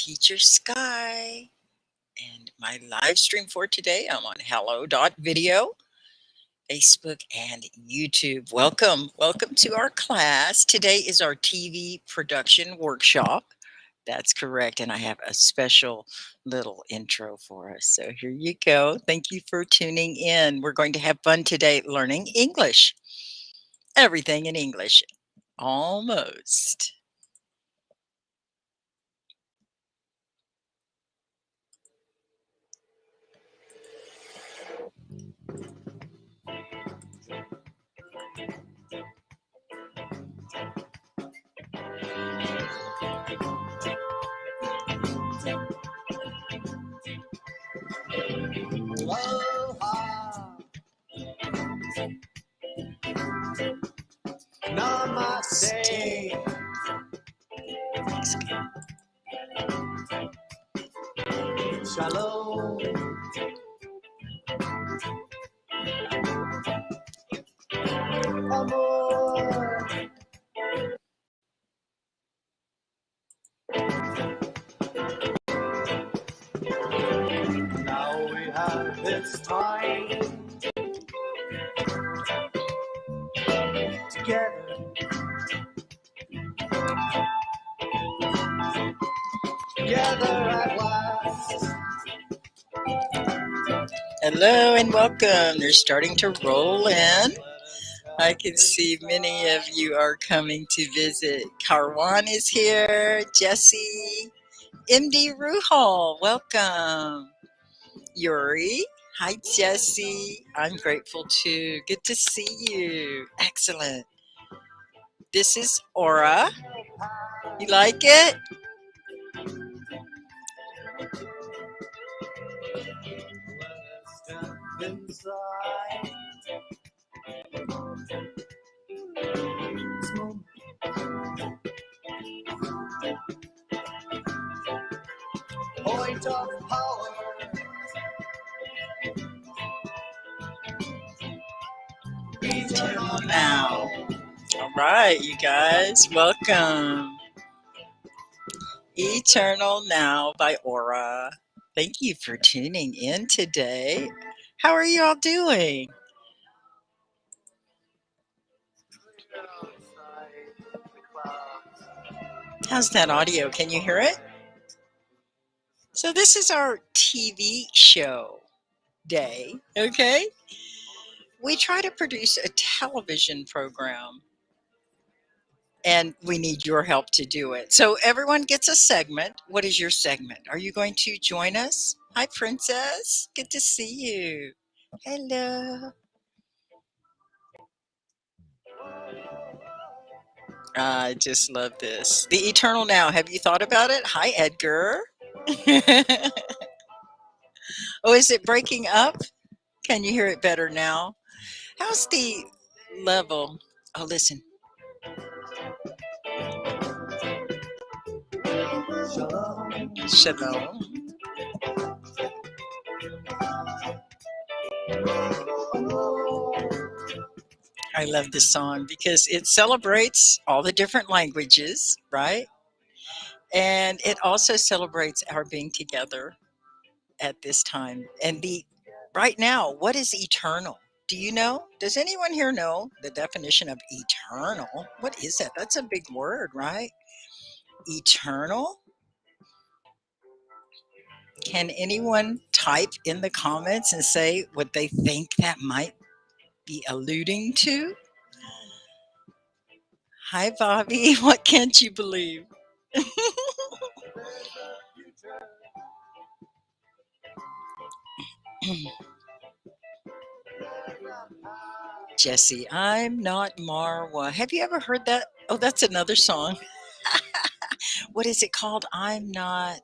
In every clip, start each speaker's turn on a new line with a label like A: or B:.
A: Teacher Sky. And my live stream for today, I'm on hello.video, Facebook, and YouTube. Welcome. Welcome to our class. Today is our TV production workshop. That's correct. And I have a special little intro for us. So here you go. Thank you for tuning in. We're going to have fun today learning English. Everything in English. Almost.
B: Aloha. Namaste. Shalom. Amor. Now we have this time together. Together at last.
A: Hello and welcome. They're starting to roll in. I can see many of you are coming to visit. Karwan is here. Jesse. MD Ruhal, welcome. Yuri. Hi, Jesse. I'm grateful too. Good to see you. Excellent. This is Aura. You like it?
B: Inside. Point of power.
A: Eternal now. All right, you guys, welcome. Eternal Now by Aura. Thank you for tuning in today. How are you all doing? How's that audio? Can you hear it? So this is our TV show day, okay? We try to produce a television program and we need your help to do it. So everyone gets a segment. What is your segment? Are you going to join us? Hi, Princess. Good to see you. Hello. I just love this. The Eternal Now. Have you thought about it? Hi, Edgar. Oh, is it breaking up? Can you hear it better now? How's the level? Oh, listen.
B: Shalom.
A: Shalom. I love this song because it celebrates all the different languages, right? And it also celebrates our being together at this time. And the right now, what is eternal? Do you know? Does anyone here know the definition of eternal? What is that? That's a big word, right? Eternal? Can anyone type in the comments and say what they think that might be alluding to? Hi, Bobby. What can't you believe? Jesse, I'm not Marwa. Have you ever heard that? Oh, that's another song. What is it called? I'm not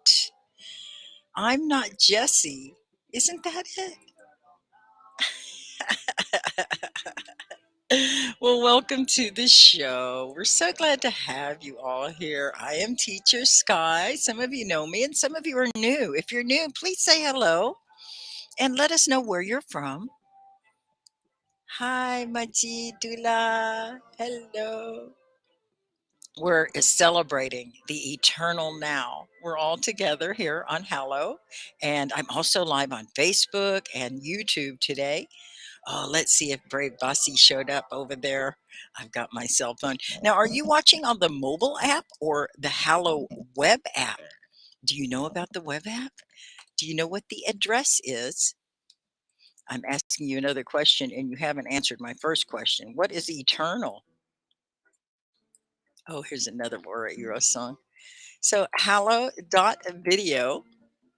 A: Jesse. Isn't that it? Well, welcome to the show. We're so glad to have you all here. I am Teacher Sky. Some of you know me and some of you are new. If you're new, please say hello and let us know where you're from. Hi, Majidula. Hello. We're celebrating the eternal now. We're all together here on Hallow, and I'm also live on Facebook and YouTube today. Oh, let's see if Brave Bossy showed up over there. I've got my cell phone. Now, are you watching on the mobile app or the Hallow web app? Do you know about the web app? Do you know what the address is? I'm asking you another question and you haven't answered my first question. What is eternal? Oh, here's another Wara Euro song. So, Hallow.video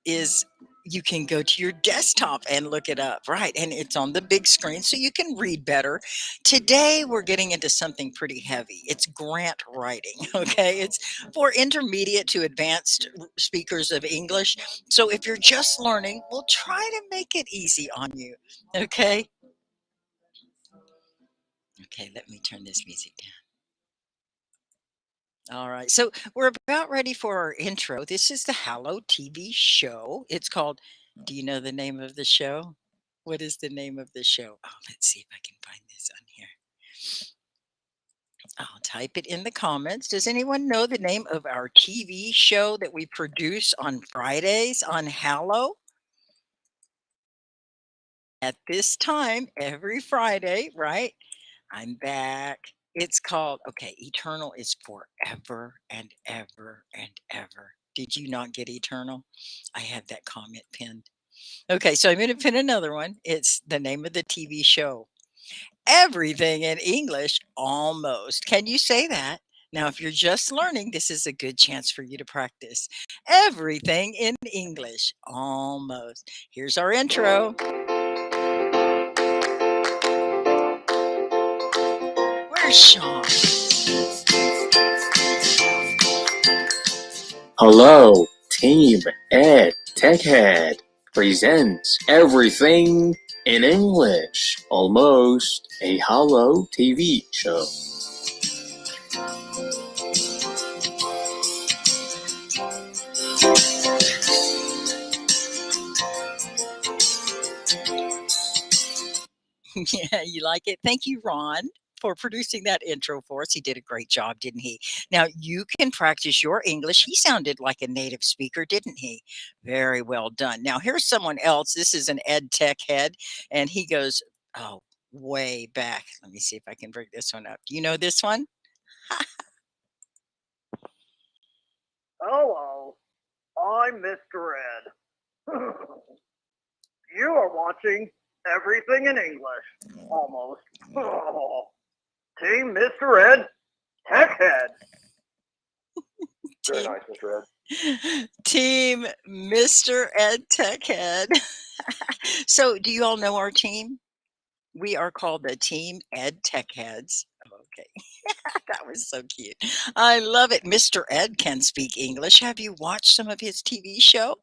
A: is you can go to your desktop and look it up, right? And it's on the big screen so you can read better. Today, we're getting into something pretty heavy. It's grant writing, okay? It's for intermediate to advanced speakers of English. So if you're just learning, we'll try to make it easy on you, okay? Okay, let me turn this music down. All right, so we're about ready for our intro. This is the Hallow TV show. It's called, do you know the name of the show? What is the name of the show? Oh, let's see if I can find this on here. I'll type it in the comments. Does anyone know the name of our TV show that we produce on Fridays on Hallow? At this time, every Friday, right? I'm back. It's called, okay, Eternal is forever and ever and ever. Did you not get Eternal? I have that comment pinned. Okay, so I'm going to pin another one. It's the name of the TV show. Everything in English, almost. Can you say that? Now, if you're just learning, this is a good chance for you to practice. Everything in English, almost. Here's our intro. Where's Sean?
C: Hello, Team Ed TechHead presents Everything in English, almost a Hallow TV show.
A: Yeah, you like it? Thank you, Ron, for producing that intro for us. He did a great job, didn't he? Now you can practice your English. He sounded like a native speaker, didn't he? Very well done. Now here's someone else. This is an ed tech head, and he goes, oh, way back. Let me see if I can bring this one up. Do you know this one?
B: Hello, I'm Mr. Ed. You are watching Everything in English, almost. Team Mr. Ed, Tech Head. Very
A: Team,
B: nice, Mr. Ed.
A: team Mr. Ed Tech Head. So do you all know our team? We are called the Team Ed Tech Heads. Okay. That was so cute. I love it. Mr. Ed can speak English. Have you watched some of his TV show?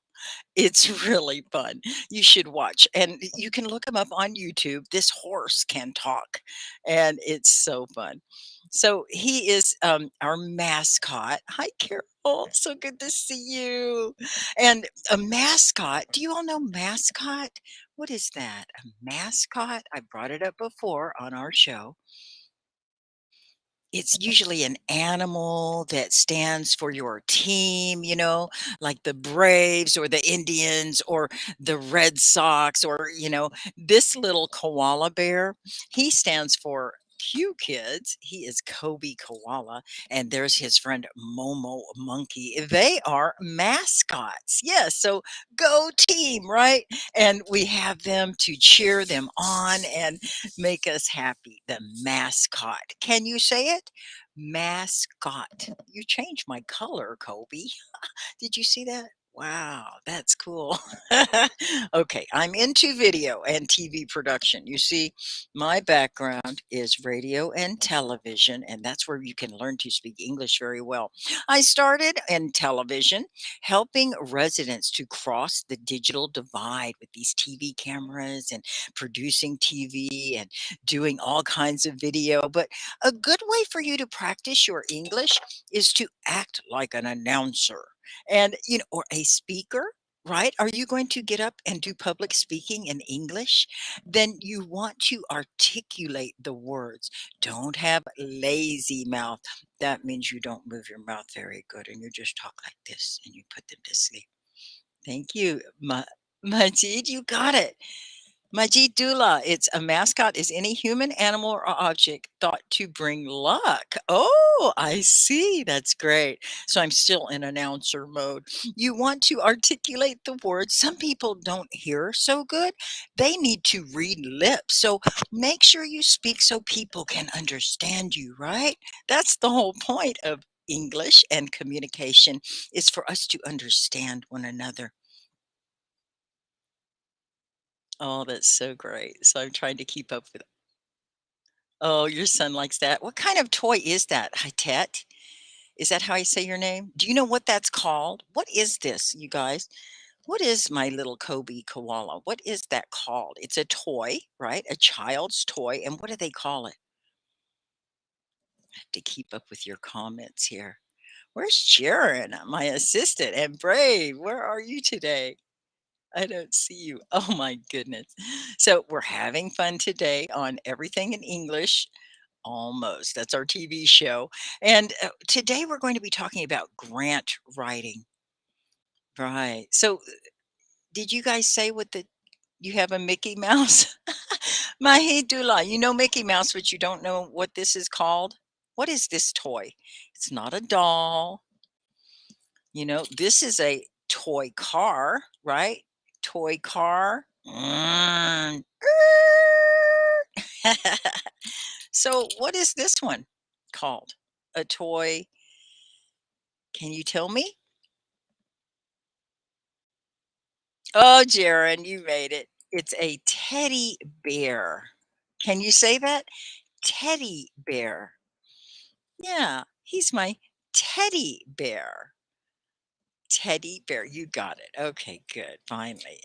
A: It's really fun. You should watch, and you can look him up on YouTube. This horse can talk, and it's so fun. So he is our mascot. Hi, Carol. So good to see you. And a mascot. Do you all know mascot? What is that? A mascot? I brought it up before on our show. It's usually an animal that stands for your team, like the Braves or the Indians or the Red Sox or, this little koala bear, he stands for Q Kids. He is Kobe Koala, and there's his friend Momo Monkey. They are mascots. Yes, so go team, right? And we have them to cheer them on and make us happy. The mascot. Can you say it? Mascot. You changed my color, Kobe. Did you see that? Wow, that's cool. Okay, I'm into video and TV production. You see, my background is radio and television, and that's where you can learn to speak English very well. I started in television, helping residents to cross the digital divide with these TV cameras and producing TV and doing all kinds of video. But a good way for you to practice your English is to act like an announcer and or a speaker. right? Are you going to get up and do public speaking in English? Then you want to articulate the words. Don't have lazy mouth. That means you don't move your mouth very good and you just talk like this and you put them to sleep. Thank you, Majid. You got it. Majidullah, it's a mascot is any human, animal, or object thought to bring luck. Oh, I see. That's great. So I'm still in announcer mode. You want to articulate the words. Some people don't hear so good. They need to read lips. So make sure you speak so people can understand you, right? That's the whole point of English and communication is for us to understand one another. Oh, that's so great. So I'm trying to keep up with. Oh, your son likes that. What kind of toy is that, Hattet? Is that how you say your name? Do you know what that's called? What is this, you guys? What is my little Kobe koala? What is that called? It's a toy, right? A child's toy. And what do they call it? I have to keep up with your comments here. Where's Jaren, my assistant? And Brave, where are you today? I don't see you. Oh my goodness. So we're having fun today on Everything in English. Almost. That's our TV show. And today we're going to be talking about grant writing. Right. So did you guys say what the you have a Mickey Mouse? Mahidullah, you know Mickey Mouse, but you don't know what this is called? What is this toy? It's not a doll. You know, this is a toy car, right? Toy car. Mm. So, what is this one called? A toy. Can you tell me? Oh, Jaren, you made it. It's a teddy bear. Can you say that? Teddy bear. Yeah, he's my teddy bear. Teddy bear. You got it. Okay, good. Finally.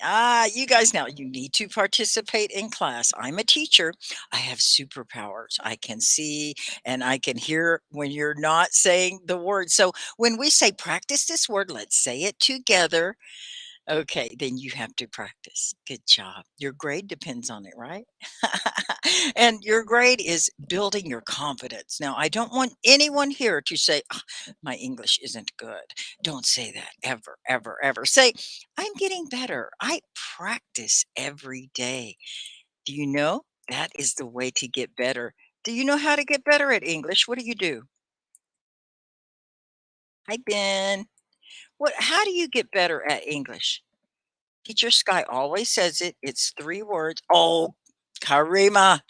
A: You guys now, you need to participate in class. I'm a teacher. I have superpowers. I can see and I can hear when you're not saying the word. So when we say practice this word, let's say it together. Okay, then you have to practice. Good job. Your grade depends on it, right? And your grade is building your confidence. Now, I don't want anyone here to say, "Ah, my English isn't good." Don't say that ever, ever, ever. Say, I'm getting better. I practice every day. Do you know that is the way to get better? Do you know how to get better at English? What do you do? Hi, Ben. How do you get better at English? Teacher Sky always says it. It's 3 words. Oh, Karima,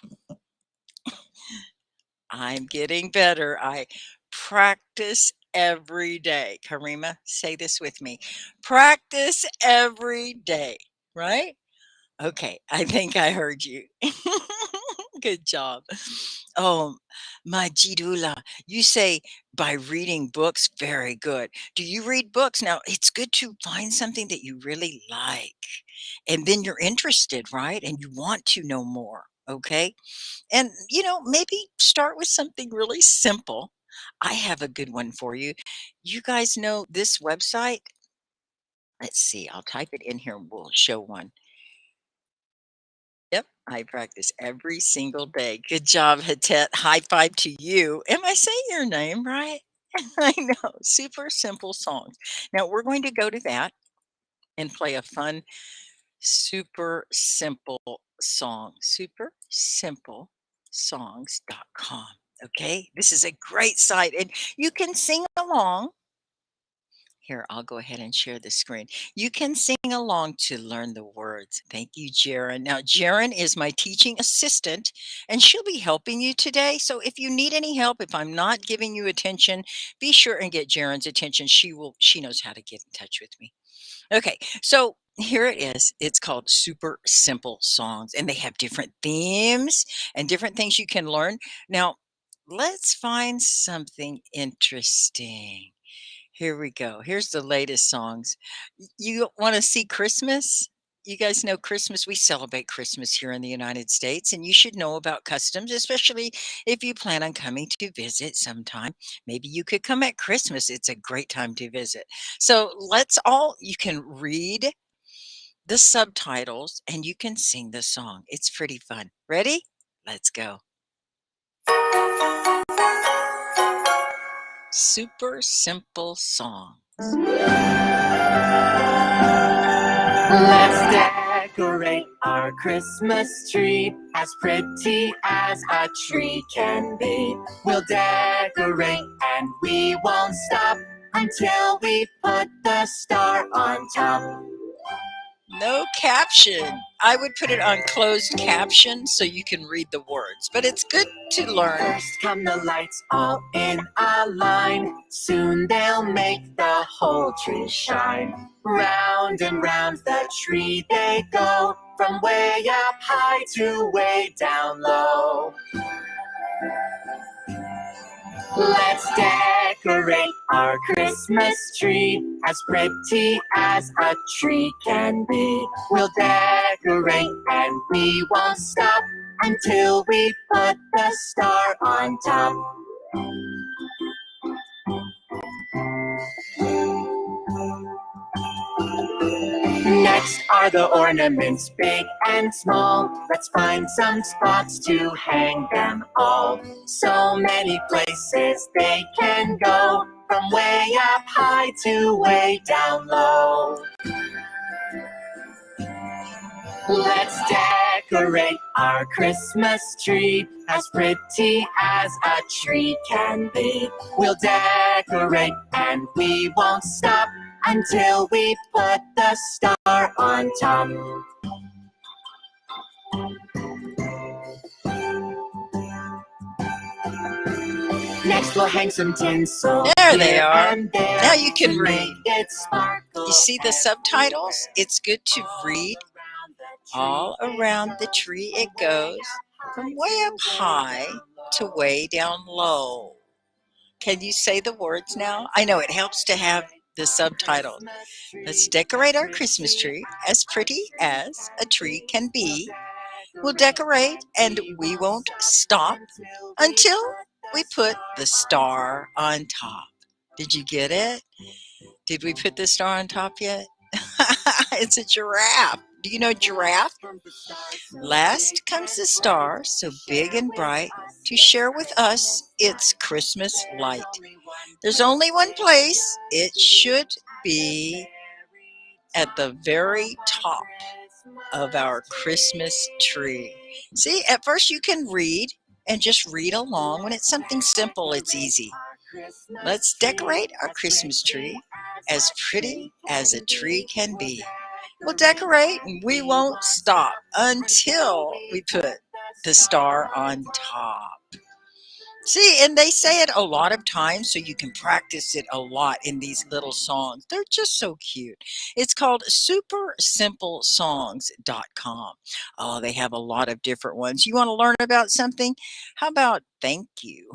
A: I'm getting better. I practice every day. Karima, say this with me. Practice every day, right? Okay, I think I heard you. Good job. Oh, Majidullah, you say by reading books, very good. Do you read books? Now, it's good to find something that you really like, and then you're interested, right? And you want to know more, okay? And, maybe start with something really simple. I have a good one for you. You guys know this website? Let's see, I'll type it in here and we'll show one. Yep, I practice every single day. Good job, Hatet. High five to you. Am I saying your name right? I know. Super simple songs. Now we're going to go to that and play a fun, super simple song. Super simple songs.com. Okay, this is a great site and you can sing along. Here, I'll go ahead and share the screen. You can sing along to learn the words. Thank you, Jaren. Now, Jaren is my teaching assistant, and she'll be helping you today. So if you need any help, if I'm not giving you attention, be sure and get Jaren's attention. She knows how to get in touch with me. Okay, so here it is. It's called Super Simple Songs, and they have different themes and different things you can learn. Now, let's find something interesting. Here we go. Here's the latest songs. You want to see Christmas? You guys know Christmas. We celebrate Christmas here in the United States, and you should know about customs, especially if you plan on coming to visit sometime. Maybe you could come at Christmas. It's a great time to visit. So you can read the subtitles and you can sing the song. It's pretty fun. Ready? Let's go. Super simple song.
D: Let's decorate our Christmas tree as pretty as a tree can be. We'll decorate and we won't stop until we put the star on top.
A: No caption. I would put it on closed caption so you can read the words, but it's good to learn.
D: First come the lights all in a line. Soon they'll make the whole tree shine. Round and round the tree they go, from way up high to way down low. Let's decorate our Christmas tree as pretty as a tree can be. We'll decorate and we won't stop until we put the star on top. Next are the ornaments, big and small. Let's find some spots to hang them all. So many places they can go, from way up high to way down low. Let's decorate our Christmas tree as pretty as a tree can be. We'll decorate and we won't stop until we put the star on top. Next we'll hang some tinsel.
A: There they are.
D: And there
A: Now you can
D: to
A: read.
D: make it sparkle.
A: You see the subtitles? It's good to read. All around the tree it goes, from way up high to way down low. Can you say the words now? I know it helps to have the subtitle. Let's decorate our Christmas tree as pretty as a tree can be. We'll decorate and we won't stop until we put the star on top. Did you get it? Did we put the star on top yet? It's a giraffe. Do you know giraffe? Last comes the star, so big and bright, to share with us its Christmas light. There's only one place. It should be at the very top of our Christmas tree. See, at first you can read and just read along. When it's something simple, it's easy. Let's decorate our Christmas tree as pretty as a tree can be. We'll decorate and we won't stop until we put the star on top. See, and they say it a lot of times, so you can practice it a lot in these little songs. They're just so cute. It's called supersimplesongs.com. Oh, they have a lot of different ones. You want to learn about something? How about thank you?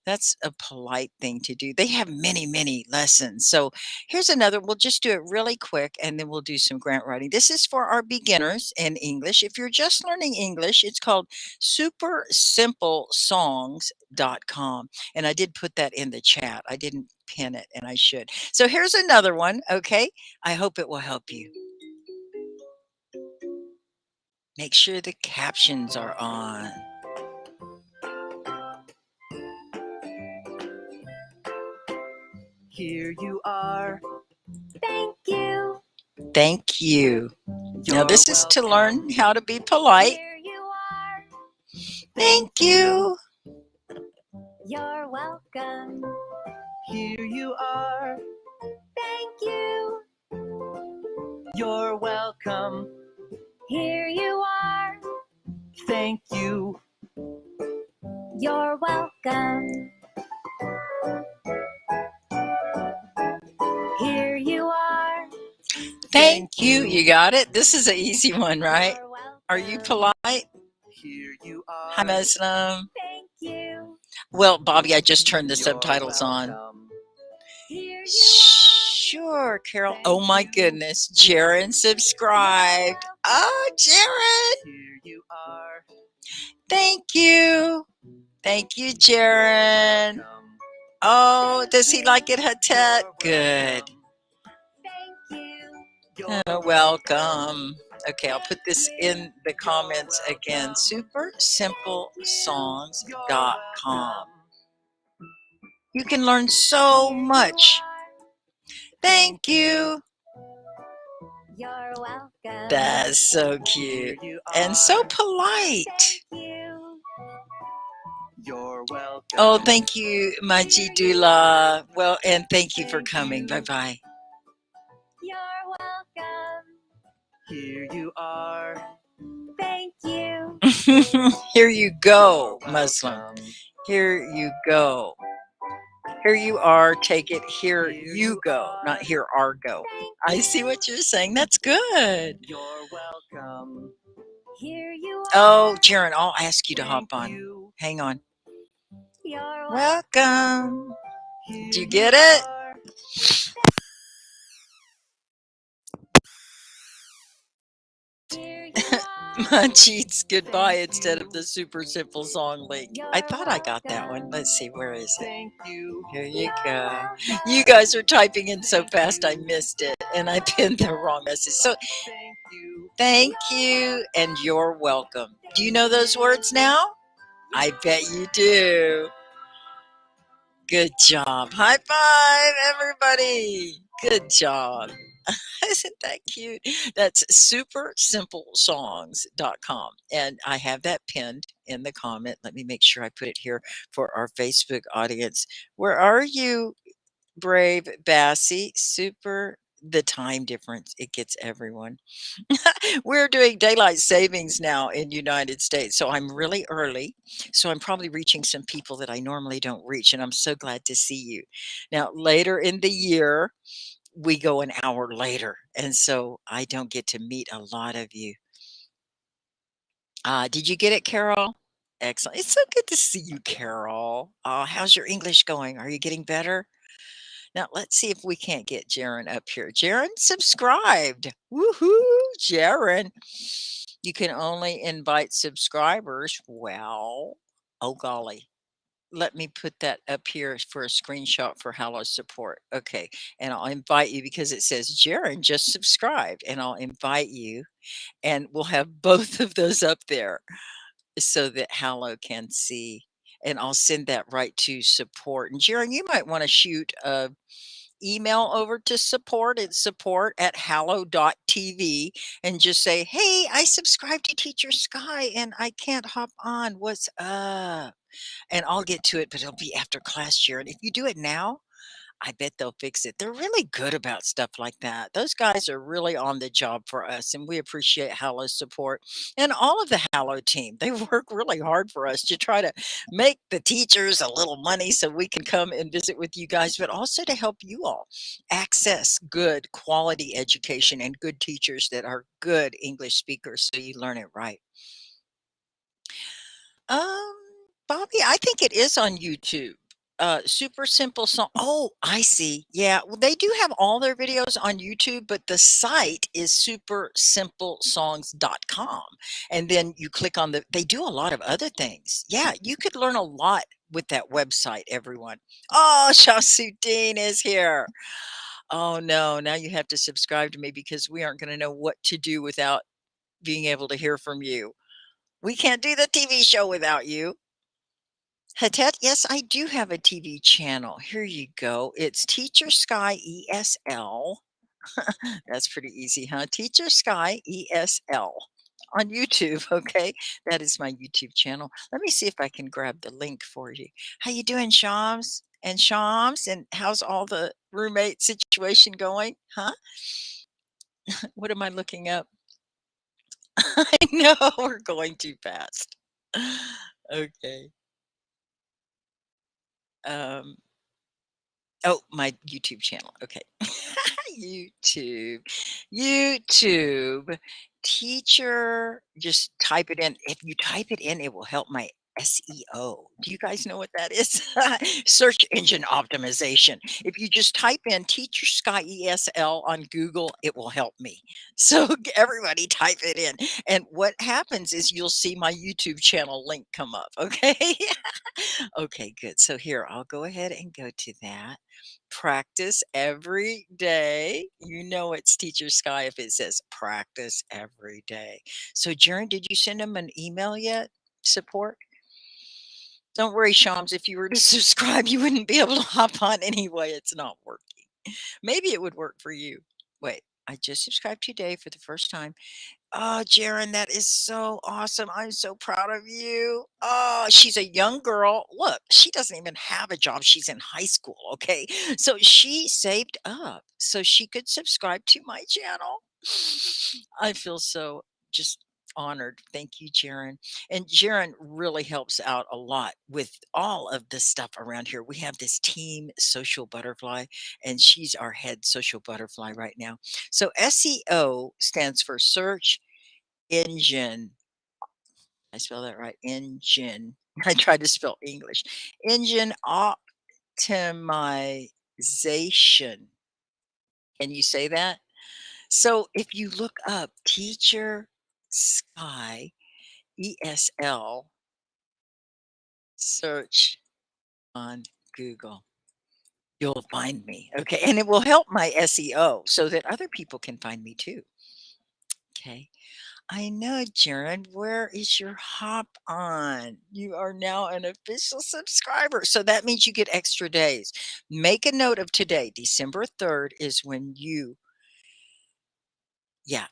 A: That's a polite thing to do. They have many, many lessons. So here's another. We'll just do it really quick and then we'll do some grant writing. This is for our beginners in English. If you're just learning English, it's called supersimplesongs.com. And I did put that in the chat. I didn't pin it and I should. So here's another one. Okay. I hope it will help you. Make sure the captions are on.
D: Here you are. Thank you.
A: Thank you. Now this is to learn how to be polite.
D: Here you are.
A: Thank you.
D: You're welcome. Here you are. Thank you. You're welcome. Here you are. Thank you. You're welcome. Here you are.
A: Thank you. You got it? This is an easy one, right? Are you polite?
D: Here you are.
A: Hi, Muslim.
D: Thank you.
A: Well, Bobby, I just turned the subtitles on.
D: Here you
A: Shh. sure, Carol. Oh my goodness, Jaren subscribed. Oh, Jaren.
D: Here you are.
A: Thank you. Thank you, Jaren.
D: Welcome.
A: Oh, does he like it, Hattet? Good.
D: Thank you.
A: Welcome. Okay, I'll put this in the comments again. SuperSimpleSongs.com. You can learn so much. Thank you.
E: You're welcome.
A: That's so cute and so polite.
E: Thank you.
D: You're welcome.
A: Oh, thank you, Majidullah. Well, and thank you for coming. Bye-bye.
E: You're welcome.
D: Here you are.
E: Thank you.
A: Here you go,
D: You're
A: Muslim.
D: welcome.
A: Here you go. Here you are. Take it. Here you go. Not here are go. I see what you're saying. That's good.
D: You're welcome.
E: Here you are.
A: Oh, Jaren, I'll ask you to hop
D: Thank
A: on.
D: you.
A: Hang on.
E: You're welcome.
A: Welcome.
D: Here
A: Did you get it?
D: are.
E: Here you are.
A: Majid's goodbye instead of the super simple song link. I thought I got that one. Let's see, where is it?
D: Thank you.
A: Here you go. You guys are typing in so fast I missed it and I pinned the wrong message. So
D: Thank you.
A: thank you and you're welcome. Do you know those words now? I bet you do. Good job. High five, everybody. Good job. Isn't that cute? That's supersimplesongs.com. And I have that pinned in the comment. Let me make sure I put it here for our Facebook audience. Where are you, brave Bassie? The time difference, it gets everyone. We're doing daylight savings now in United States, so I'm really early. So I'm probably reaching some people that I normally don't reach, and I'm so glad to see you. Now, later in the year, we go an hour later, and so I don't get to meet a lot of you. Did you get it, Carol? Excellent. It's so good to see you, Carol. How's your English going? Are you getting better? Now, let's see if we can't get Jaren up here. Jaren subscribed. Woohoo, Jaren. You can only invite subscribers. Well, oh golly. Let me put that up here for a screenshot for Hello Support. Okay, and I'll invite you because it says Jaren just subscribed, and I'll invite you, and we'll have both of those up there so that Hello can see. And I'll send that right to support. And Jaren, you might want to shoot a email over to support at support@hallow.tv and just say, hey, I subscribe to Teacher Sky and I can't hop on. What's up? And I'll get to it, but it'll be after class year. And if you do it now, I bet they'll fix it. They're really good about stuff like that. Those guys are really on the job for us, and we appreciate Hallow's support and all of the Hallow team. They work really hard for us to try to make the teachers a little money so we can come and visit with you guys, but also to help you all access good quality education and good teachers that are good English speakers so you learn it right. Um, Bobby, I think it is on YouTube. Super simple song. Oh, I see. Yeah, well, they do have all their videos on YouTube, but the site is supersimplesongs.com. And then you click on they do a lot of other things. Yeah, you could learn a lot with that website, everyone. Oh, Shasuddin is here. Oh no, now you have to subscribe to me because we aren't going to know what to do without being able to hear from you. We can't do the TV show without you. Hattet, yes, I do have a TV channel. Here you go. It's Teacher Sky ESL. That's pretty easy, huh? Teacher Sky ESL on YouTube. Okay, that is my YouTube channel. Let me see if I can grab the link for you. How you doing, Shams? And Shams, and how's all the roommate situation going? Huh? What am I looking up? I know we're going too fast. Okay. Um, oh, my YouTube channel. Okay. YouTube teacher. Just type it in. If you type it in, it will help my SEO. Do you guys know what that is? Search engine optimization. If you just type in Teacher Sky ESL on Google, it will help me. So everybody type it in. And what happens is you'll see my YouTube channel link come up. Okay. Okay, good. So here, I'll go ahead and go to that. Practice every day. You know it's Teacher Sky if it says practice every day. So, Jaren, did you send him an email yet? Support? Don't worry, Shams. If you were to subscribe, you wouldn't be able to hop on anyway. It's not working. Maybe it would work for you. Wait, I just subscribed today for the first time. Oh, Jaren, that is so awesome. I'm so proud of you. Oh, she's a young girl. Look, she doesn't even have a job. She's in high school. Okay. So she saved up so she could subscribe to my channel. I feel so just honored. Thank you, Jaren. And Jaren really helps out a lot with all of this stuff around here. We have this team social butterfly, and she's our head social butterfly right now. So SEO stands for search engine. I spell that right. Engine. I tried to spell English. Engine optimization. Can you say that? So if you look up Teacher Sky ESL search on Google, you'll find me. Okay. And it will help my SEO so that other people can find me too. Okay. I know, Jaren. Where is your hop on? You are now an official subscriber. So that means you get extra days. Make a note of today. December 3rd is when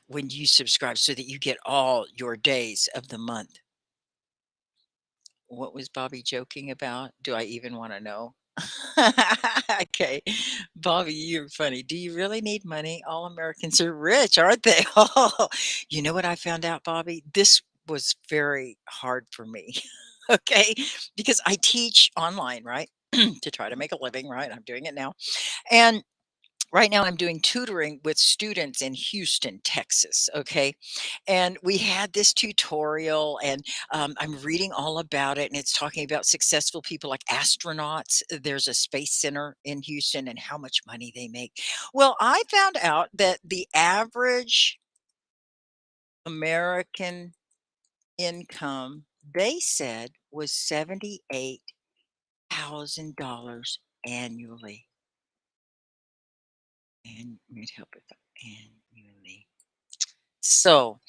A: when you subscribe so that you get all your days of the month. What was Bobby joking about? Do I even want to know? Okay. Bobby, you're funny. Do you really need money? All Americans are rich, aren't they? Oh, you know what I found out, Bobby? This was very hard for me. Okay. Because I teach online, right? To try to make a living, right? I'm doing it now. And right now I'm doing tutoring with students in Houston, Texas. Okay. And we had this tutorial, and I'm reading all about it. And it's talking about successful people like astronauts. There's a space center in Houston and how much money they make. Well, I found out that the average American income, they said, was $78,000 annually. And need help with that annually. So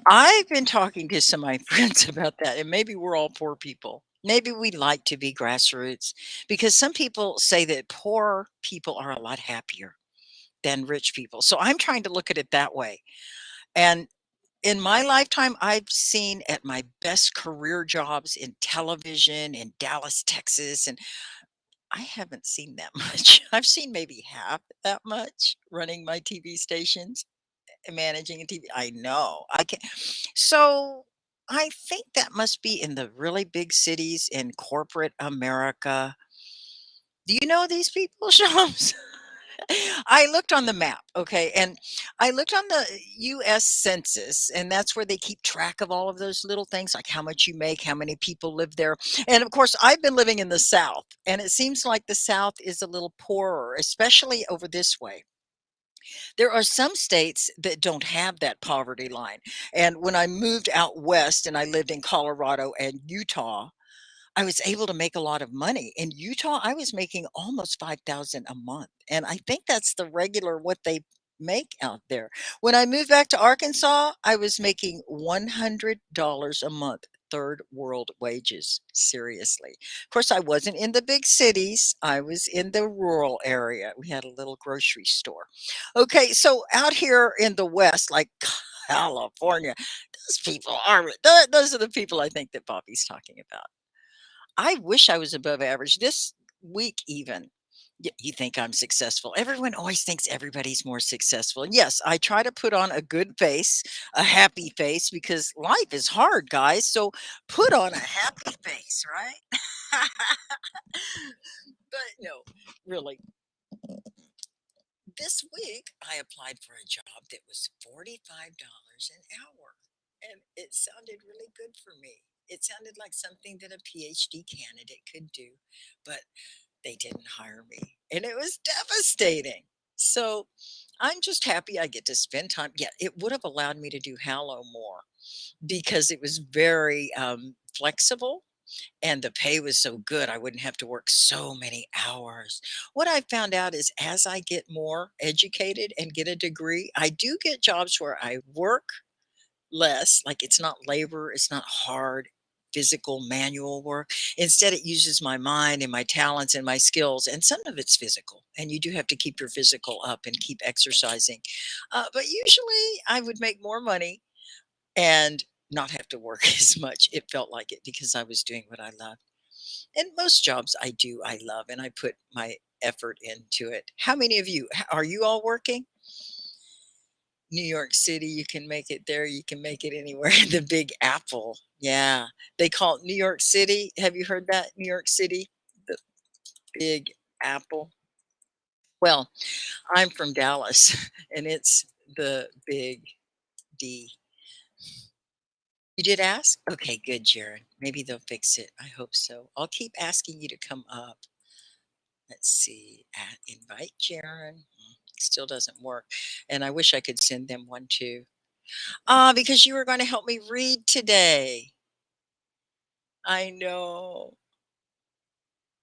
A: I've been talking to some of my friends about that, and maybe we're all poor people. Maybe we like to be grassroots because some people say that poor people are a lot happier than rich people. So I'm trying to look at it that way. And in my lifetime, I've seen at my best career jobs in television in Dallas, Texas, and I haven't seen that much. I've seen maybe half that much running my TV stations and managing a TV. I know. I can so I think that must be in the really big cities in corporate America. Do you know these people, Shams? I looked on the map, okay, and I looked on the US Census, and that's where they keep track of all of those little things like how much you make, how many people live there. And of course, I've been living in the South, and it seems like the South is a little poorer, especially over this way. There are some states that don't have that poverty line. And when I moved out west and I lived in Colorado and Utah, I was able to make a lot of money. In Utah, I was making almost 5,000 a month. And I think that's the regular what they make out there. When I moved back to Arkansas, I was making $100 a month. Third world wages. Seriously. Of course, I wasn't in the big cities. I was in the rural area. We had a little grocery store. Okay, so out here in the West, like California, those people are, those are the people I think that Bobby's talking about. I wish I was above average this week even. You think I'm successful. Everyone always thinks everybody's more successful. And yes, I try to put on a good face, a happy face, because life is hard, guys. So put on a happy face, right? But no, really. This week I applied for a job that was $45 an hour. And it sounded really good for me. It sounded like something that a PhD candidate could do, but they didn't hire me. And it was devastating. So I'm just happy I get to spend time. Yeah, it would have allowed me to do Hallow more because it was very flexible and the pay was so good. I wouldn't have to work so many hours. What I found out is as I get more educated and get a degree, I do get jobs where I work less, like it's not labor, it's not hard physical manual work. Instead, it uses my mind and my talents and my skills, and some of it's physical. And you do have to keep your physical up and keep exercising. But usually, I would make more money and not have to work as much. It felt like it because I was doing what I love. And most jobs I do, I love, and I put my effort into it. How many of you are you all working? New York City, you can make it there, you can make it anywhere. The Big Apple. Yeah. They call it New York City. Have you heard that? New York City, the Big Apple. Well, I'm from Dallas and it's the Big D. You did ask? Okay, good, Jaren. Maybe they'll fix it. I hope so. I'll keep asking you to come up. Let's see. Invite Jaren. Still doesn't work. And I wish I could send them one too. Because you were going to help me read today. I know.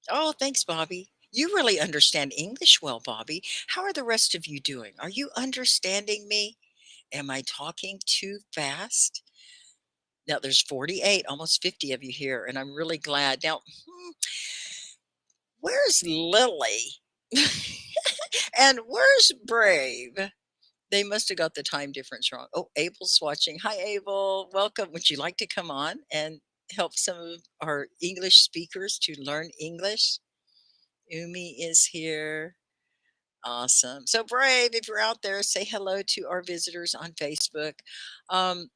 A: Oh, thanks, Bobby. You really understand English well, Bobby. How are the rest of you doing? Are you understanding me? Am I talking too fast? Now, there's 48, almost 50 of you here, and I'm really glad. Now, where's Lily? And where's Brave? They must have got the time difference wrong. Oh, Abel's watching. Hi, Abel. Welcome. Would you like to come on and help some of our English speakers to learn English? Umi is here. Awesome. So, Brave, if you're out there, say hello to our visitors on Facebook. Um,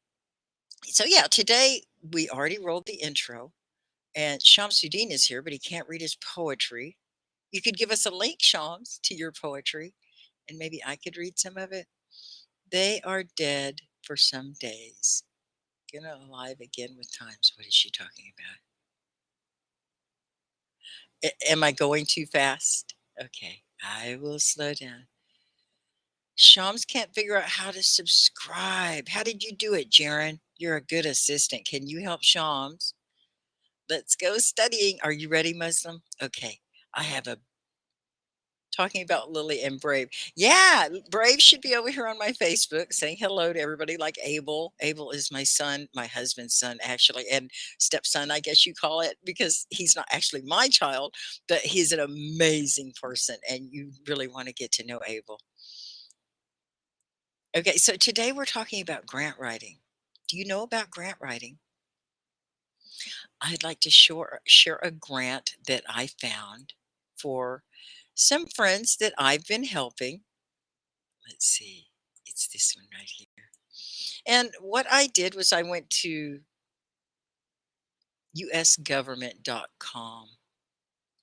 A: so, yeah, today we already rolled the intro, and Shamsuddin is here, but he can't read his poetry. You could give us a link, Shams, to your poetry, and maybe I could read some of it. They are dead for some days. Gonna alive again with times. What is she talking about? Am I going too fast? Okay, I will slow down. Shams can't figure out how to subscribe. How did you do it, Jaren? You're a good assistant. Can you help Shams? Let's go studying. Are you ready, Muslim? Okay, I have a talking about Lily and Brave. Yeah, Brave should be over here on my Facebook saying hello to everybody like Abel. Abel is my son, my husband's son, actually, and stepson, I guess you call it, because he's not actually my child, but he's an amazing person, and you really want to get to know Abel. Okay, so today we're talking about grant writing. Do you know about grant writing? I'd like to share a grant that I found for some friends that I've been helping. Let's see, it's this one right here. And what I did was I went to usgovernment.com,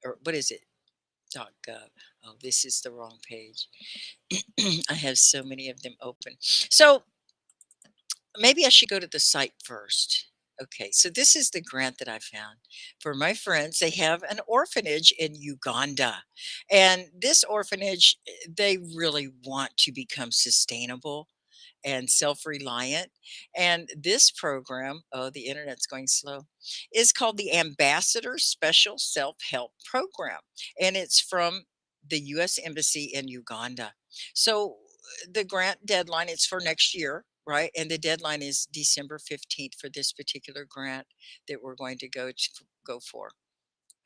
A: or what is it? .gov. Oh, this is the wrong page. I have so many of them open. So maybe I should go to the site first. Okay, so this is the grant that I found for my friends. They have an orphanage in Uganda. And this orphanage, they really want to become sustainable and self-reliant. And this program, oh, the internet's going slow, is called the Ambassador Special Self-Help Program. And it's from the U.S. Embassy in Uganda. So the grant deadline is for next year, right? And the deadline is December 15th for this particular grant that we're going to go for.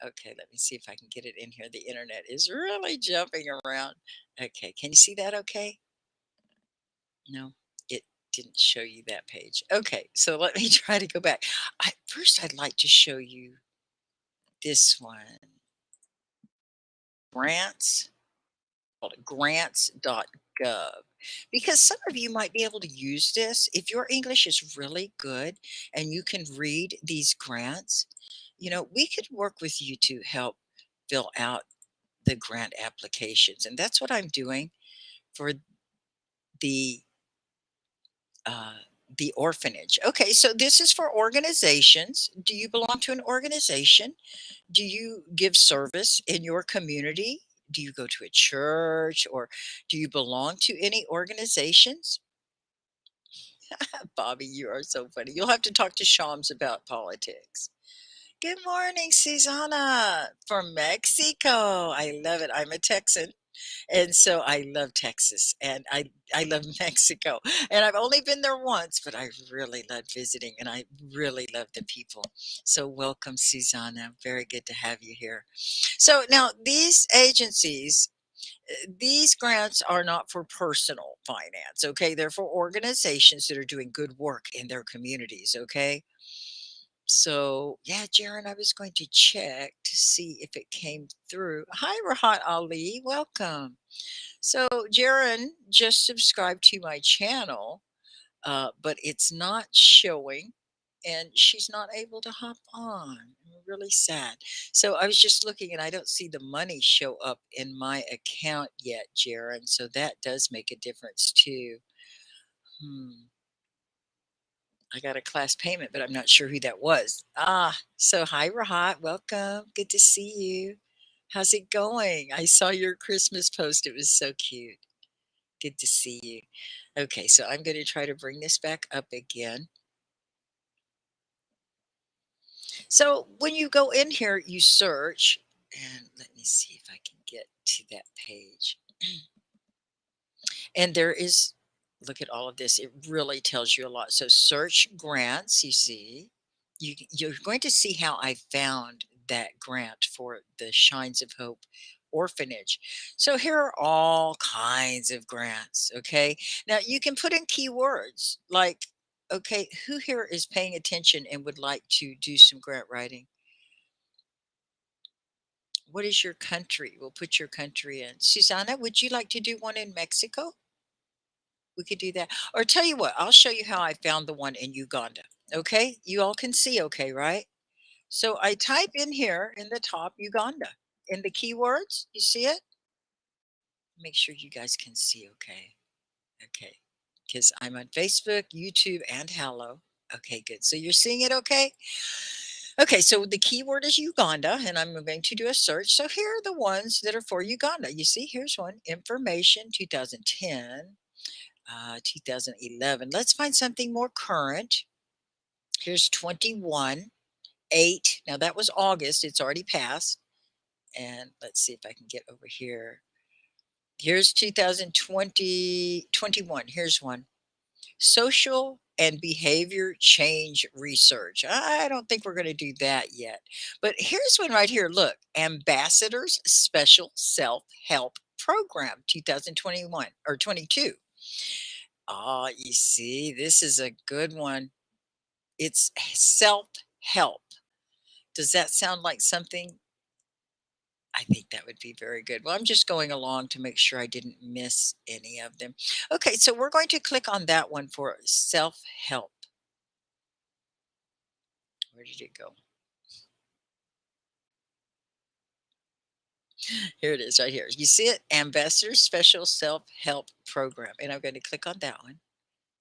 A: Okay, let me see if I can get it in here. The internet is really jumping around. Okay, can you see that okay? No, it didn't show you that page. Okay, so let me try to go back. First, I'd like to show you this one. Grants, called it grants.gov. Because some of you might be able to use this. If your English is really good and you can read these grants, we could work with you to help fill out the grant applications. And that's what I'm doing for the the orphanage. Okay, so this is for organizations. Do you belong to an organization? Do you give service in your community? Do you go to a church or do you belong to any organizations? Bobby, you are so funny. You'll have to talk to Shams about politics. Good morning, Susanna from Mexico. I love it. I'm a Texan. And so I love Texas and I love Mexico. And I've only been there once, but I really love visiting and I really love the people. So welcome, Susanna. Very good to have you here. So now these agencies, these grants are not for personal finance, okay? They're for organizations that are doing good work in their communities, okay? So, yeah, Jaren, I was going to check to see if it came through. Hi, Rahat Ali. Welcome. So, Jaren just subscribed to my channel, but it's not showing and she's not able to hop on. I'm really sad. So, I was just looking and I don't see the money show up in my account yet, Jaren. So, that does make a difference too. Hmm. I got a class payment, but I'm not sure who that was. So hi, Rahat. Welcome. Good to see you. How's it going? I saw your Christmas post. It was so cute. Good to see you. Okay, so I'm going to try to bring this back up again. So when you go in here, you search, and let me see if I can get to that page. And there is, look at all of this. It really tells you a lot. So search grants, you see. You're going to see how I found that grant for the Shines of Hope orphanage. So here are all kinds of grants, okay? Now you can put in keywords like, okay, who here is paying attention and would like to do some grant writing? What is your country? We'll put your country in. Susanna, would you like to do one in Mexico? We could do that. Or tell you what, I'll show you how I found the one in Uganda. Okay? You all can see okay, right? So I type in here in the top Uganda in the keywords. You see it? Make sure you guys can see okay. Okay. Because I'm on Facebook, YouTube, and Hello. Okay, good. So you're seeing it okay? Okay, so the keyword is Uganda, and I'm going to do a search. So here are the ones that are for Uganda. You see, here's one information 2010. 2011. Let's find something more current. Here's 21/8. Now that was August. It's already passed. And let's see if I can get over here. Here's 2021. Here's one. Social and behavior change research. I don't think we're going to do that yet. But here's one right here. Look, Ambassadors Special Self-Help Program 2021 or 22. You see, this is a good one. It's self-help. Does that sound like something? I think that would be very good. Well, I'm just going along to make sure I didn't miss any of them. Okay, so we're going to click on that one for self-help. Where did it go? Here it is right here. You see it? Ambassador Special Self-Help Program. And I'm going to click on that one.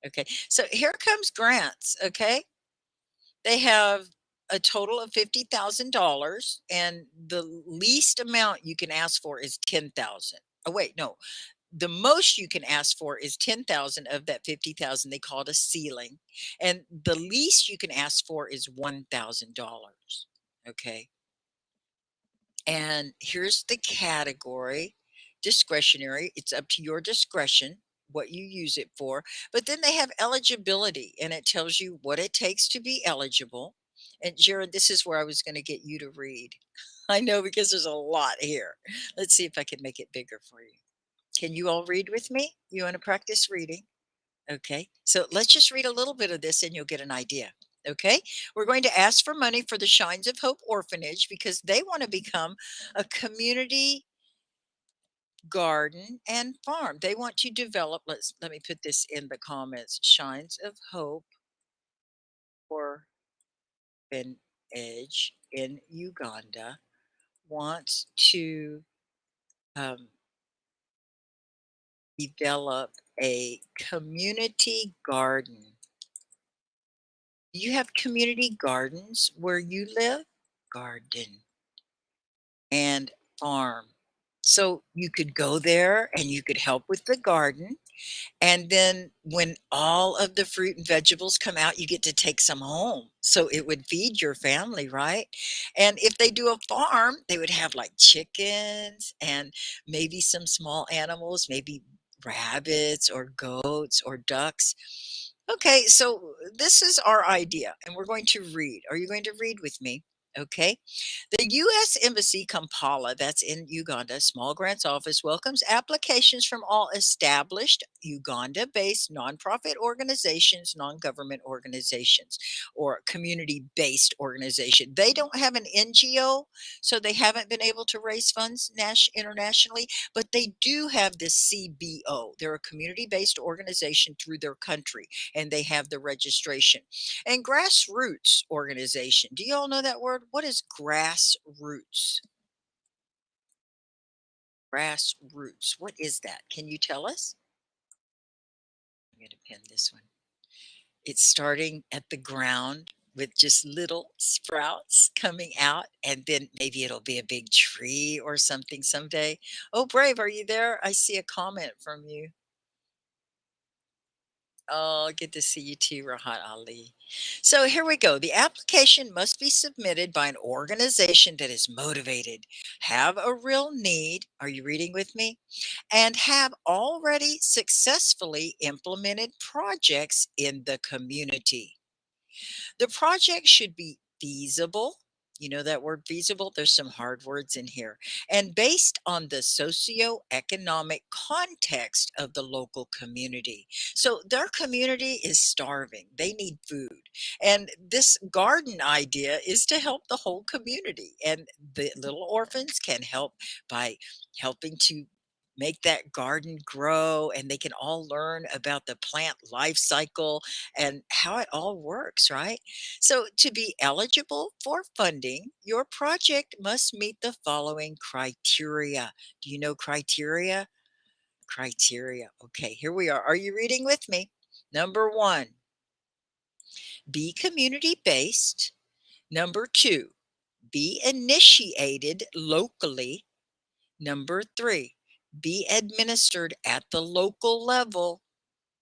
A: Okay, so here comes grants. Okay. They have a total of $50,000 and the least amount you can ask for is 10,000. Oh wait, no. The most you can ask for is 10,000 of that 50,000. They call it a ceiling. And the least you can ask for is $1,000. Okay? And here's the category, discretionary. It's up to your discretion what you use it for. But then they have eligibility and it tells you what it takes to be eligible. And Jared, this is where I was going to get you to read. I know because there's a lot here. Let's see if I can make it bigger for you. Can you all read with me? You want to practice reading? Okay. So let's just read a little bit of this and you'll get an idea. Okay, we're going to ask for money for the Shines of Hope Orphanage because they want to become a community garden and farm. They want to develop, let me put this in the comments. Shines of Hope Orphanage in Uganda wants to develop a community garden you have community gardens where you live? Garden and farm. So you could go there and you could help with the garden. And then when all of the fruit and vegetables come out, you get to take some home. So it would feed your family, right? And if they do a farm, they would have like chickens and maybe some small animals, maybe rabbits or goats or ducks. Okay, so this is our idea, and we're going to read. Are you going to read with me? Okay. The U.S. Embassy Kampala, that's in Uganda, Small Grants Office, welcomes applications from all established Uganda based nonprofit organizations, non government organizations, or community based organization. They don't have an NGO, so they haven't been able to raise funds internationally, but they do have the CBO. They're a community based organization through their country, and they have the registration. And grassroots organization. Do you all know that word? What is grassroots? Grassroots. What is that? Can you tell us? I'm going to pin this one. It's starting at the ground with just little sprouts coming out, and then maybe it'll be a big tree or something someday. Oh, Brave, are you there? I see a comment from you. Oh, good to see you too, Rahat Ali. So here we go. The application must be submitted by an organization that is motivated, have a real need. Are you reading with me? And have already successfully implemented projects in the community. The project should be feasible. You know that word feasible? There's some hard words in here. And based on the socio-economic context of the local community. So their community is starving. They need food. And this garden idea is to help the whole community. And the little orphans can help by helping to make that garden grow, and they can all learn about the plant life cycle and how it all works, right? So, to be eligible for funding, your project must meet the following criteria. Do you know criteria? Criteria. Okay, here we are. Are you reading with me? Number one, be community based. Number two, be initiated locally. Number three, be administered at the local level.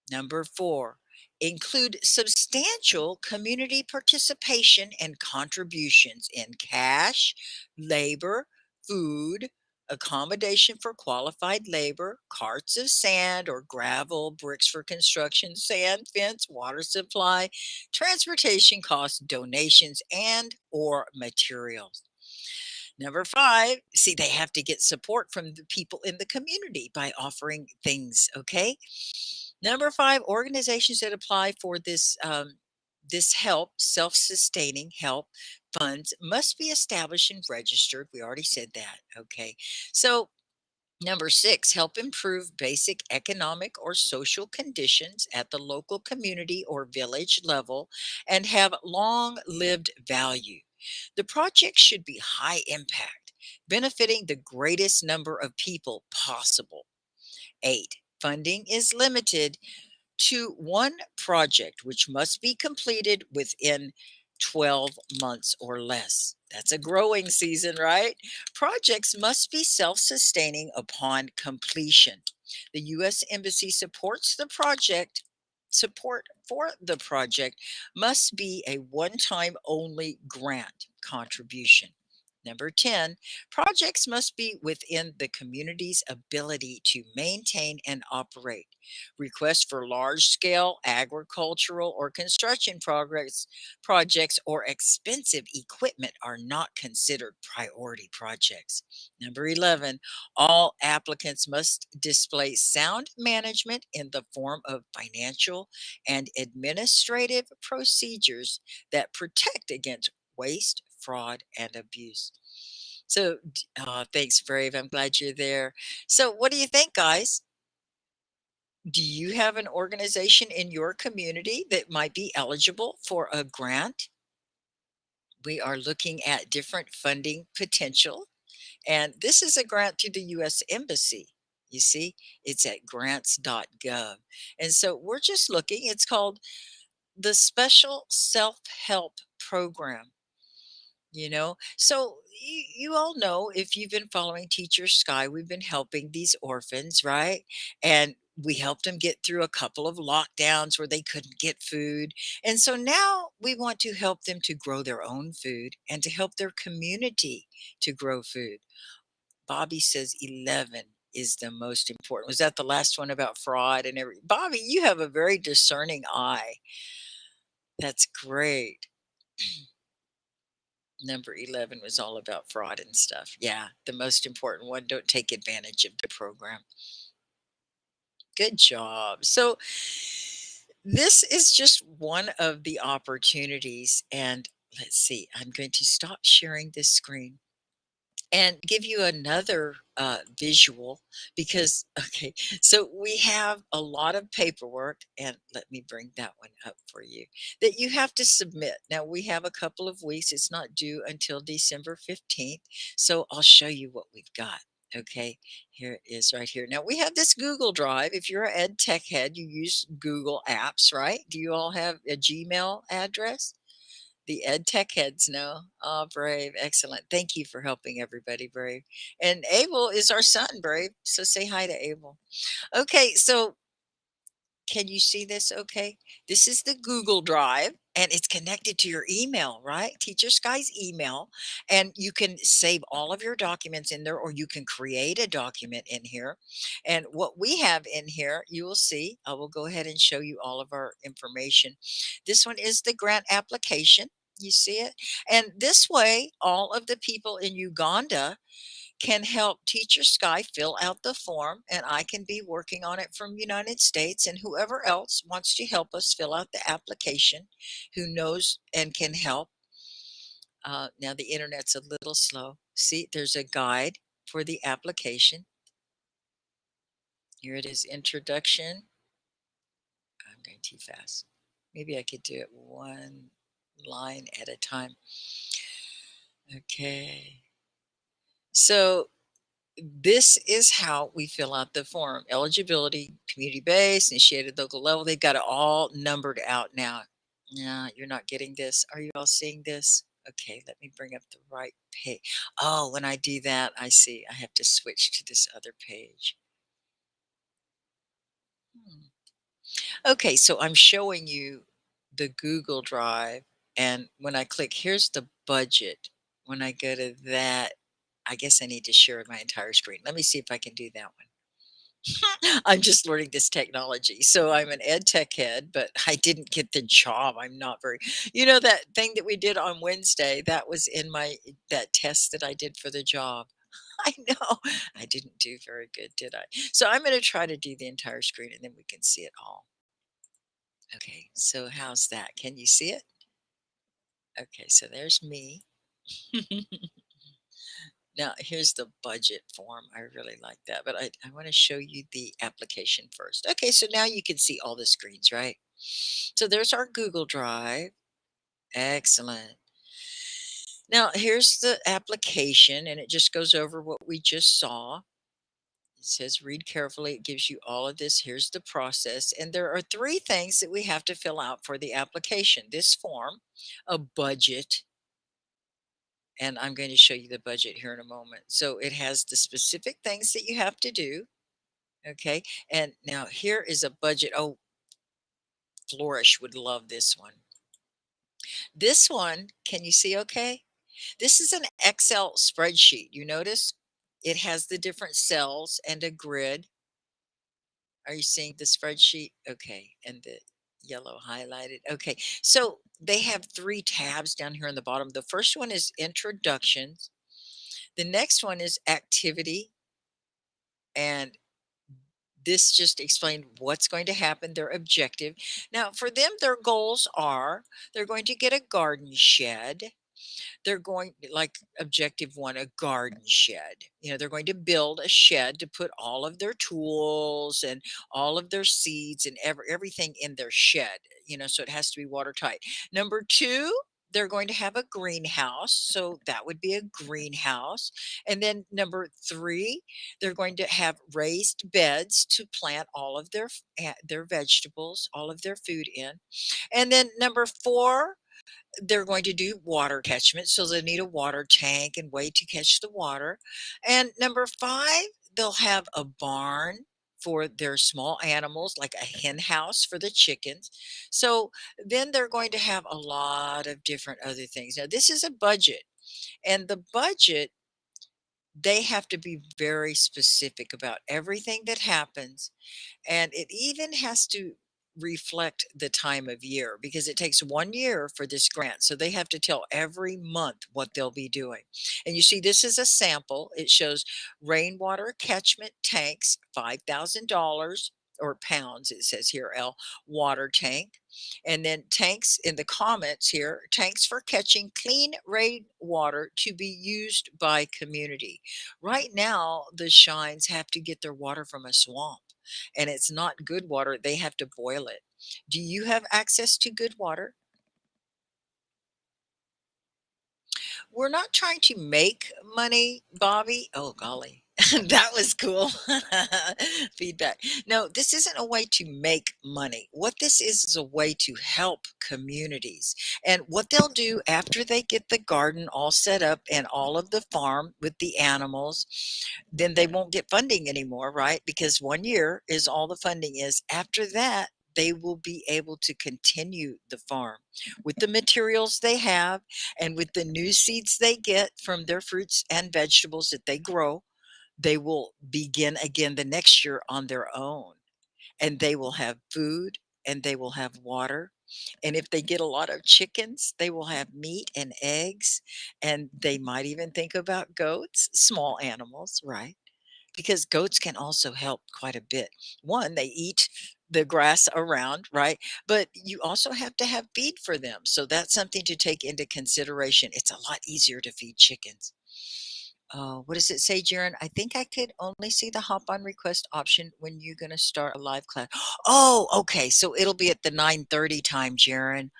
A: Number four, include substantial community participation and contributions in cash, labor, food, accommodation for qualified labor, carts of sand or gravel, bricks for construction, sand, fence, water supply, transportation costs, donations, and or materials. Number five, see, they have to get support from the people in the community by offering things, okay? Number five, organizations that apply for this help, self-sustaining help funds must be established and registered. We already said that, okay? So number six, help improve basic economic or social conditions at the local community or village level and have long-lived value. The project should be high impact, benefiting the greatest number of people possible. 8, funding is limited to one project, which must be completed within 12 months or less. That's a growing season, right? Projects must be self sustaining upon completion. The U.S. Embassy supports the project. Support for the project must be a one time only grant contribution. Number 10, projects must be within the community's ability to maintain and operate. Requests for large-scale agricultural or construction projects or expensive equipment are not considered priority projects. Number 11, all applicants must display sound management in the form of financial and administrative procedures that protect against waste, fraud, and abuse. So, thanks, Brave. I'm glad you're there. So, what do you think, guys? Do you have an organization in your community that might be eligible for a grant? We are looking at different funding potential, and this is a grant through the U.S. Embassy. You see, it's at grants.gov. And so we're just looking, it's called the special self-help program. So you all know, if you've been following Teacher Sky, we've been helping these orphans, right? And we helped them get through a couple of lockdowns where they couldn't get food. And so now we want to help them to grow their own food and to help their community to grow food. Bobby says 11 is the most important. Was that the last one about fraud and every? Bobby, you have a very discerning eye. That's great. Number 11 was all about fraud and stuff. Yeah, the most important one, don't take advantage of the program. Good job. So this is just one of the opportunities. And let's see, I'm going to stop sharing this screen and give you another visual because, okay, so we have a lot of paperwork, and let me bring that one up for you, that you have to submit. Now, we have a couple of weeks. It's not due until December 15th, so I'll show you what we've got. Okay, here it is right here. Now, we have this Google Drive. If you're an ed tech head, you use Google Apps, right? Do you all have a Gmail address? The ed tech heads know. Oh, Brave. Excellent. Thank you for helping everybody, Brave. And Abel is our son, Brave. So say hi to Abel. Okay, so can you see this okay? This is the Google Drive, and it's connected to your email, right? Teacher Sky's email. And you can save all of your documents in there, or you can create a document in here. And what we have in here, you will see, I will go ahead and show you all of our information. This one is the grant application. You see it? And this way, all of the people in Uganda can help Teacher Sky fill out the form, and I can be working on it from United States, and whoever else wants to help us fill out the application, who knows and can help. Now the internet's a little slow. See, there's a guide for the application. Here it is, introduction. I'm going too fast. Maybe I could do it one line at a time. Okay. So this is how we fill out the form. Eligibility, community-based, initiated local level. They've got it all numbered out now. Yeah, you're not getting this. Are you all seeing this? Okay, let me bring up the right page. Oh, when I do that, I see I have to switch to this other page. Okay, so I'm showing you the Google Drive, and when I click, here's the budget. When I go to that, I guess I need to share my entire screen. Let me see if I can do that one. I'm just learning this technology. So I'm an ed tech head, but I didn't get the job. I'm not very, that thing that we did on Wednesday, that was in that test that I did for the job. I know I didn't do very good, did I? So I'm going to try to do the entire screen, and then we can see it all. Okay, so how's that? Can you see it? Okay, so there's me. Now, here's the budget form. I really like that, but I want to show you the application first. Okay, so now you can see all the screens, right? So there's our Google Drive. Excellent. Now, here's the application, and it just goes over what we just saw. It says read carefully. It gives you all of this. Here's the process. And there are 3 things that we have to fill out for the application. This form, a budget, and I'm going to show you the budget here in a moment. So it has the specific things that you have to do. Okay. And now here is a budget. Oh, Flourish would love this one. This one, can you see okay? This is an Excel spreadsheet. You notice it has the different cells and a grid. Are you seeing the spreadsheet? Okay. And the yellow highlighted. Okay. So they have 3 tabs down here on the bottom. The first one is introductions. The next one is activity. And this just explained what's going to happen, their objective. Now, for them, their goals are they're going to get a garden shed. They're going, like objective 1, a garden shed. They're going to build a shed to put all of their tools and all of their seeds and everything in their shed, so it has to be watertight. Number 2, they're going to have a greenhouse. So that would be a greenhouse. And then number 3, they're going to have raised beds to plant all of their vegetables, all of their food in. And then number 4, they're going to do water catchment. So they need a water tank and way to catch the water. And number 5, they'll have a barn for their small animals, like a hen house for the chickens. So then they're going to have a lot of different other things. Now, this is a budget, and the budget, they have to be very specific about everything that happens, and it even has to reflect the time of year because it takes 1 year for this grant. So they have to tell every month what they'll be doing. And you see, this is a sample. It shows rainwater catchment tanks, $5,000 or pounds, it says here, L, water tank. And then tanks in the comments here, tanks for catching clean rainwater to be used by community. Right now, the Shines have to get their water from a swamp, and it's not good water. They have to boil it. Do you have access to good water? We're not trying to make money, Bobby. Oh, golly. That was cool. Feedback. No, this isn't a way to make money. What this is a way to help communities. And what they'll do after they get the garden all set up and all of the farm with the animals, then they won't get funding anymore, right? Because 1 year is all the funding is. After that, they will be able to continue the farm with the materials they have and with the new seeds they get from their fruits and vegetables that they grow. They will begin again the next year on their own, and they will have food and they will have water. And if they get a lot of chickens, they will have meat and eggs, and they might even think about goats, small animals, right? Because goats can also help quite a bit. One, they eat the grass around, right? But you also have to have feed for them. So that's something to take into consideration. It's a lot easier to feed chickens. What does it say, Jaren? I think I could only see the hop on request option when you're going to start a live class. Oh, okay. So it'll be at the 9:30 time, Jaren.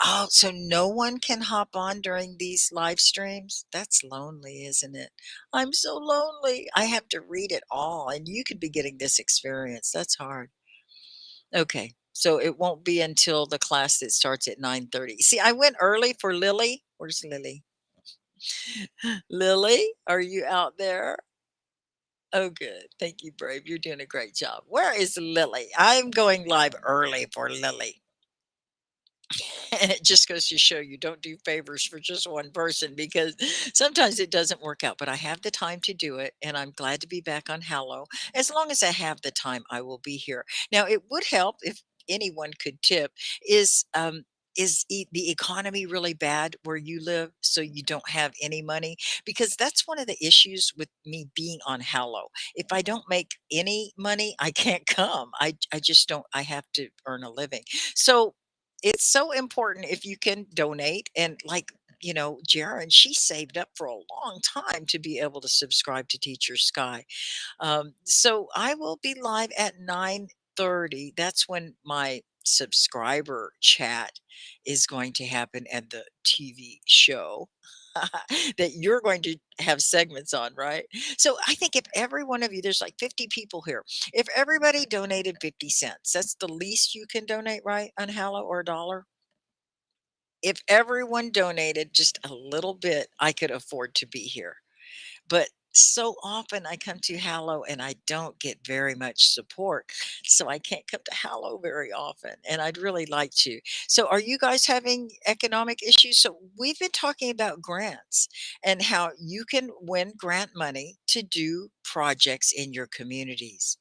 A: Oh, so no one can hop on during these live streams? That's lonely, isn't it? I'm so lonely. I have to read it all, and you could be getting this experience. That's hard. Okay. So it won't be until the class that starts at 9:30. See, I went early for Lily. Where's Lily? Lily, are you out there? Oh, good. Thank you, Brave. You're doing a great job. Where is Lily? I'm going live early for Lily. And it just goes to show you don't do favors for just one person because sometimes it doesn't work out. But I have the time to do it, and I'm glad to be back on Hallow. As long as I have the time, I will be here. Now, it would help if anyone could tip. Is the economy really bad where you live so you don't have any money? Because that's one of the issues with me being on Hallow. If I don't make any money, I can't come. I just don't. I have to earn a living. So it's so important if you can donate. And like, Jaren, she saved up for a long time to be able to subscribe to Teacher Sky. So I will be live at 9:30. That's when my subscriber chat is going to happen at the TV show that you're going to have segments on, right? So I think if every one of you, there's like 50 people here, if everybody donated 50 cents, that's the least you can donate, right? On Hallow, or a dollar. If everyone donated just a little bit, I could afford to be here. But so often I come to Hallow and I don't get very much support. So I can't come to Hallow very often. And I'd really like to. So are you guys having economic issues? So we've been talking about grants and how you can win grant money to do projects in your communities.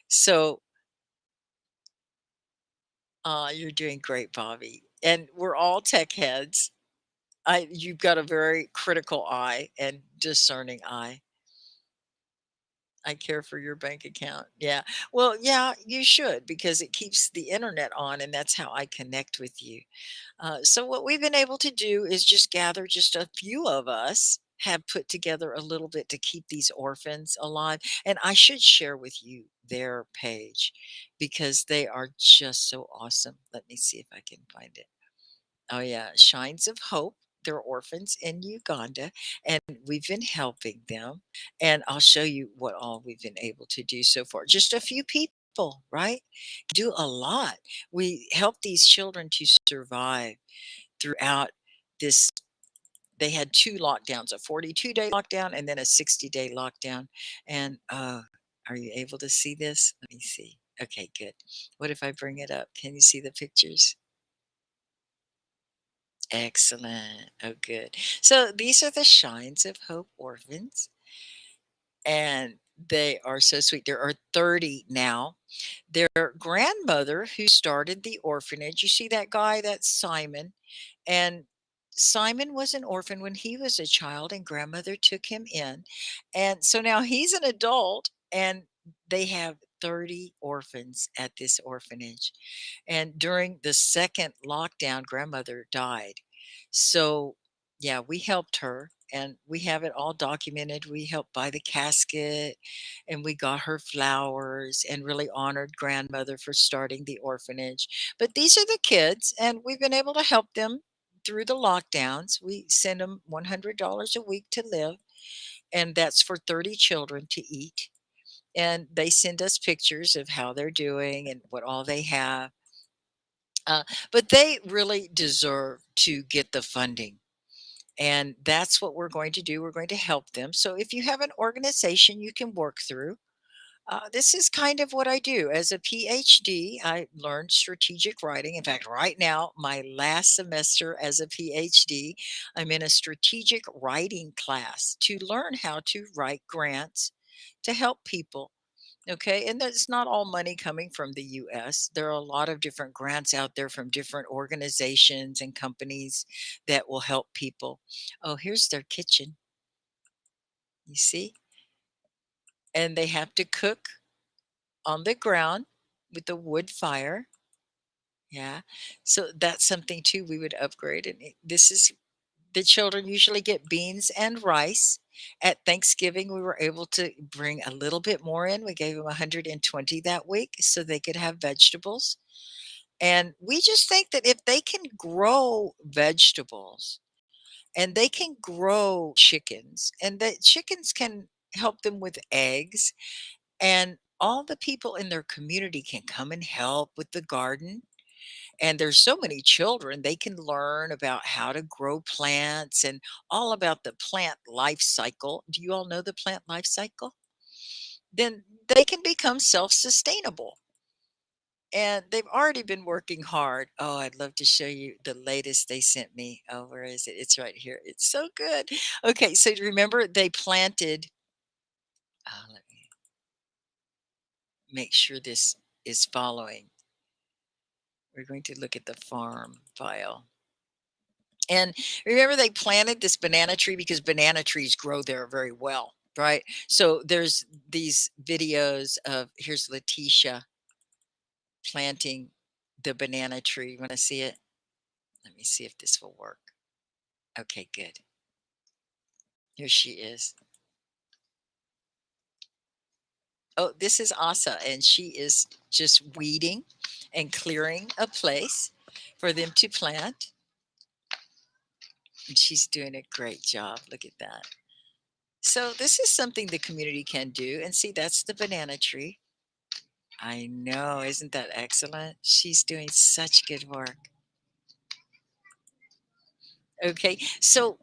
A: So you're doing great, Bobby. And we're all tech heads. You've got a very critical eye and discerning eye. I care for your bank account. Yeah. Well, yeah, you should because it keeps the internet on, and that's how I connect with you. So, what we've been able to do is just gather just a few of us have put together a little bit to keep these orphans alive. And I should share with you their page because they are just so awesome. Let me see if I can find it. Oh, yeah. Shines of Hope. They're orphans in Uganda, and we've been helping them. And I'll show you what all we've been able to do so far. Just a few people, right? Do a lot. We help these children to survive throughout this. They had two lockdowns, a 42-day lockdown and then a 60-day lockdown. And are you able to see this? Let me see. Okay, good. What if I bring it up? Can you see the pictures? Excellent. Oh, good. So these are the Shines of Hope orphans, and they are so sweet. There are 30 now. Their grandmother, who started the orphanage, you see that guy? That's Simon. And Simon was an orphan when he was a child, and grandmother took him in. And so now he's an adult, and they have 30 orphans at this orphanage. And during the second lockdown, grandmother died. So, yeah, we helped her and we have it all documented. We helped buy the casket and we got her flowers and really honored grandmother for starting the orphanage. But these are the kids, and we've been able to help them through the lockdowns. We send them $100 a week to live, and that's for 30 children to eat. And they send us pictures of how they're doing and what all they have. Uh, but they really deserve to get the funding. And that's what we're going to do. We're going to help them. So if you have an organization you can work through, this is kind of what I do. As a PhD, I learned strategic writing. In fact, right now, my last semester as a PhD, I'm in a strategic writing class to learn how to write grants to help people. Okay, and that's not all money coming from the US. There are a lot of different grants out there from different organizations and companies that will help people. Oh, here's their kitchen. You see? And they have to cook on the ground with the wood fire. Yeah. So that's something too we would upgrade. And this is the children usually get beans and rice. At Thanksgiving, we were able to bring a little bit more in. We gave them 120 that week so they could have vegetables. And we just think that if they can grow vegetables and they can grow chickens, and that chickens can help them with eggs, and all the people in their community can come and help with the garden. And there's so many children, they can learn about how to grow plants and all about the plant life cycle. Do you all know the plant life cycle? Then they can become self-sustainable. And they've already been working hard. Oh, I'd love to show you the latest they sent me. Oh, where is it? It's right here. It's so good. Okay, so remember they planted, let me make sure this is following. We're going to look at the farm file. And remember they planted this banana tree because banana trees grow there very well, right? So there's these videos of, here's Letitia planting the banana tree. You want to see it? Let me see if this will work. Okay, good. Here she is. Oh, this is Asa, and she is just weeding and clearing a place for them to plant. And she's doing a great job. Look at that. So this is something the community can do. And see, that's the banana tree. I know. Isn't that excellent? She's doing such good work. Okay. So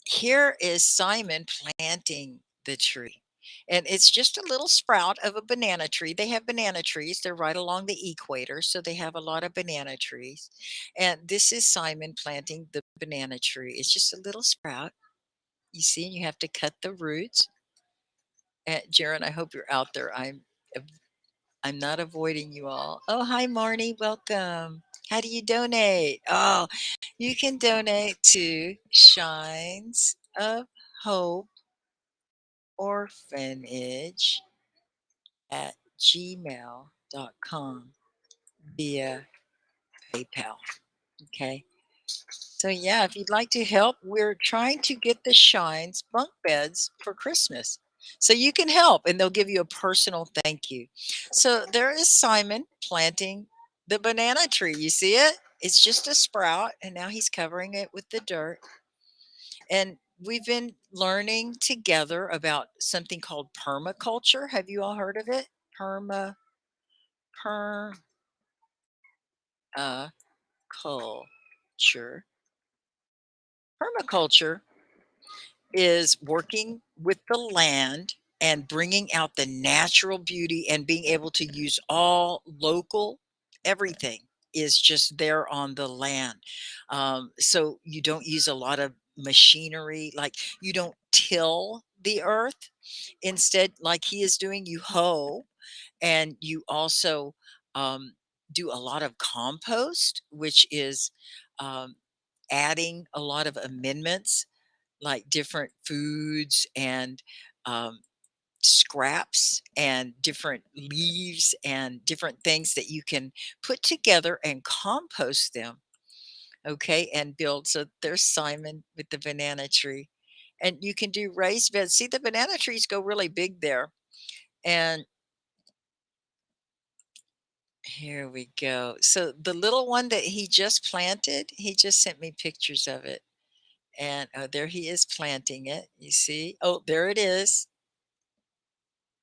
A: here is Simon planting the tree. And it's just a little sprout of a banana tree. They have banana trees. They're right along the equator. So they have a lot of banana trees. And this is Simon planting the banana tree. It's just a little sprout. You see, you have to cut the roots. Jaren, I hope you're out there. I'm not avoiding you all. Oh, hi, Marnie. Welcome. How do you donate? Oh, you can donate to Shines of Hope Orphanage at gmail.com via PayPal. Okay. So, yeah, if you'd like to help, we're trying to get the Shines bunk beds for Christmas. So you can help and they'll give you a personal thank you. So there is Simon planting the banana tree. You see it? it's just a sprout, and now he's covering it with the dirt. And we've been learning together about something called permaculture. Have you all heard of it? Perma per culture. Permaculture is working with the land and bringing out the natural beauty and being able to use all local everything is just there on the land. So you don't use a lot of machinery, like you don't till the earth. Instead, like he is doing, you hoe, and you also um, do a lot of compost, which is um, adding a lot of amendments like different foods and um, scraps and different leaves and different things that you can put together and compost them. Okay, and build. So there's Simon with the banana tree. And you can do raised beds. See, the banana trees go really big there. And here we go. So the little one that he just planted, he just sent me pictures of it. And oh, there he is planting it. You see? Oh, there it is.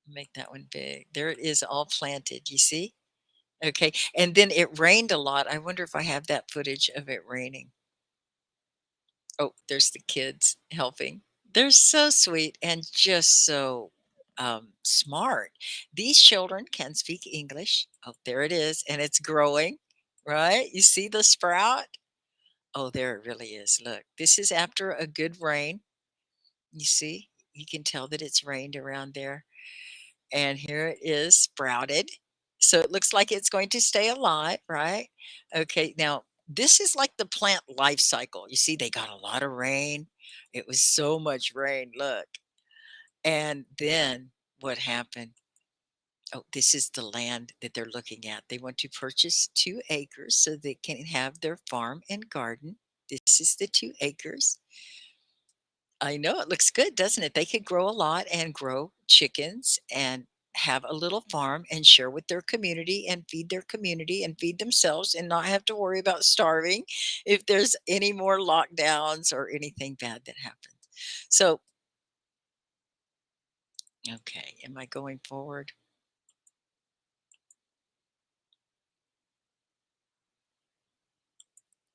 A: Make that one big. There it is, all planted. You see? Okay. And then it rained a lot. I wonder if I have that footage of it raining. Oh, there's the kids helping. They're so sweet and just so smart. These children can speak English. Oh, there it is. And it's growing, right? You see the sprout? Oh, there it really is. Look, this is after a good rain. You see? You can tell that it's rained around there. And here it is sprouted. So it looks like it's going to stay alive, right? Okay, now this is like the plant life cycle. You see, they got a lot of rain. It was so much rain, look. And then what happened? Oh, this is the land that they're looking at. They want to purchase 2 acres so they can have their farm and garden. This is the 2 acres. I know it looks good, doesn't it? They could grow a lot and grow chickens and have a little farm and share with their community and feed themselves and not have to worry about starving if there's any more lockdowns or anything bad that happens. So, okay, am I going forward?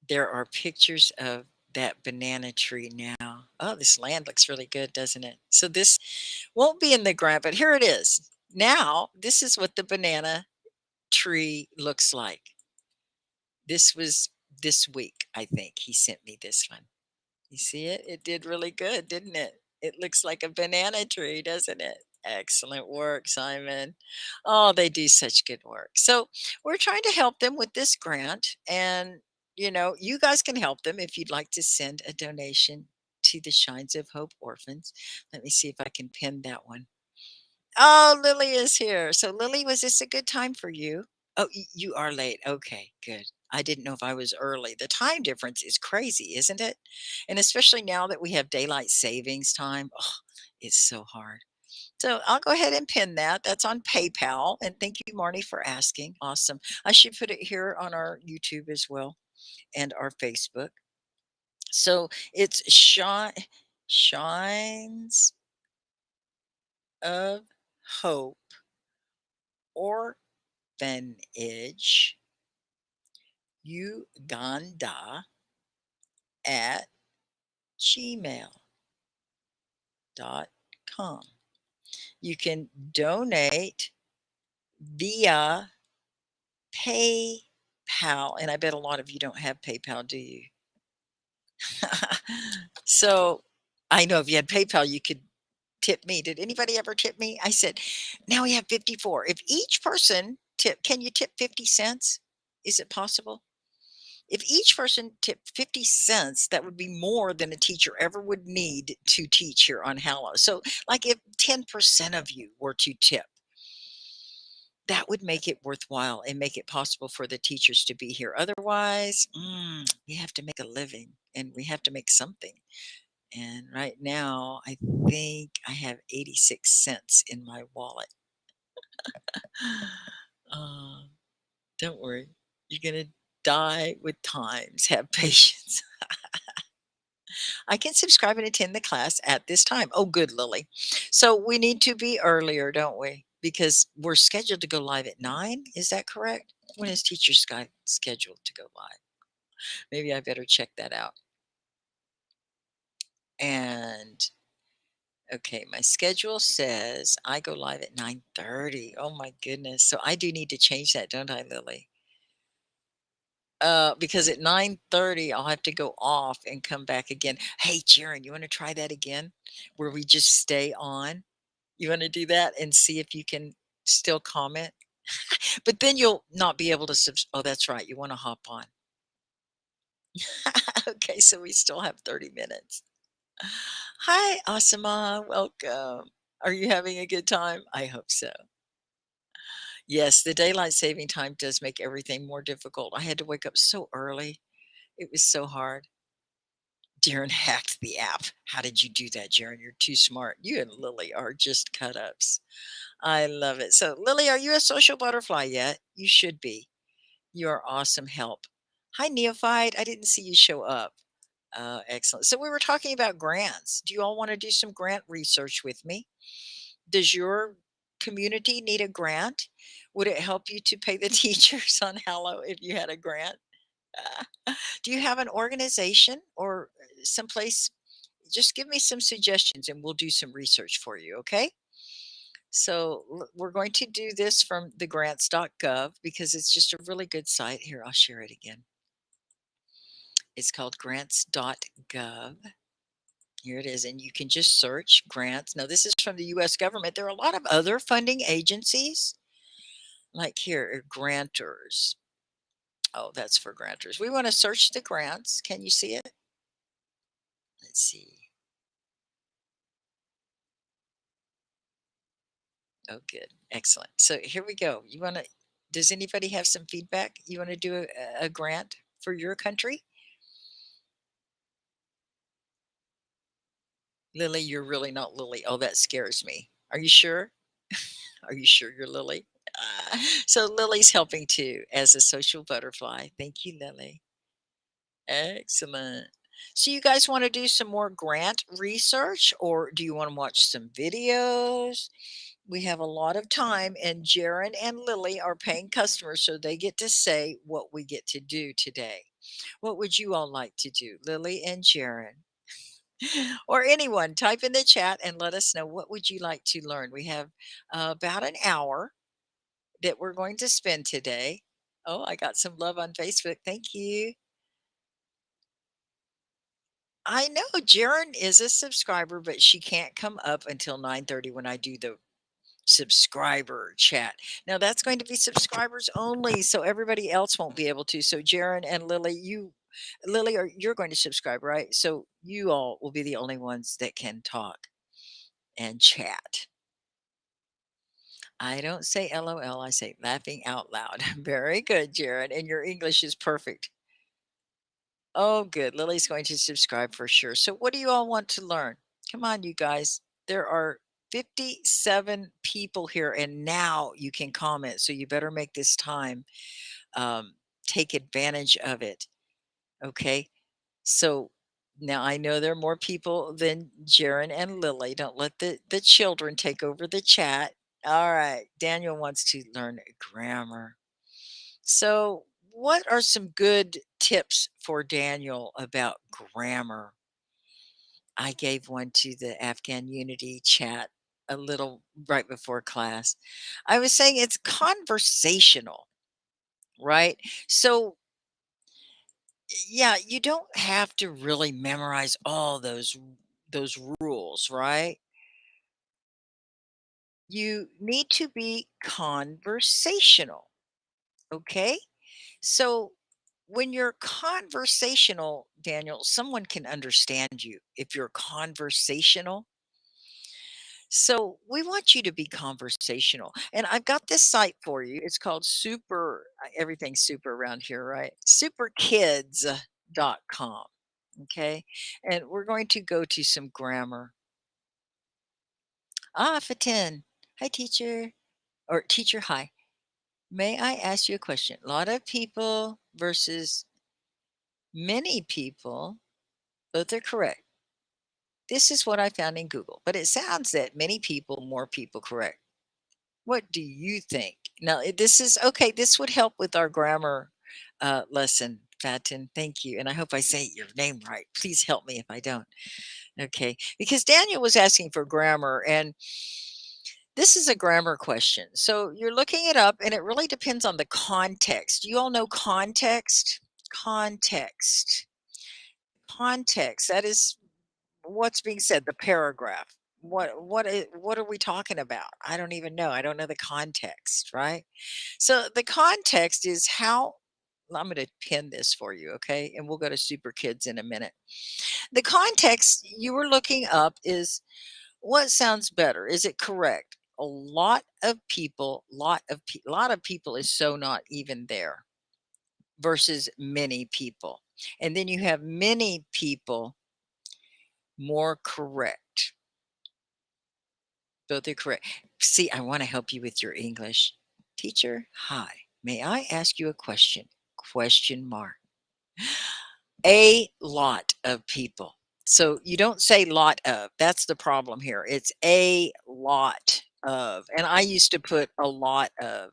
A: There are pictures of that banana tree now. Oh, this land looks really good, doesn't it? So this won't be in the ground, but here it is. Now, this is what the banana tree looks like. This was this week, I think he sent me this one. You see it? It did really good, didn't it? It looks like a banana tree, doesn't it? Excellent work, Simon. Oh, they do such good work. So we're trying to help them with this grant. And, you guys can help them if you'd like to send a donation to the Shines of Hope Orphans. Let me see if I can pin that one. Oh, Lily is here. So, Lily, was this a good time for you? Oh, you are late. Okay, good. I didn't know if I was early. The time difference is crazy, isn't it? And especially now that we have daylight savings time, oh, it's so hard. So I'll go ahead and pin that. That's on PayPal. And thank you, Marnie, for asking. Awesome. I should put it here on our YouTube as well and our Facebook. So it's Shines of Hope Orphanage Uganda at gmail.com. You can donate via PayPal. And I bet a lot of you don't have PayPal, do you? So I know if you had PayPal, you could tip me. Did anybody ever tip me? I said, now we have 54. If each person can you tip 50 cents? Is it possible? If each person tipped 50 cents, that would be more than a teacher ever would need to teach here on Hallow. So, like if 10% of you were to tip, that would make it worthwhile and make it possible for the teachers to be here. Otherwise, we have to make a living and we have to make something. And right now, I think I have 86 cents in my wallet. uh, don't worry. You're going to die with times. Have patience. I can subscribe and attend the class at this time. Oh, good, Lily. So we need to be earlier, don't we? Because we're scheduled to go live at 9. Is that correct? When is Teacher Sky scheduled to go live? Maybe I better check that out. And okay, my schedule says I go live at 9:30. Oh my goodness. So I do need to change that, don't I, Lily? Because at 9:30 I'll have to go off and come back again. Hey, Jaren, you want to try that again? Where we just stay on? You want to do that and see if you can still comment? But then you'll not be able to oh, that's right. You want to hop on. Okay, so we still have 30 minutes. Hi, Asama. Welcome. Are you having a good time? I hope so. Yes, the daylight saving time does make everything more difficult. I had to wake up so early. It was so hard. Jaren hacked the app. How did you do that, Jaren? You're too smart. You and Lily are just cut ups. I love it. So, Lily, are you a social butterfly yet? You should be. You're awesome help. Hi, Neophyte. I didn't see you show up. Excellent. So, we were talking about grants. Do you all want to do some grant research with me? Does your community need a grant? Would it help you to pay the teachers on Hallow if you had a grant? Do you have an organization or someplace? Just give me some suggestions and we'll do some research for you, okay? So we're going to do this from the grants.gov because it's just a really good site. Here, I'll share it again. It's called grants.gov. Here it is. And you can just search grants. Now, this is from the US government. There are a lot of other funding agencies, like here, grantors. Oh, that's for grantors. We want to search the grants. Can you see it? Let's see. Oh, good. Excellent. So here we go. You want to, does anybody have some feedback? You want to do a grant for your country? Lily, you're really not Lily. Oh, that scares me. Are you sure? Are you sure you're Lily? So Lily's helping too as a social butterfly. Thank you, Lily. Excellent. So you guys want to do some more grant research or do you want to watch some videos? We have a lot of time and Jaren and Lily are paying customers, so they get to say what we get to do today. What would you all like to do? Lily and Jaren. Or anyone, type in the chat and let us know what would you like to learn. We have about an hour that we're going to spend today. Oh, I got some love on Facebook. Thank you. I know Jaren is a subscriber, but she can't come up until 9:30 when I do the subscriber chat. Now that's going to be subscribers only, so everybody else won't be able to. So Jaren and Lily, you're going to subscribe, right? So you all will be the only ones that can talk and chat. I don't say LOL, I say laughing out loud. Very good, Jaren, and your English is perfect. Oh, good. Lily's going to subscribe for sure. So what do you all want to learn? Come on, you guys. There are 57 people here, and now you can comment. So you better make this time. Take advantage of it. Okay. So now I know there are more people than Jaren and Lily. Don't let the children take over the chat. All right. Daniel wants to learn grammar. So, what are some good tips for Daniel about grammar? I gave one to the Afghan Unity chat a little right before class. I was saying it's conversational, right? So, yeah, you don't have to really memorize all those rules, right? You need to be conversational, okay? So when you're conversational, Daniel, someone can understand you if you're conversational. So we want you to be conversational. And I've got this site for you. It's called everything's super around here, right? Superkids.com. Okay. And we're going to go to some grammar. Ah, Fatin. Hi, teacher. Or teacher, hi. May I ask you a question? A lot of people versus many people, both are correct. This is what I found in Google, but it sounds that many people, more people correct. What do you think? Now, this is okay. This would help with our grammar lesson, Fatin. Thank you. And I hope I say your name right. Please help me if I don't. Okay. Because Daniel was asking for grammar, and this is a grammar question. So you're looking it up, and it really depends on the context. You all know context? Context. Context. That is what's being said, the paragraph. What are we talking about? I don't even know. I don't know the context, right? So the context is how I'm going to pin this for you, okay? And we'll go to super kids in a minute. The context you were looking up is what sounds better? Is it correct? A lot of people, lot of people is so not even there versus many people. And then you have many people more correct. Both are correct. See, I want to help you with your English. Teacher, hi. May I ask you a question? Question mark. A lot of people. So you don't say lot of. That's the problem here. It's a lot of. And I used to put a lot of.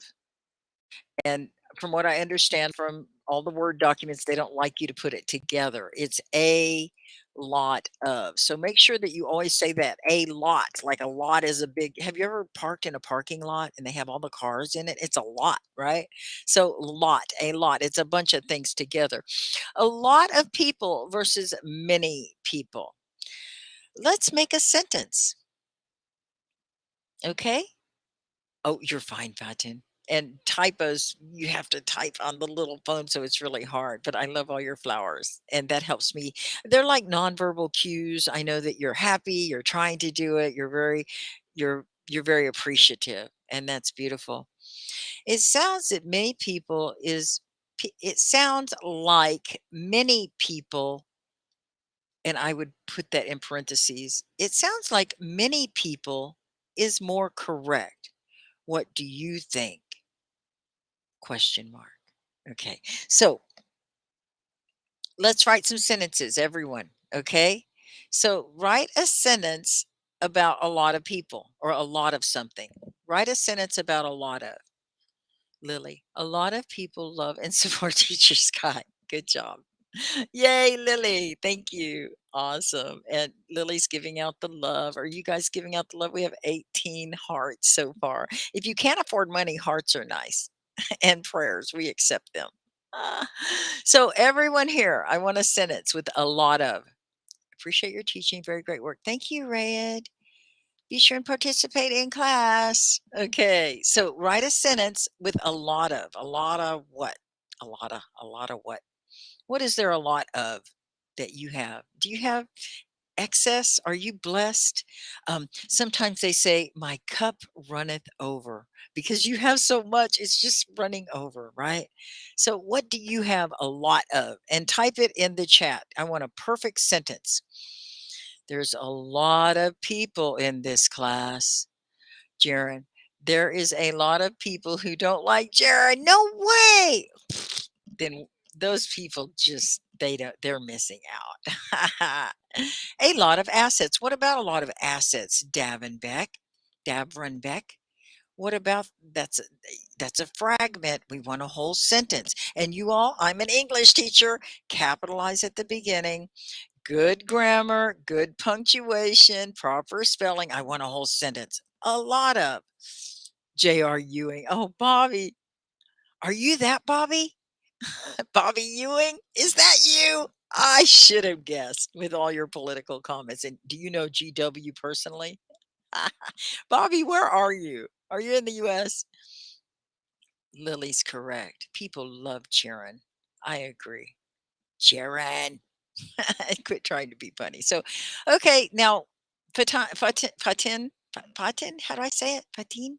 A: And from what I understand from all the Word documents, they don't like you to put it together. It's a lot of. So make sure that you always say that a lot. Like a lot is a big. Have you ever parked in a parking lot and they have all the cars in it? It's a lot, right? So lot, a lot. It's a bunch of things together. A lot of people versus many people. Let's make a sentence. Okay. Oh, you're fine, Fatin. And typos, you have to type on the little phone, so it's really hard. But I love all your flowers, and that helps me. They're like nonverbal cues. I know that you're happy, you're trying to do it, you're very appreciative, and that's beautiful. It sounds that many people is it sounds like many people, and I would put that in parentheses. It sounds like many people is more correct. What do you think? Question mark. Okay. So let's write some sentences, everyone. Okay. So write a sentence about a lot of people or a lot of something. Write a sentence about a lot of. Lily. A lot of people love and support Teacher Sky. Good job. Yay, Lily. Thank you. Awesome. And Lily's giving out the love. Are you guys giving out the love? We have 18 hearts so far. If you can't afford money, hearts are nice. And prayers, we accept them. Ah, so, everyone here, I want a sentence with a lot of. Appreciate your teaching. Very great work. Thank you, Rayed. Be sure and participate in class. Okay, so write a sentence with a lot of. A lot of what? A lot of what? What is there a lot of that you have? Do you have excess? Are you blessed? Sometimes they say, my cup runneth over because you have so much, it's just running over, right? So, what do you have a lot of? And type it in the chat. I want a perfect sentence. There's a lot of people in this class, Jaren. There is a lot of people who don't like Jaren. No way. Then those people just they're missing out. A lot of assets. What about a lot of assets? Davron Beck. What about that's a fragment. We want a whole sentence. And you all, I'm an English teacher. Capitalize at the beginning. Good grammar, good punctuation, proper spelling. I want a whole sentence. A lot of. J.R. Ewing. Oh, Bobby. Are you that Bobby? Bobby Ewing? Is that you? I should have guessed with all your political comments. And do you know GW personally? Bobby, where are you? Are you in the US? Lily's correct. People love Jaren. I agree. Jaren. Quit trying to be funny. So, okay, now, Fatin, how do I say it? Fatin.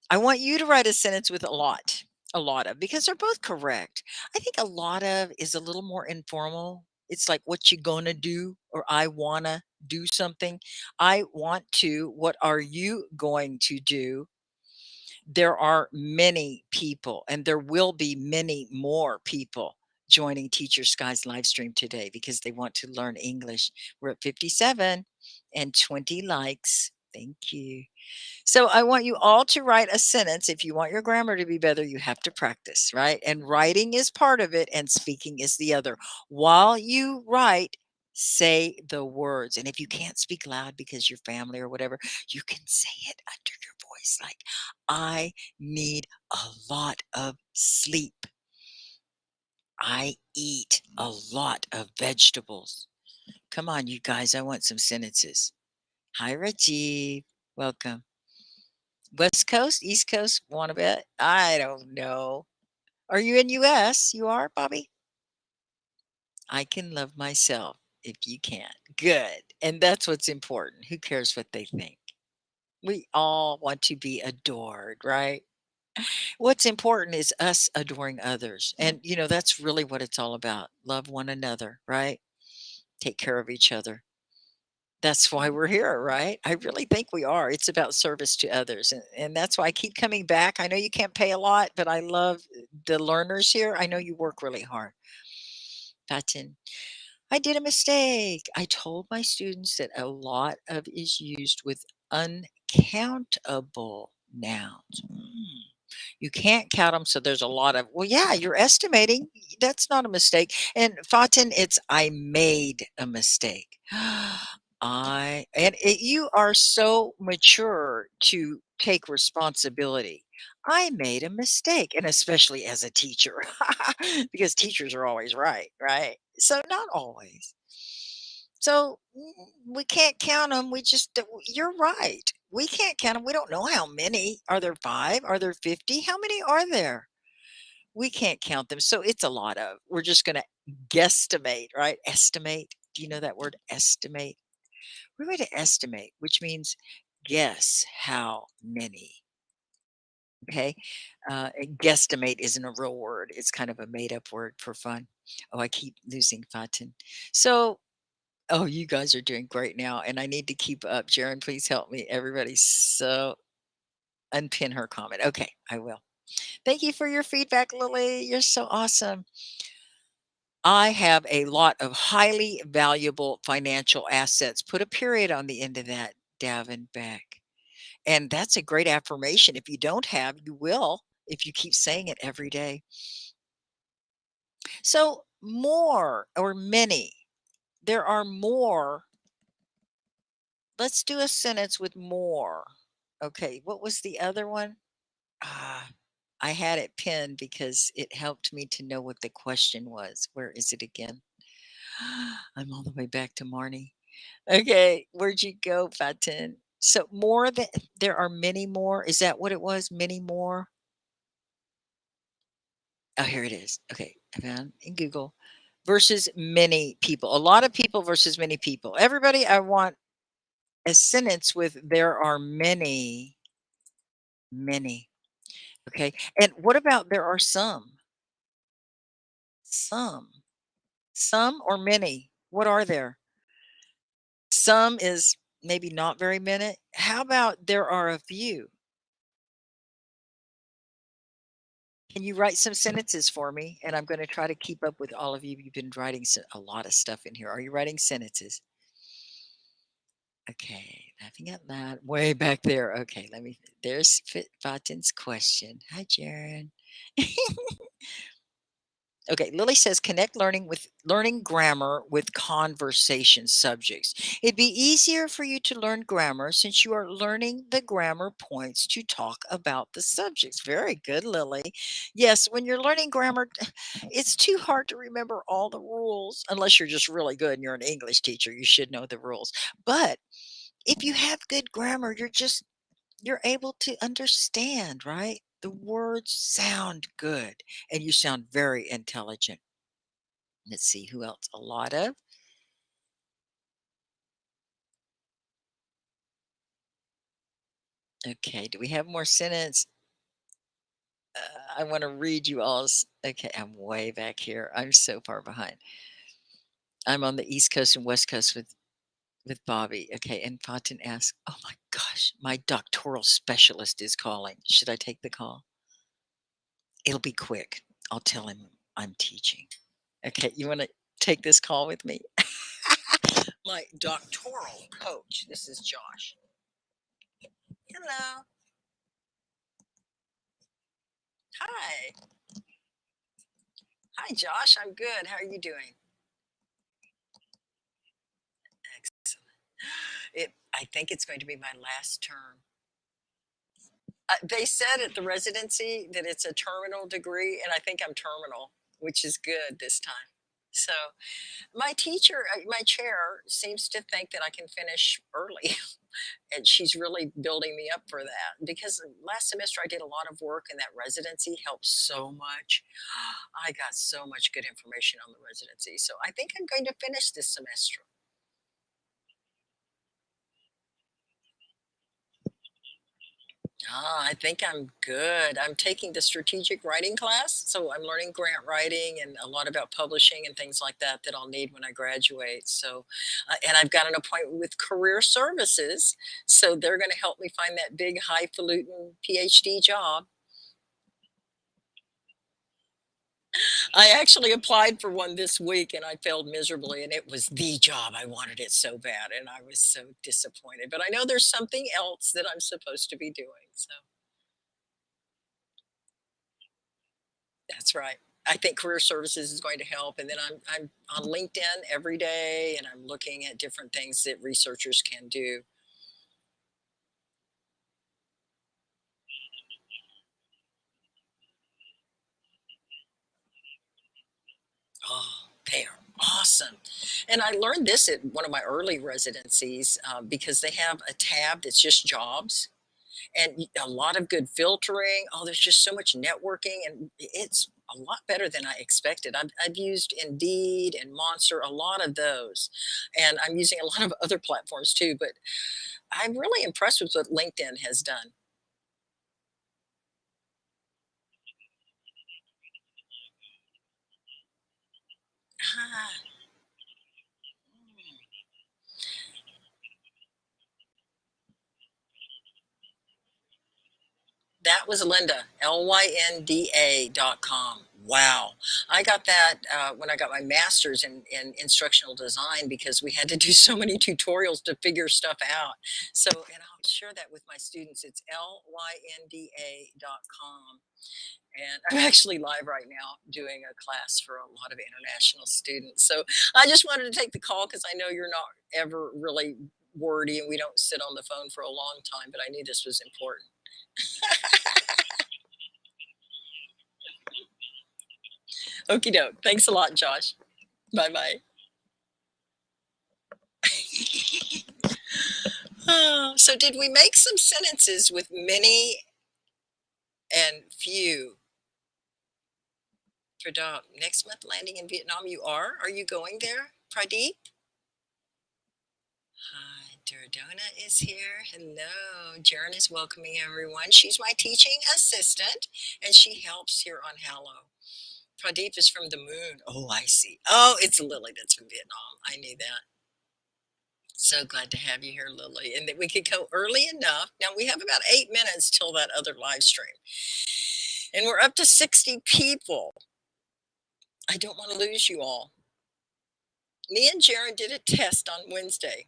A: I want you to write a sentence with a lot of, because they're both correct. I think a lot of is a little more informal. It's like what you gonna do, or I wanna do something. I want to. What are you going to do? There are many people, and there will be many more people joining Teacher Sky's live stream today because they want to learn English. We're at 57 and 20 likes. Thank you. So I want you all to write a sentence. If you want your grammar to be better, you have to practice, right? And writing is part of it, and speaking is the other. While you write, say the words. And if you can't speak loud because your family or whatever, you can say it under your voice, like, I need a lot of sleep. I eat a lot of vegetables. Come on, you guys, I want some sentences. Hi, Rajiv. Welcome. West Coast, East Coast, want to bet? I don't know. Are you in US? You are, Bobby? I can love myself if you can't. Good. And that's what's important. Who cares what they think? We all want to be adored, right? What's important is us adoring others. And, that's really what it's all about. Love one another, right? Take care of each other. That's why we're here, right? I really think we are. It's about service to others. And that's why I keep coming back. I know you can't pay a lot, but I love the learners here. I know you work really hard. Patin, I did a mistake. I told my students that a lot of is used with uncountable nouns. You can't count them, so there's a lot of, well, yeah, you're estimating. That's not a mistake. And Fatin, it's I made a mistake. You are so mature to take responsibility. I made a mistake, and especially as a teacher, because teachers are always right, right? So not always. So we can't count them. You're right. We can't count them. We don't know how many. Are there 5? Are there 50? How many are there? We can't count them. So it's a lot of. We're just going to guesstimate, right? Estimate. Do you know that word, estimate? We're going to estimate, which means guess how many. Okay. Guesstimate isn't a real word. It's kind of a made up word for fun. Oh, I keep losing Fatin. So, oh, you guys are doing great now, and I need to keep up. Jaren, please help me. Everybody, so unpin her comment. Okay, I will. Thank you for your feedback, Lily. You're so awesome. I have a lot of highly valuable financial assets. Put a period on the end of that, Davin Beck. And that's a great affirmation. If you don't have, you will if you keep saying it every day. So, more or many. There are more. Let's do a sentence with more. Okay, what was the other one? Ah, I had it pinned because it helped me to know what the question was. Where is it again? I'm all the way back to Marnie. Okay, where'd you go, Fatin? So more than there are many more. Is that what it was? Many more? Oh, here it is. Okay, I found in Google versus many people. A lot of people versus many people. Everybody, I want a sentence with there are many, many. Okay. And what about there are some? Some. Some or many? What are there? Some is maybe not very many. How about there are a few? Can you write some sentences for me? And I'm going to try to keep up with all of you. You've been writing a lot of stuff in here. Are you writing sentences? Okay, laughing out loud. Way back there. Okay, there's Fatin's question. Hi, Jaren. Okay, Lily says connect learning grammar with conversation subjects. It'd be easier for you to learn grammar since you are learning the grammar points to talk about the subjects. Very good, Lily. Yes, when you're learning grammar, it's too hard to remember all the rules unless you're just really good and you're an English teacher. You should know the rules. But if you have good grammar, you're able to understand, right? The words sound good and you sound very intelligent. Let's see who else. A lot of. Okay, do we have more sentence? I want to read you all's. Okay, I'm way back here. I'm so far behind. I'm on the East Coast and West Coast with with Bobby. Okay, and Fatin asks, "Oh my gosh, my doctoral specialist is calling. Should I take the call?" It'll be quick. I'll tell him I'm teaching. Okay, you want to take this call with me? My doctoral coach. This is Josh. Hello. Hi. Hi, Josh. I'm good. How are you doing? Excellent. I think it's going to be my last term. They said at the residency that it's a terminal degree, and I think I'm terminal, which is good this time. So my teacher, my chair, seems to think that I can finish early, and she's really building me up for that because last semester I did a lot of work, and that residency helped so much. I got so much good information on the residency, so I think I'm going to finish this semester. I think I'm good. I'm taking the strategic writing class, so I'm learning grant writing and a lot about publishing and things like that that I'll need when I graduate. So, and I've got an appointment with Career Services, so they're going to help me find that big highfalutin PhD job. I actually applied for one this week and I failed miserably, and it was the job. I wanted it so bad, and I was so disappointed. But I know there's something else that I'm supposed to be doing. So that's right. I think career services is going to help. And then I'm on LinkedIn every day and I'm looking at different things that researchers can do. Oh, they are awesome. And I learned this at one of my early residencies because they have a tab that's just jobs and a lot of good filtering. Oh, there's just so much networking, and it's a lot better than I expected. I've used Indeed and Monster, a lot of those, and I'm using a lot of other platforms too. But I'm really impressed with what LinkedIn has done. Ah, mm. That was Linda, LYNDA.com. Wow. I got that when I got my master's in instructional design because we had to do so many tutorials to figure stuff out. So, and I'll share that with my students. It's LYNDA.com. And I'm actually live right now doing a class for a lot of international students. So I just wanted to take the call because I know you're not ever really wordy and we don't sit on the phone for a long time, but I knew this was important. Okie doke. Thanks a lot, Josh. Bye bye. Oh, so, did we make some sentences with many and few? Pradap, next month landing in Vietnam. You are? Are you going there, Pradeep? Hi, Durdona is here. Hello. Jaren is welcoming everyone. She's my teaching assistant and she helps here on Hallow. Pradeep is from the moon. Oh, I see. Oh, it's Lily that's from Vietnam. I knew that. So glad to have you here, Lily, and that we could go early enough. Now we have about 8 minutes till that other live stream, and we're up to 60 people. I don't want to lose you all. Me and Jaren did a test on Wednesday.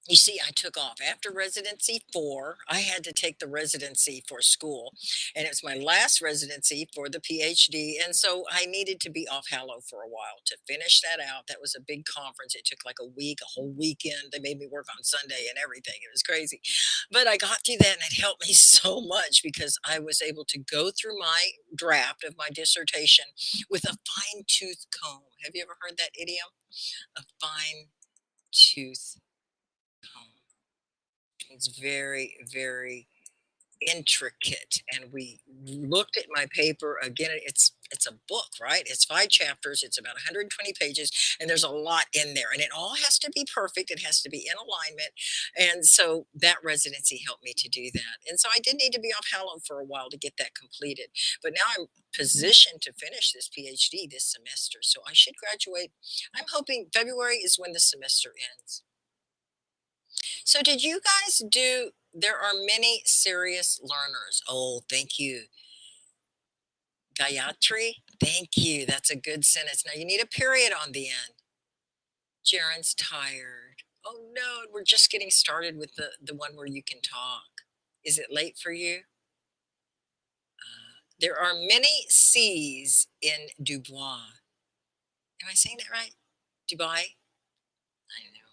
A: You see, I took off after residency 4. I had to take the residency for school, and it's my last residency for the PhD. And so I needed to be off Hallow for a while to finish that out. That was a big conference. It took like a week, a whole weekend. They made me work on Sunday and everything. It was crazy. But I got through that, and it helped me so much because I was able to go through my draft of my dissertation with a fine tooth comb. Have you ever heard that idiom? A fine tooth comb. It's very, very intricate. And we looked at my paper again. It's a book, right? It's 5 chapters. It's about 120 pages, and there's a lot in there. And it all has to be perfect. It has to be in alignment. And so that residency helped me to do that. And so I did need to be off Hallow for a while to get that completed. But now I'm positioned to finish this PhD this semester. So I should graduate. I'm hoping February is when the semester ends. So did you guys do, there are many serious learners. Oh, thank you. Gayatri, thank you. That's a good sentence. Now you need a period on the end. Jaren's tired. Oh no, we're just getting started with the one where you can talk. Is it late for you? There are many C's in Dubois. Am I saying that right? Dubai? I know.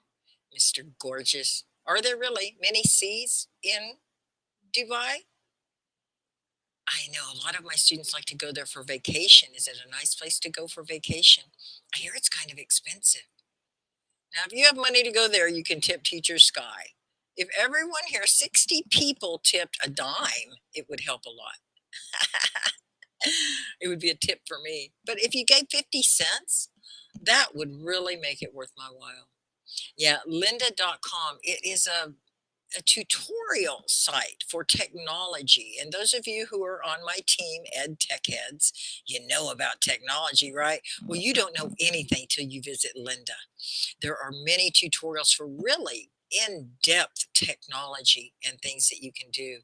A: Mr. Gorgeous. Are there really many C's in Dubai? I know a lot of my students like to go there for vacation. Is it a nice place to go for vacation? I hear it's kind of expensive. Now, if you have money to go there, you can tip Teacher Sky. If everyone here, 60 people tipped a dime, it would help a lot. It would be a tip for me. But if you gave 50 cents, that would really make it worth my while. Yeah, lynda.com. It is a tutorial site for technology. And those of you who are on my team, Ed Tech Heads, you know about technology, right? Well, you don't know anything till you visit Lynda. There are many tutorials for really in-depth technology and things that you can do.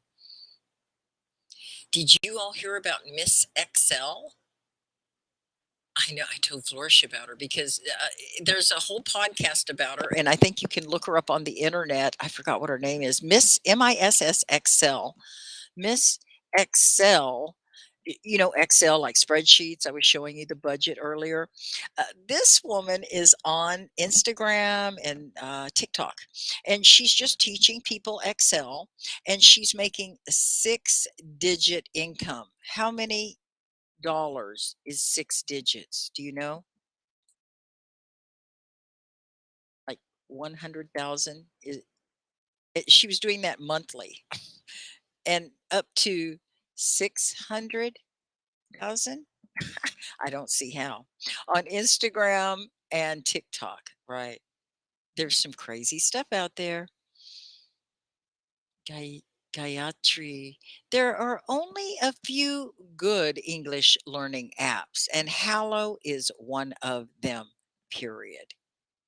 A: Did you all hear about Miss Excel? I know I told Flourish about her because there's a whole podcast about her, and I think you can look her up on the internet. I forgot what her name is. Miss MISS Excel. Miss Excel. You know, Excel like spreadsheets. I was showing you the budget earlier. This woman is on Instagram and TikTok, and she's just teaching people Excel, and she's making 6-digit income. How many dollars is 6 digits? Do you know? Like 100,000 is she was doing that monthly and up to 600,000. I don't see how. On Instagram and TikTok, right? There's some crazy stuff out there. Gayatri. There are only a few good English learning apps, and Hallow is one of them, period.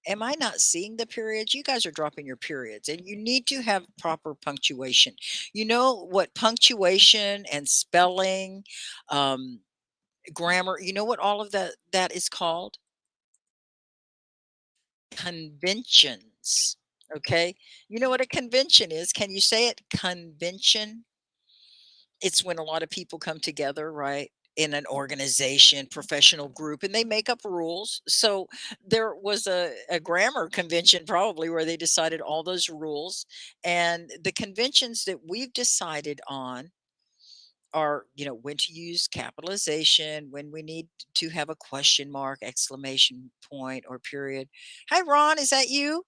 A: Am I not seeing the periods? You guys are dropping your periods, and you need to have proper punctuation. You know what punctuation and spelling, um, grammar, you know what all of that is called? Conventions. Okay. You know what a convention is? Can you say it? Convention. It's when a lot of people come together, right? In an organization, professional group, and they make up rules. So there was a grammar convention probably where they decided all those rules. And the conventions that we've decided on are, you know, when to use capitalization, when we need to have a question mark, exclamation point, or period. Hi, Ron, is that you?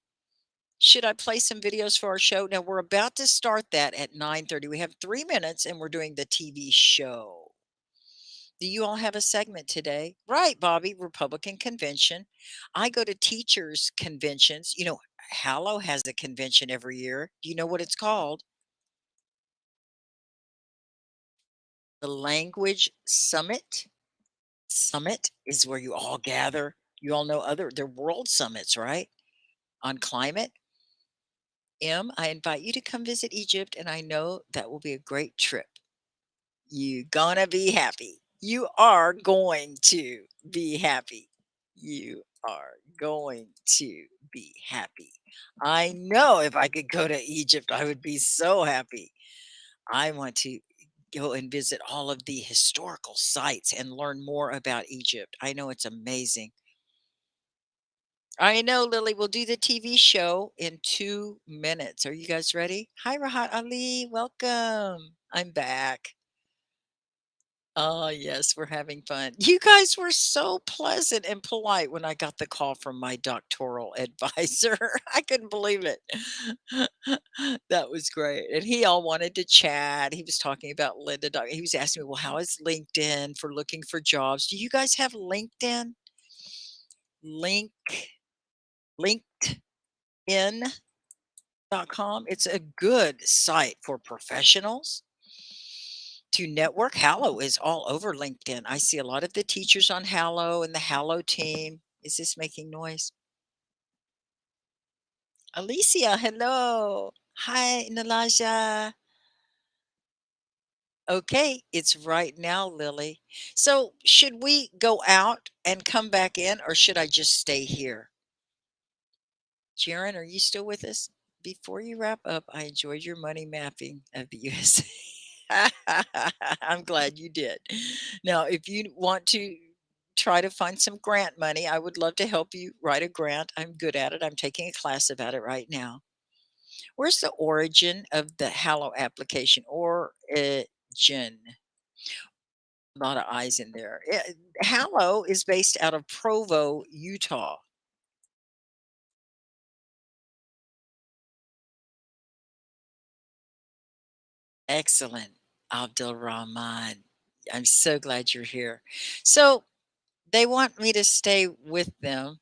A: Should I play some videos for our show? Now we're about to start that at 9:30. We have 3 minutes and we're doing the TV show. Do you all have a segment today? Right, Bobby, Republican convention. I go to teachers conventions. You know, Hallow has a convention every year. Do you know what it's called? The Language Summit. Summit is where you all gather. You all know they're world summits, right? On climate. I invite you to come visit Egypt, and I know that will be a great trip. You gonna be happy. You are going to be happy. You are going to be happy. I know if I could go to Egypt, I would be so happy. I want to go and visit all of the historical sites and learn more about Egypt. I know it's amazing. I know, Lily. We'll do the TV show in 2 minutes. Are you guys ready? Hi, Rahat Ali. Welcome. I'm back. Oh, yes, we're having fun. You guys were so pleasant and polite when I got the call from my doctoral advisor. I couldn't believe it. That was great. And he all wanted to chat. He was talking about Linda. He was asking me, well, how is LinkedIn for looking for jobs? Do you guys have LinkedIn? Link, LinkedIn.com. It's a good site for professionals to network. Hallow is all over LinkedIn. I see a lot of the teachers on Hallow and the Hallow team. Is this making noise? Alicia, hello. Hi, Nalaja. Okay, it's right now, Lily. So, should we go out and come back in, or should I just stay here? Jaren, are you still with us? Before you wrap up, I enjoyed your money mapping of the USA. I'm glad you did. Now, if you want to try to find some grant money, I would love to help you write a grant. I'm good at it. I'm taking a class about it right now. Where's the origin of the Hallow application? Origin. A lot of I's in there. Hallow is based out of Provo, Utah. Excellent, Abdul Rahman. I'm so glad you're here. So they want me to stay with them.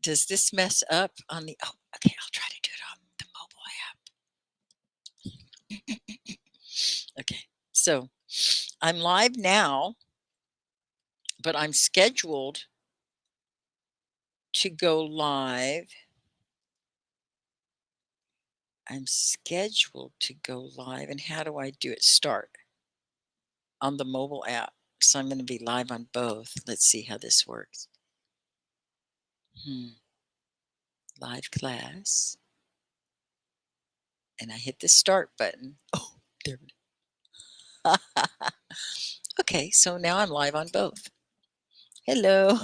A: Does this mess up on the? Oh, okay. I'll try to do it on the mobile app. Okay. So I'm live now, but I'm scheduled to go live. I'm scheduled to go live. And how do I do it? Start on the mobile app. So I'm going to be live on both. Let's see how this works. Live class. And I hit the start button. Oh, there it is. Okay, so now I'm live on both. Hello.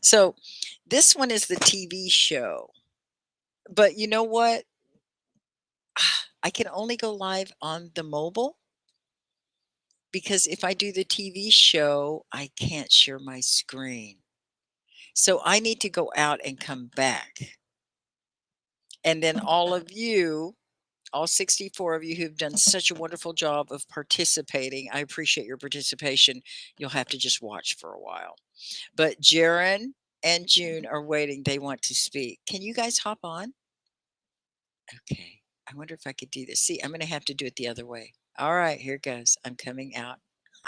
A: So this one is the TV show. But you know what? I can only go live on the mobile because if I do the TV show, I can't share my screen. So I need to go out and come back. And then all of you, all 64 of you who've done such a wonderful job of participating, I appreciate your participation. You'll have to just watch for a while. But Jaren and June are waiting. They want to speak. Can you guys hop on? Okay. I wonder if I could do this. See, I'm going to have to do it the other way. All right, here goes. I'm coming out.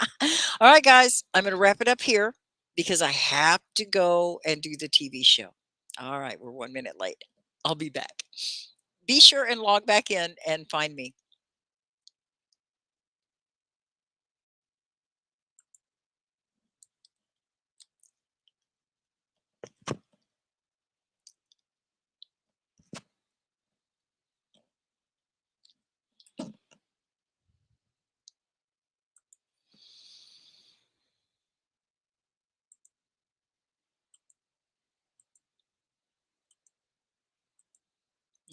A: All right, guys, I'm going to wrap it up here because I have to go and do the TV show. All right, we're 1 minute late. I'll be back. Be sure and log back in and find me.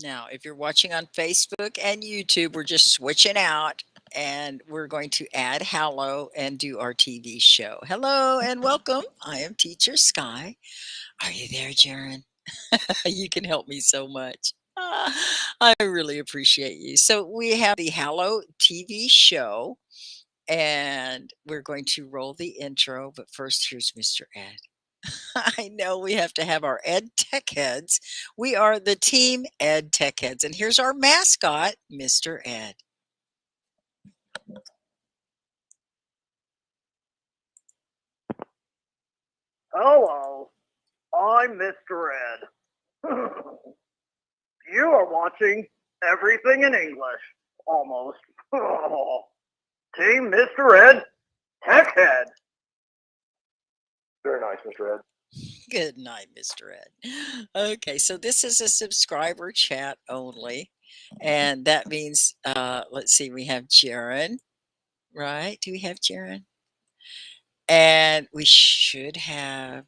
A: Now, if you're watching on Facebook and YouTube, we're just switching out and we're going to add Hallow and do our TV show. Hello and welcome. I am Teacher Sky. Are you there, Jaren? You can help me so much. I really appreciate you. So we have the Hallow TV show and we're going to roll the intro. But first, here's Mr. Ed. I know we have to have our Ed Tech Heads. We are the team Ed Tech Heads. And here's our mascot, Mr. Ed.
B: Hello, I'm Mr. Ed. You are watching Everything in English, almost. Team Mr. Ed, Tech Head. Very nice, Mr. Ed.
A: Good night, Mr. Ed. Okay, so this is a subscriber chat only. And that means, let's see, we have Jaren, right? Do we have Jaren? And we should have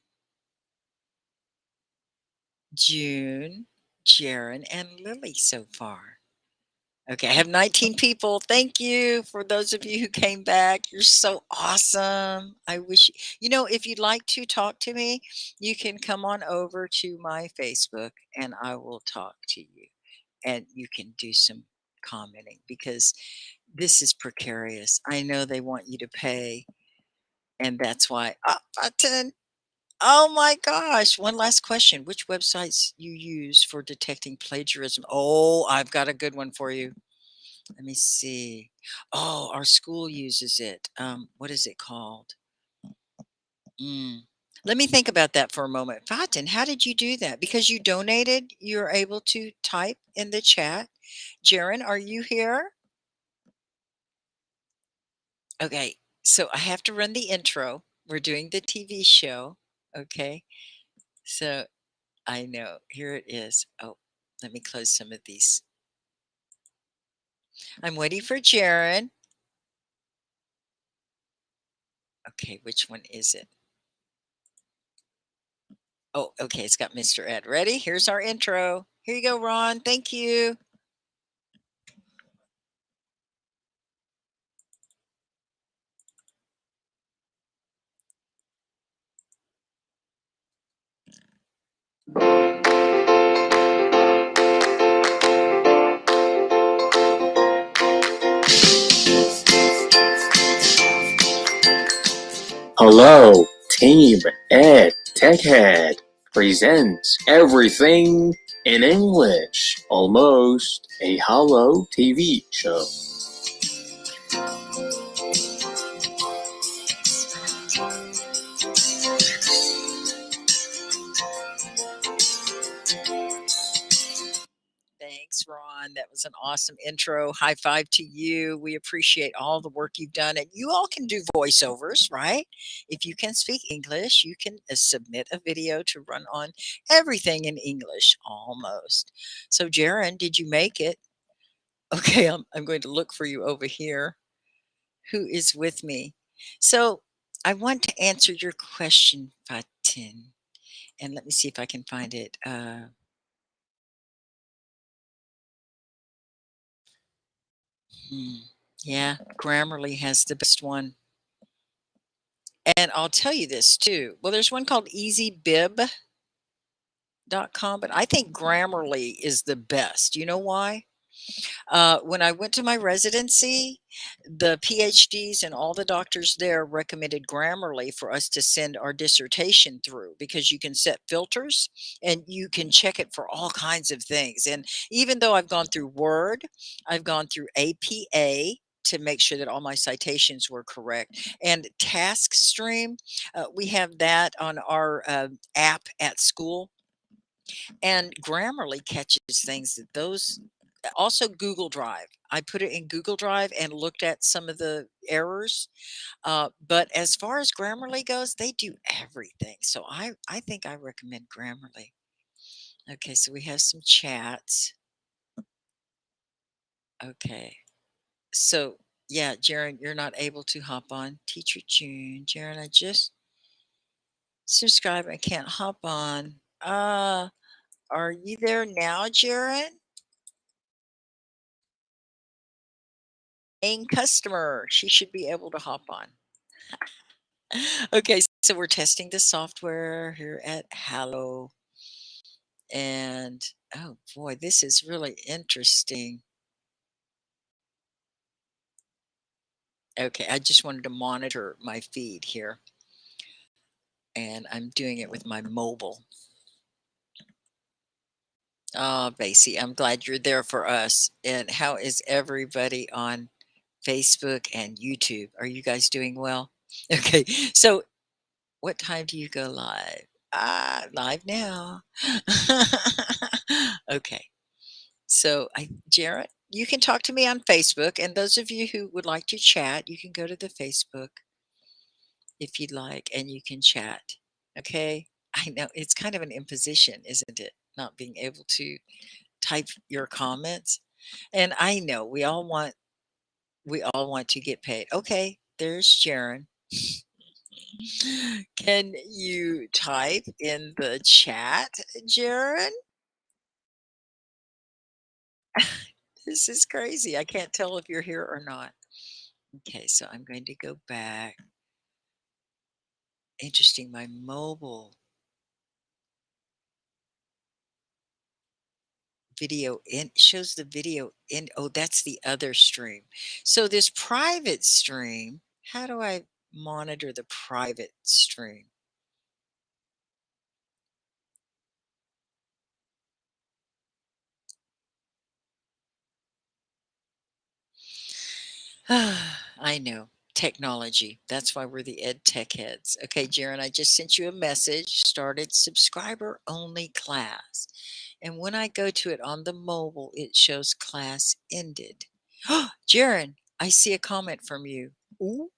A: June, Jaren, and Lily so far. Okay, I have 19 people. Thank you for those of you who came back. You're so awesome. I wish, if you'd like to talk to me, you can come on over to my Facebook and I will talk to you. And you can do some commenting because this is precarious. I know they want you to pay, and that's why. Button. Oh my gosh. One last question. Which websites you use for detecting plagiarism? Oh, I've got a good one for you. Let me see. Oh, our school uses it. What is it called? Let me think about that for a moment. Fatin, how did you do that? Because you donated, you're able to type in the chat. Jaren, are you here? Okay, so I have to run the intro. We're doing the TV show. Okay, so I know. Here it is. Oh, let me close some of these. I'm waiting for Jaren. Okay, which one is it? Oh, okay, it's got Mr. Ed. Ready? Here's our intro. Here you go, Ron. Thank you.
C: Hello, Team Ed TechHead presents everything in English, almost a hollow TV show.
A: Thanks, Ron. That was an awesome intro. High five to you. We appreciate all the work you've done. And you all can do voiceovers, right? If you can speak English, you can submit a video to run on everything in English almost. So, Jaren, did you make it? Okay, I'm going to look for you over here. Who is with me? So, I want to answer your question, Fatin. And let me see if I can find it. Yeah, Grammarly has the best one. And I'll tell you this too. Well, there's one called easybib.com, but I think Grammarly is the best. You know why? When I went to my residency, the PhDs and all the doctors there recommended Grammarly for us to send our dissertation through because you can set filters and you can check it for all kinds of things. And even though I've gone through Word, I've gone through APA to make sure that all my citations were correct. And TaskStream, we have that on our app at school. And Grammarly catches things that those also Google Drive. I put it in Google Drive and looked at some of the errors. But as far as Grammarly goes, they do everything. So I think I recommend Grammarly. Okay, so we have some chats. Okay. So yeah, Jaren, you're not able to hop on. Teacher June. Jaren, I just subscribed. I can't hop on. Are you there now, Jaren? Paying customer. She should be able to hop on. Okay, so we're testing the software here at Hallow. And oh boy, this is really interesting. Okay, I just wanted to monitor my feed here. And I'm doing it with my mobile. Oh, Basie, I'm glad you're there for us. And how is everybody on Facebook and YouTube? Are you guys doing well? Okay, so what time do you go live? Live now. Okay. So Jarrett, you can talk to me on Facebook. And those of you who would like to chat, you can go to the Facebook if you'd like, and you can chat. Okay. I know it's kind of an imposition, isn't it? Not being able to type your comments. And I know we all want to get paid. Okay, there's Jaren. Can you type in the chat, Jaren? This is crazy. I can't tell if you're here or not. Okay, so I'm going to go back. Interesting, my mobile video in shows the video in. Oh, that's the other stream. So this private stream, how do I monitor the private stream? I know. technology. That's why we're the Ed Tech Heads. Okay, Jaren, I just sent you a message. Started subscriber only class. And when I go to it on the mobile, it shows class ended. Jaren, I see a comment from you. Ooh,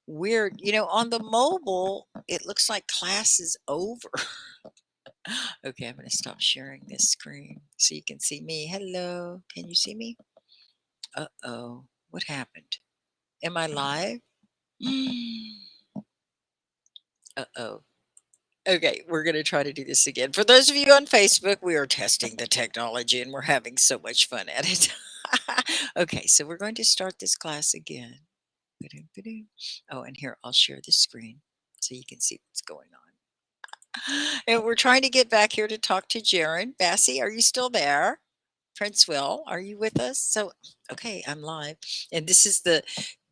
A: weird. On the mobile, it looks like class is over. Okay, I'm going to stop sharing this screen so you can see me. Hello. Can you see me? Uh-oh. What happened? Am I live? Uh-oh. Okay, we're going to try to do this again. For those of you on Facebook, we are testing the technology and we're having so much fun at it. Okay, so we're going to start this class again. Oh, and here, I'll share the screen so you can see what's going on. And we're trying to get back here to talk to Jaren. Bassie, are you still there? Prince Will, are you with us? So, okay, I'm live. And this is the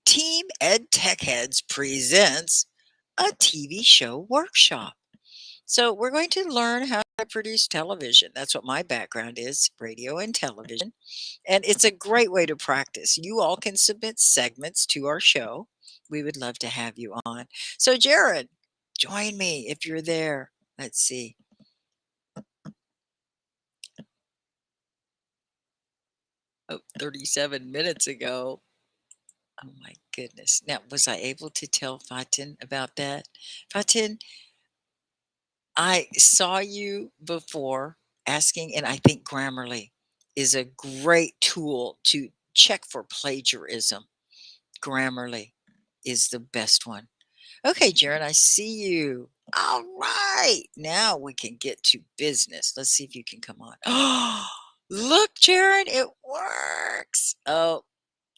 A: Team Ed Tech Heads presents a TV show workshop. So we're going to learn how to produce television. That's what my background is, radio and television. And it's a great way to practice. You all can submit segments to our show. We would love to have you on. So Jared, join me if you're there. Let's see. Oh, 37 minutes ago. Oh my goodness. Now, was I able to tell Fatin about that? Fatin, I saw you before asking, and I think Grammarly is a great tool to check for plagiarism. Grammarly is the best one. Okay, Jared, I see you. All right. Now we can get to business. Let's see if you can come on. Oh, look, Jared, it works. Oh,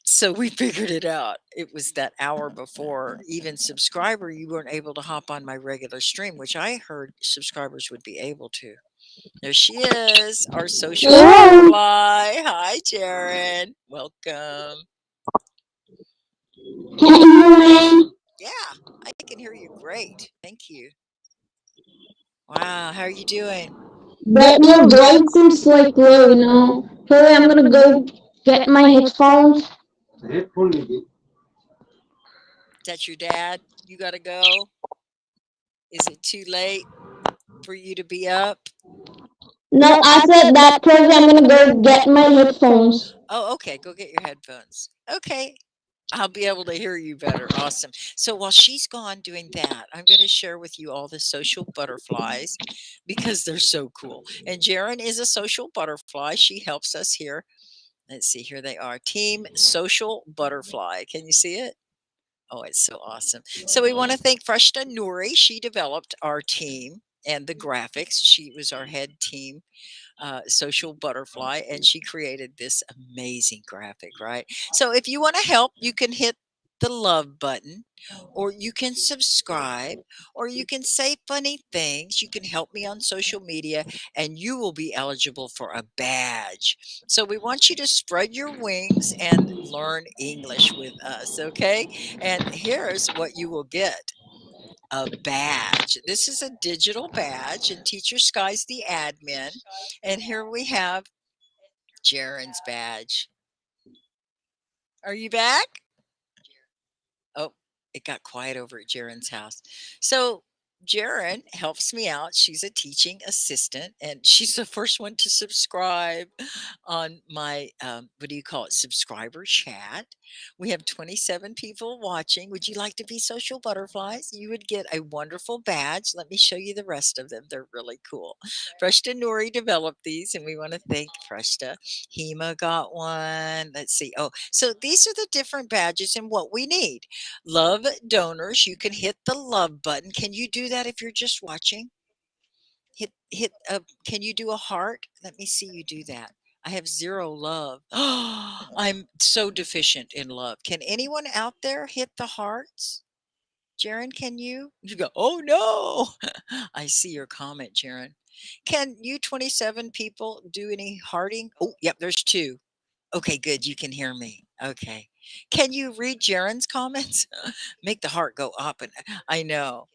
A: so we figured it out. It was that hour before. Even subscriber, you weren't able to hop on my regular stream, which I heard subscribers would be able to. There she is, our social butterfly. Hi, Jaren. Welcome. Yeah, I can hear you great. Thank you. Wow, how are you doing?
F: But your voice seems like low. Hey, I'm gonna go get my headphones.
A: Is that your dad? You got to go? Is it too late for you to be up?
F: No, I said that because I'm gonna go get my headphones.
A: Oh, okay. Go get your headphones. Okay. I'll be able to hear you better. Awesome. So while she's gone doing that, I'm going to share with you all the social butterflies because they're so cool. And Jaren is a social butterfly. She helps us here. Let's see, here they are. Team Social Butterfly. Can you see it? Oh, it's so awesome. So we want to thank Freshta Nouri. She developed our team and the graphics. She was our head team social butterfly, and she created this amazing graphic, right? So if you want to help, you can hit the love button, or you can subscribe, or you can say funny things. You can help me on social media, and you will be eligible for a badge. So we want you to spread your wings and learn English with us, okay? And here's what you will get: a badge. This is a digital badge, and Teacher Sky's the admin. And here we have Jaren's badge. Are you back? Oh, it got quiet over at Jaren's house. So Jaren helps me out. She's a teaching assistant, and she's the first one to subscribe on my what do you call it? Subscriber chat. We have 27 people watching. Would you like to be social butterflies? You would get a wonderful badge. Let me show you the rest of them. They're really cool. Freshta Nouri developed these, and we want to thank Freshta. Hema got one. Let's see. Oh, so these are the different badges and what we need. Love donors, you can hit the love button. Can you do that if you're just watching? Hit can you do a heart? Let me see you do that. I have 0 love. I'm so deficient in love. Can anyone out there hit the hearts? Jaren, can you? You go, oh no. I see your comment, Jaren. Can you 27 people do any hearting? Oh, yep, there's 2. Okay, good. You can hear me. Okay. Can you read Jaren's comments? Make the heart go up. And I know.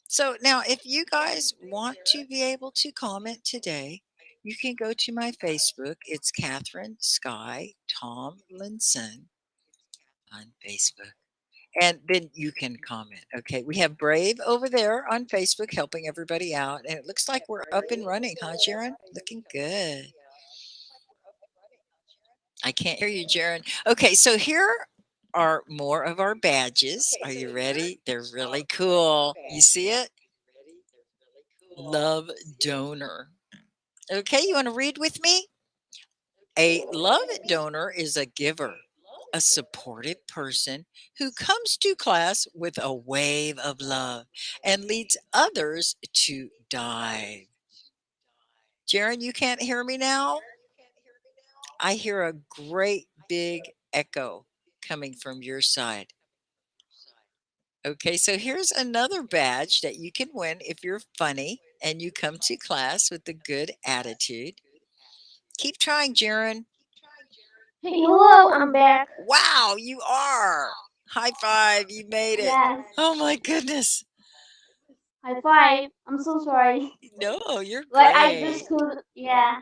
A: So now, if you guys want to be able to comment today, you can go to my Facebook. It's Catherine Sky Tomlinson on Facebook. And then you can comment. Okay. We have Brave over there on Facebook helping everybody out. And it looks like we're up and running, huh, Jaren? Looking good. I can't hear you, Jaren. Okay. So here are more of our badges. Are you ready? They're really cool. You see it? Love donor. Okay. You want to read with me? A love donor is a giver, a supportive person who comes to class with a wave of love and leads others to dive. Jaren, you can't hear me now? I hear a great big echo coming from your side. Okay, so here's another badge that you can win if you're funny and you come to class with a good attitude. Keep trying, Jaren.
F: Hey, hello, I'm back.
A: Wow, you are. High five, you made it.
F: Yes,
A: Oh my goodness.
F: high five. I'm so sorry.
A: No, you're
F: Like I
A: great.
F: just couldn't. Yeah.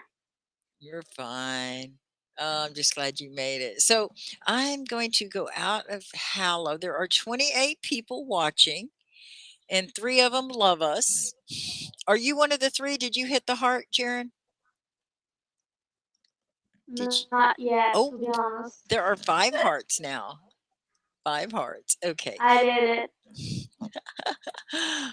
A: You're fine. Oh, I'm just glad you made it. So I'm going to go out of Hallow. There are 28 people watching, and three of them love us. Are you one of the three? Did you hit the heart, Jaren? Did you?
F: Not yet, to
A: Oh,
F: be honest.
A: there are 5 hearts now. 5 hearts. Okay.
F: I did it.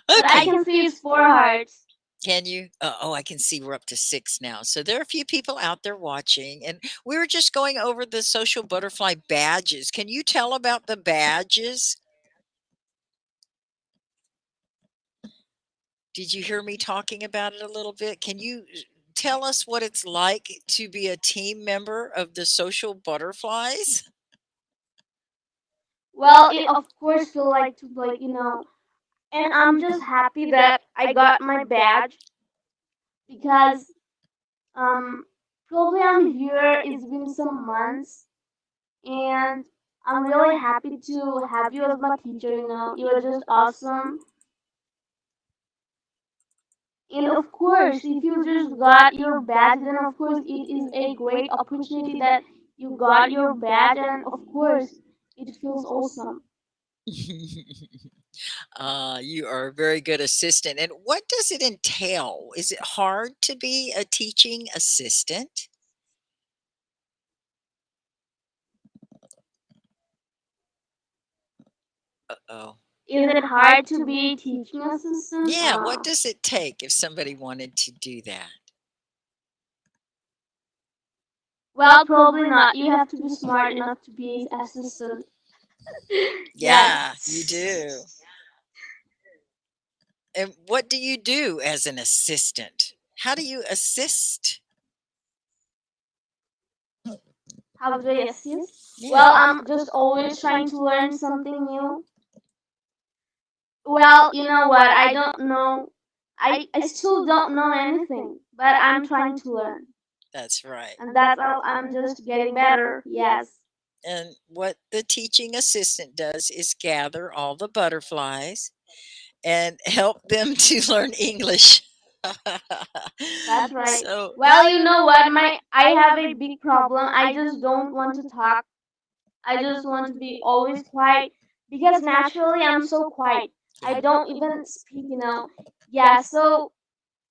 F: But I
A: Okay.
F: can see it's 4 hearts.
A: Can you? Oh, I can see we're up to 6 now. So there are a few people out there watching, and we were just going over the social butterfly badges. Can you tell about the badges? Did you hear me talking about it a little bit? Can you tell us what it's like to be a team member of the social butterflies?
F: Well, it of course feel like to and I'm just happy that I got my badge because um probably I'm here. It's been some months, and I'm really happy to have you as my teacher. You are just awesome. And of course, if you just got your badge, then of course it is a great opportunity that you got your badge, and of course it feels awesome.
A: You are a very good assistant. And what does it entail? Is it hard to be a teaching assistant? Uh-oh.
F: Is it hard to be a teaching assistant?
A: Yeah, what does it take if somebody wanted to do that?
F: Well, probably not. You have to be smart enough to be an assistant.
A: Yeah,
F: Yes.
A: you do. And what do you do as an assistant? How do you assist?
F: How do I assist?
A: Yeah.
F: Well, I'm just always trying to learn something new. Well, you know what? I don't know. I still don't know anything, but I'm trying to learn.
A: That's right.
F: And that's how I'm just getting better. Yes.
A: And what the teaching assistant does is gather all the butterflies and help them to learn English.
F: That's right.
A: So,
F: Well, you know what? I have a big problem. I just don't want to talk. I just want to be always quiet because naturally I'm so quiet. I don't even speak. Yeah, so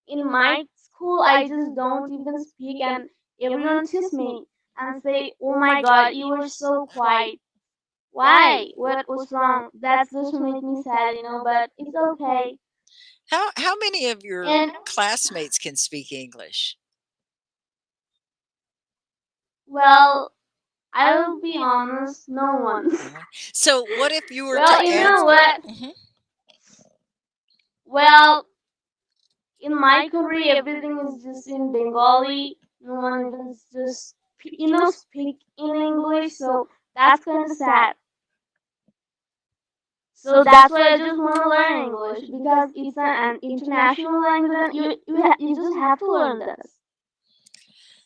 F: in my school I just don't even speak, and everyone tease me and say, "Oh my god, you were so quiet. Why? What was wrong?" That's just make me sad, but it's okay.
A: how many of your
F: And
A: classmates can speak English?
F: well, I will be honest, no one.
A: No one? So, what if you were
F: Well,
A: to
F: you know
A: answer?
F: what?
A: Mhm.
F: Well, in my country, everything is just in Bengali. No one even just speak in English. So that's kind of sad. So that's why I just want to learn English because it's an international language, and you just have to learn this.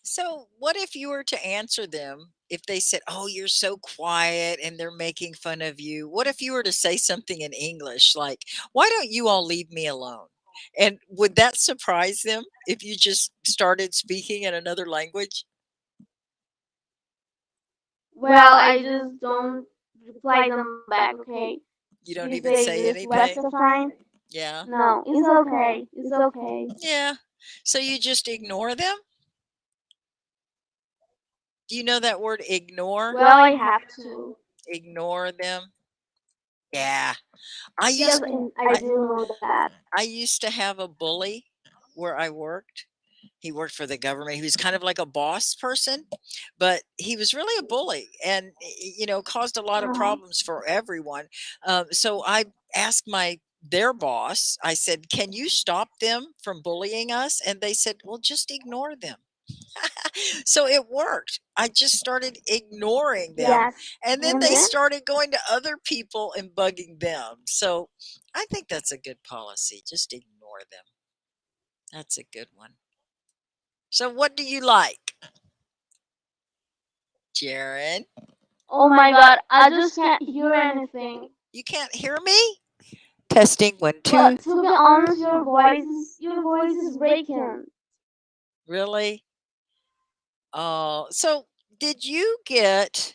A: So, what if you were to answer them if they said, "Oh, you're so quiet," and they're making fun of you? What if you were to say something in English like, "Why don't you all leave me alone?" And would that surprise them if you just started speaking in another language?
F: Well, I just don't reply them back. Okay.
A: You don't
F: You
A: even
F: say
A: say
F: this waste
A: anything?
F: of time.
A: Yeah.
F: No, it's okay. It's okay.
A: Yeah. So you just ignore them? Do you know that word ignore?
F: Well, I have to
A: Ignore them. Yeah. I
F: because
A: used
F: I
A: I,
F: didn't know that.
A: I used to have a bully where I worked. He worked for the government. He was kind of like a boss person, but he was really a bully and, caused a lot of
F: Uh-huh.
A: problems for everyone. So I asked their boss, I said, can you stop them from bullying us? And they said, well, just ignore them. So it worked. I just started ignoring them.
F: Yes.
A: And then
F: And
A: they
F: then?
A: started going to other people and bugging them. So I think that's a good policy. Just ignore them. That's a good one. So what do you like, Jaren?
F: Oh my God, I just can't hear anything.
A: You can't hear me? Testing one,
F: Well,
A: two.
F: to be honest, your voice is breaking.
A: Really? Oh, so did you get,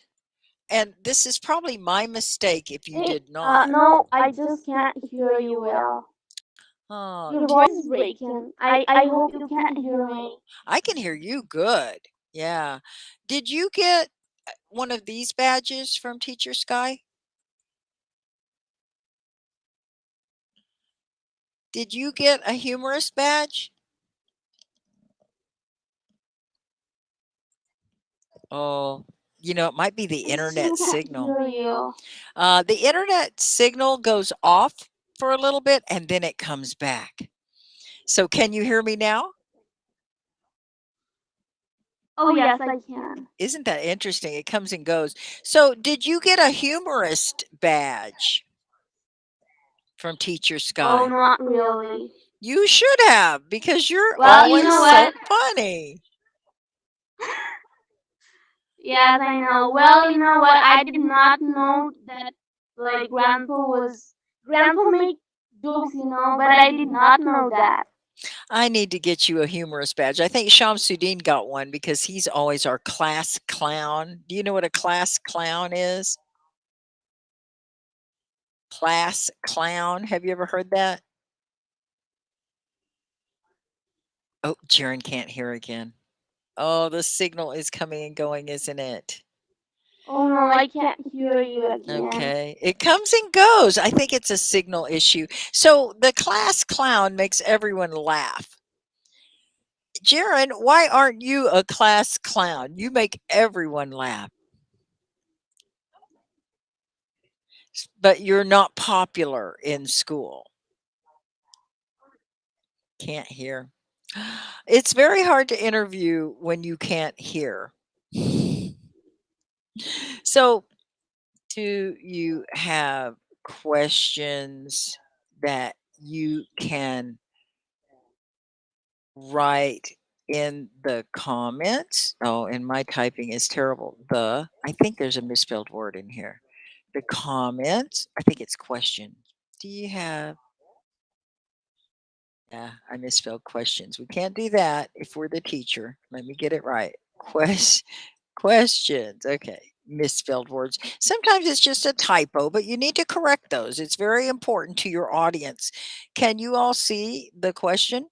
A: and this is probably my mistake if you
F: Hey,
A: did not.
F: no, I just can't hear you well.
A: Oh,
F: Your voice is breaking. I hope you can't hear me.
A: I can hear you good. Yeah. Did you get one of these badges from Teacher Sky? Did you get a humorous badge? Oh, it might be the
F: I still
A: internet
F: can't
A: signal.
F: hear you.
A: The internet signal goes off for a little bit and then it comes back. So can you hear me now?
F: Oh, yes, I can.
A: Isn't that interesting? It comes and goes. So did you get a humorist badge from Teacher
F: Oh,
A: Sky?
F: not really.
A: You should have because you're
F: Well, you
A: always
F: know
A: so
F: what?
A: funny.
F: Yes, I know. Well, you know what? I did not know that like grandpa make jokes, but I did not know that.
A: I need to get you a humorous badge. I think Shamsuddin got one because he's always our class clown. Do you know what a class clown is? Class clown. Have you ever heard that? Oh, Jaren can't hear again. Oh, the signal is coming and going, isn't it?
F: Oh no, I can't hear you again.
A: Okay. It comes and goes. I think it's a signal issue. So the class clown makes everyone laugh. Jaren, why aren't you a class clown? You make everyone laugh, but you're not popular in school. Can't hear. It's very hard to interview when you can't hear. So, do you have questions that you can write in the comments? Oh, and my typing is terrible. I think there's a misspelled word in here. The comments, I think it's questions. Do you have, yeah, I misspelled questions. We can't do that if we're the teacher. Let me get it right. Questions. Okay. Misspelled words. Sometimes it's just a typo, but you need to correct those. It's very important to your audience. Can you all see the question?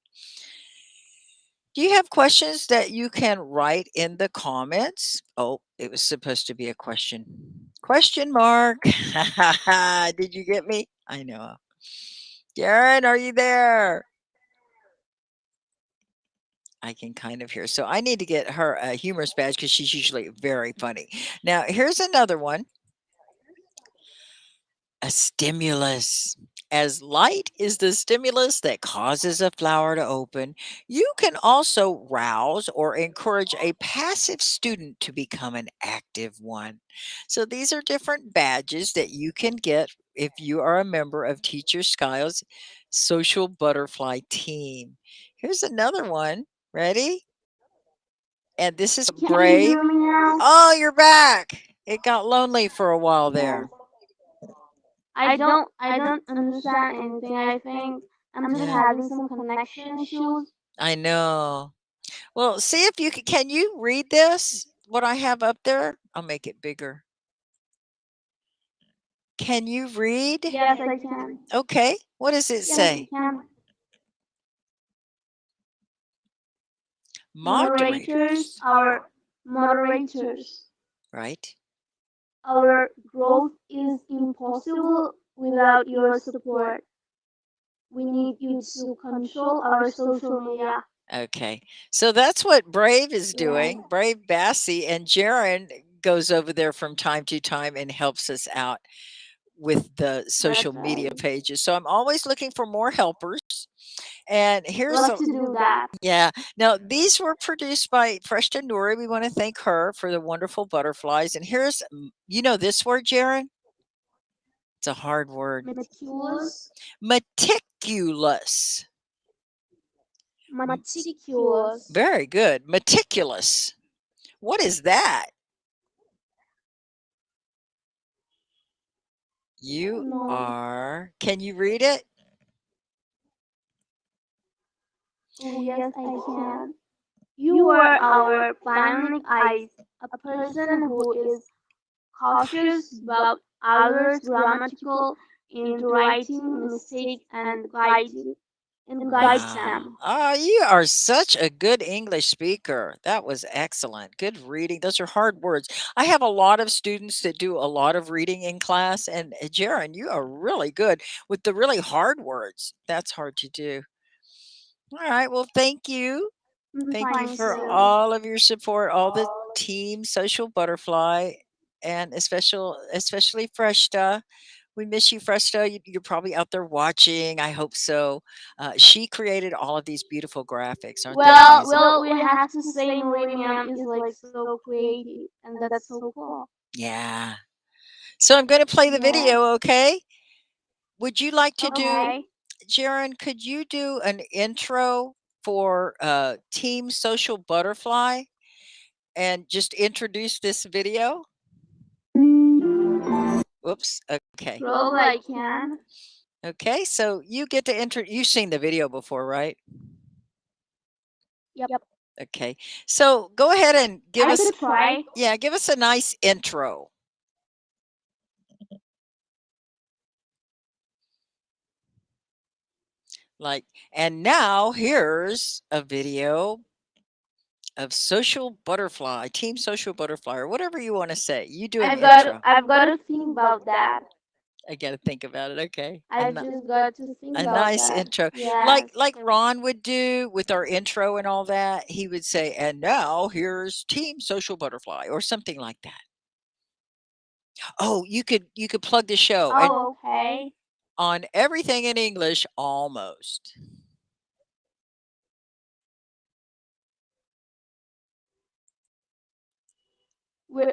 A: Do you have questions that you can write in the comments? Oh, it was supposed to be a question. Question mark. Did you get me? I know. Jaren, are you there? I can kind of hear. So I need to get her a humorous badge because she's usually very funny. Now, here's another one. A stimulus. As light is the stimulus that causes a flower to open, you can also rouse or encourage a passive student to become an active one. So these are different badges that you can get if you are a member of Teacher Sky's social butterfly team. Here's another one. Ready? And this is
F: Can you
A: brave.
F: hear me now?
A: Oh, you're back. It got lonely for a while
F: Yes.
A: there.
F: I don't understand anything. I think I'm just
A: Yeah.
F: having some connection issues.
A: I know. Well, see if you can you read this? What I have up there? I'll make it bigger. Can you read?
F: Yes, I can.
A: Okay. What does it
F: Yes, I
A: say?
F: can.
A: Moderators.
F: Our moderators.
A: Right.
F: Our growth is impossible without your support. We need you to control our social media.
A: Okay. So that's what Brave is
F: Yes.
A: doing. Brave Bassie and Jaren goes over there from time to time and helps us out with the social media
F: right.
A: pages. So I'm always looking for more helpers. And here's
F: Love to do that.
A: yeah. Now these were produced by Freshta Nuri. We want to thank her for the wonderful butterflies. And here's you know this word, Jaren? It's a hard word.
F: Meticulous.
A: Meticulous.
F: Meticulous.
A: Very good. Meticulous. What is that? You
F: No.
A: are. Can you read it?
F: Oh, yes, I can. You are our bionic eyes, a person who is cautious about others' grammatical into writing mistakes and guides them.
A: Oh, you are such a good English speaker. That was excellent. Good reading. Those are hard words. I have a lot of students that do a lot of reading in class, and Jaren, you are really good with the really hard words. That's hard to do. All right. Well, thank you. Thank you for all of your support, all the team, Social Butterfly, and especially Freshta. We miss you, Freshta. You're probably out there watching. I hope so. She created all of these beautiful graphics, aren't they amazing?
F: Well, we have to say Millennium is like so creative, and that's so cool.
A: Yeah. So I'm going to play the video, okay? Would you like to do, Jaren, could you do an intro for Team Social Butterfly and just introduce this video? Whoops. Okay.
F: Probably I can.
A: Okay. So you get to enter. You've seen the video before, right?
F: Yep.
A: Okay. So go ahead and give
F: I
A: us.
F: could try.
A: Yeah, give us a nice intro. Like, and now here's a video of Social Butterfly, Team Social Butterfly, or whatever you want to say. You do an intro.
F: I've got to think about that.
A: I got to think about it. Okay.
F: I just got to think
A: A
F: about
A: nice
F: that.
A: intro,
F: Yes.
A: like Ron would do with our intro and all that. He would say, "And now here's Team Social Butterfly," or something like that. Oh, you could plug the show and
F: Oh, okay.
A: on everything in English almost.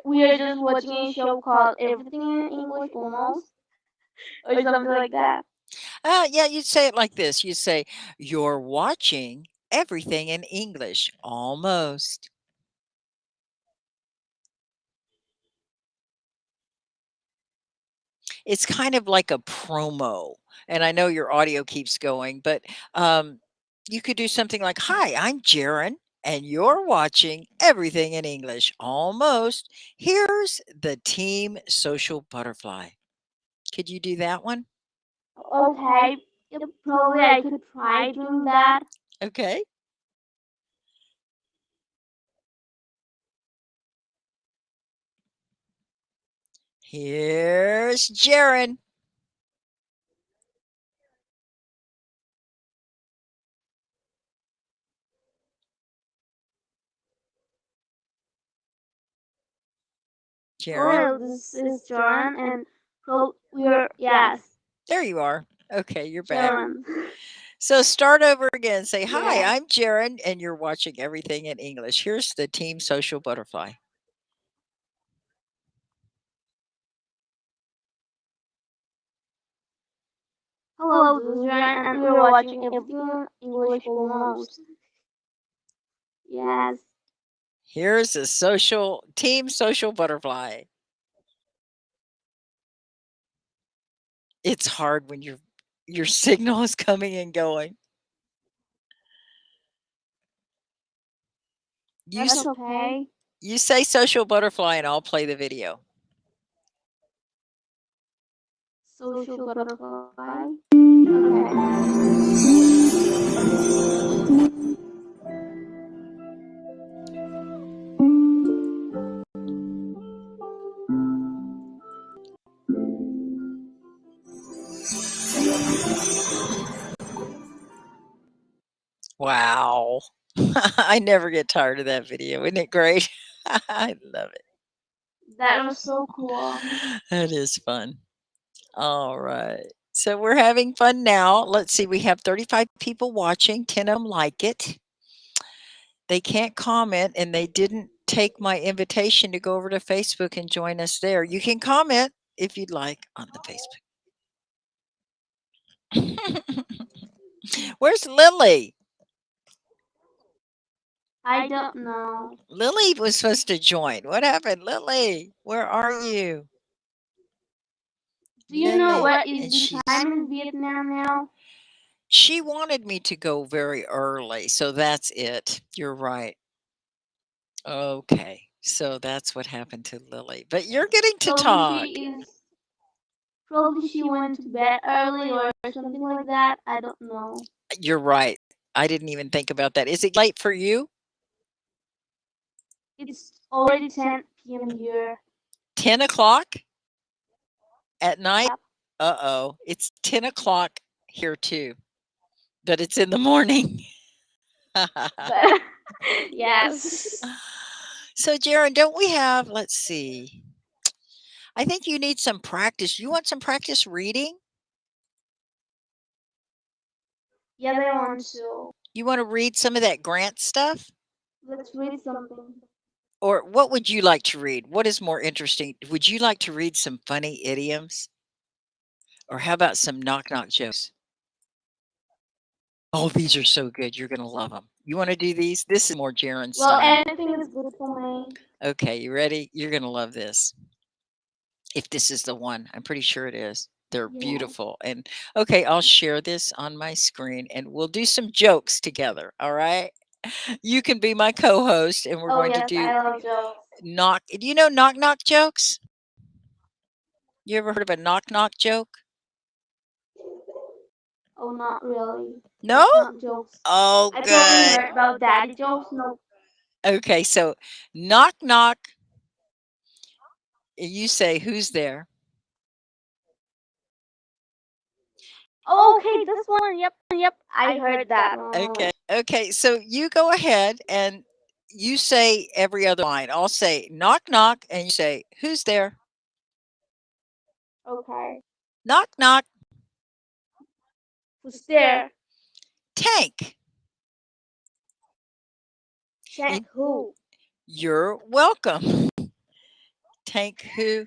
F: We are just watching a show called Everything in English Almost, or something like that.
A: Yeah, you'd say it like this. You'd say, "You're watching everything in English almost." It's kind of like a promo, and I know your audio keeps going, but you could do something like, "Hi, I'm Jaren, and you're watching everything in English almost. Here's the Team Social Butterfly." Could you do that one?
F: Okay. Yep, probably I could try doing that.
A: Okay. Here's Jaren. Jaren.
F: Oh, this is John, and we're yes,
A: There you are. Okay, you're back.
F: Jaren.
A: So start over again. Say, "Hi,
F: Yeah.
A: I'm Jaren, and you're watching everything in English. Here's the Team Social Butterfly."
F: Hello, this is Jaren, and we're watching Everything in English Almost. Yes.
A: Here's a Team Social Butterfly. It's hard when your signal is coming and going.
F: That's okay.
A: You say Social Butterfly and I'll play the video.
F: Social butterfly. Okay.
A: Wow. I never get tired of that video. Isn't it great? I love it.
F: That was so cool.
A: That is fun. All right. So we're having fun now. Let's see. We have 35 people watching. 10 of them like it. They can't comment and they didn't take my invitation to go over to Facebook and join us there. You can comment if you'd like on the Facebook. Where's Lily?
F: I don't know.
A: Lily was supposed to join. What happened? Lily, where are you?
F: Do you know what is
A: and
F: the time in Vietnam now?
A: She wanted me to go very early, so that's it. You're right. Okay, so that's what happened to Lily. But you're getting to talk.
F: Probably she went to bed early or something like that. I don't know.
A: You're right. I didn't even think about that. Is it late for you?
F: It's already 10 p.m. here.
A: 10 o'clock at night? Uh-oh. It's 10 o'clock here too. But it's in the morning.
F: Yes.
A: So, Jaren, don't we have, let's see. I think you need some practice. You want some practice reading?
F: Yeah, they want to.
A: You want to read some of that grant stuff?
F: Let's read something.
A: Or what would you like to read? What is more interesting? Would you like to read some funny idioms? Or how about some knock-knock jokes? Oh, these are so good. You're going to love them. You want to do these? This is more Jaren style.
F: Well, anything is good for me.
A: Okay, you ready? You're going to love this. If this is the one, I'm pretty sure it is. They're beautiful. And okay, I'll share this on my screen and we'll do some jokes together. All right. You can be my co-host and we're going to do
F: I love jokes.
A: do you know knock-knock jokes? You ever heard of a knock-knock joke?
F: Oh, not really.
A: No?
F: Not jokes.
A: Oh,
F: I
A: good.
F: totally heard about daddy jokes. No.
A: Okay, so knock knock. You say, who's there?
F: Oh, okay, this one. Yep. I heard that one.
A: Okay. So you go ahead and you say every other line. I'll say knock knock, and you say, who's there?
F: Okay.
A: Knock knock.
F: Who's there?
A: Tank.
F: Tank who?
A: You're welcome. Tank who?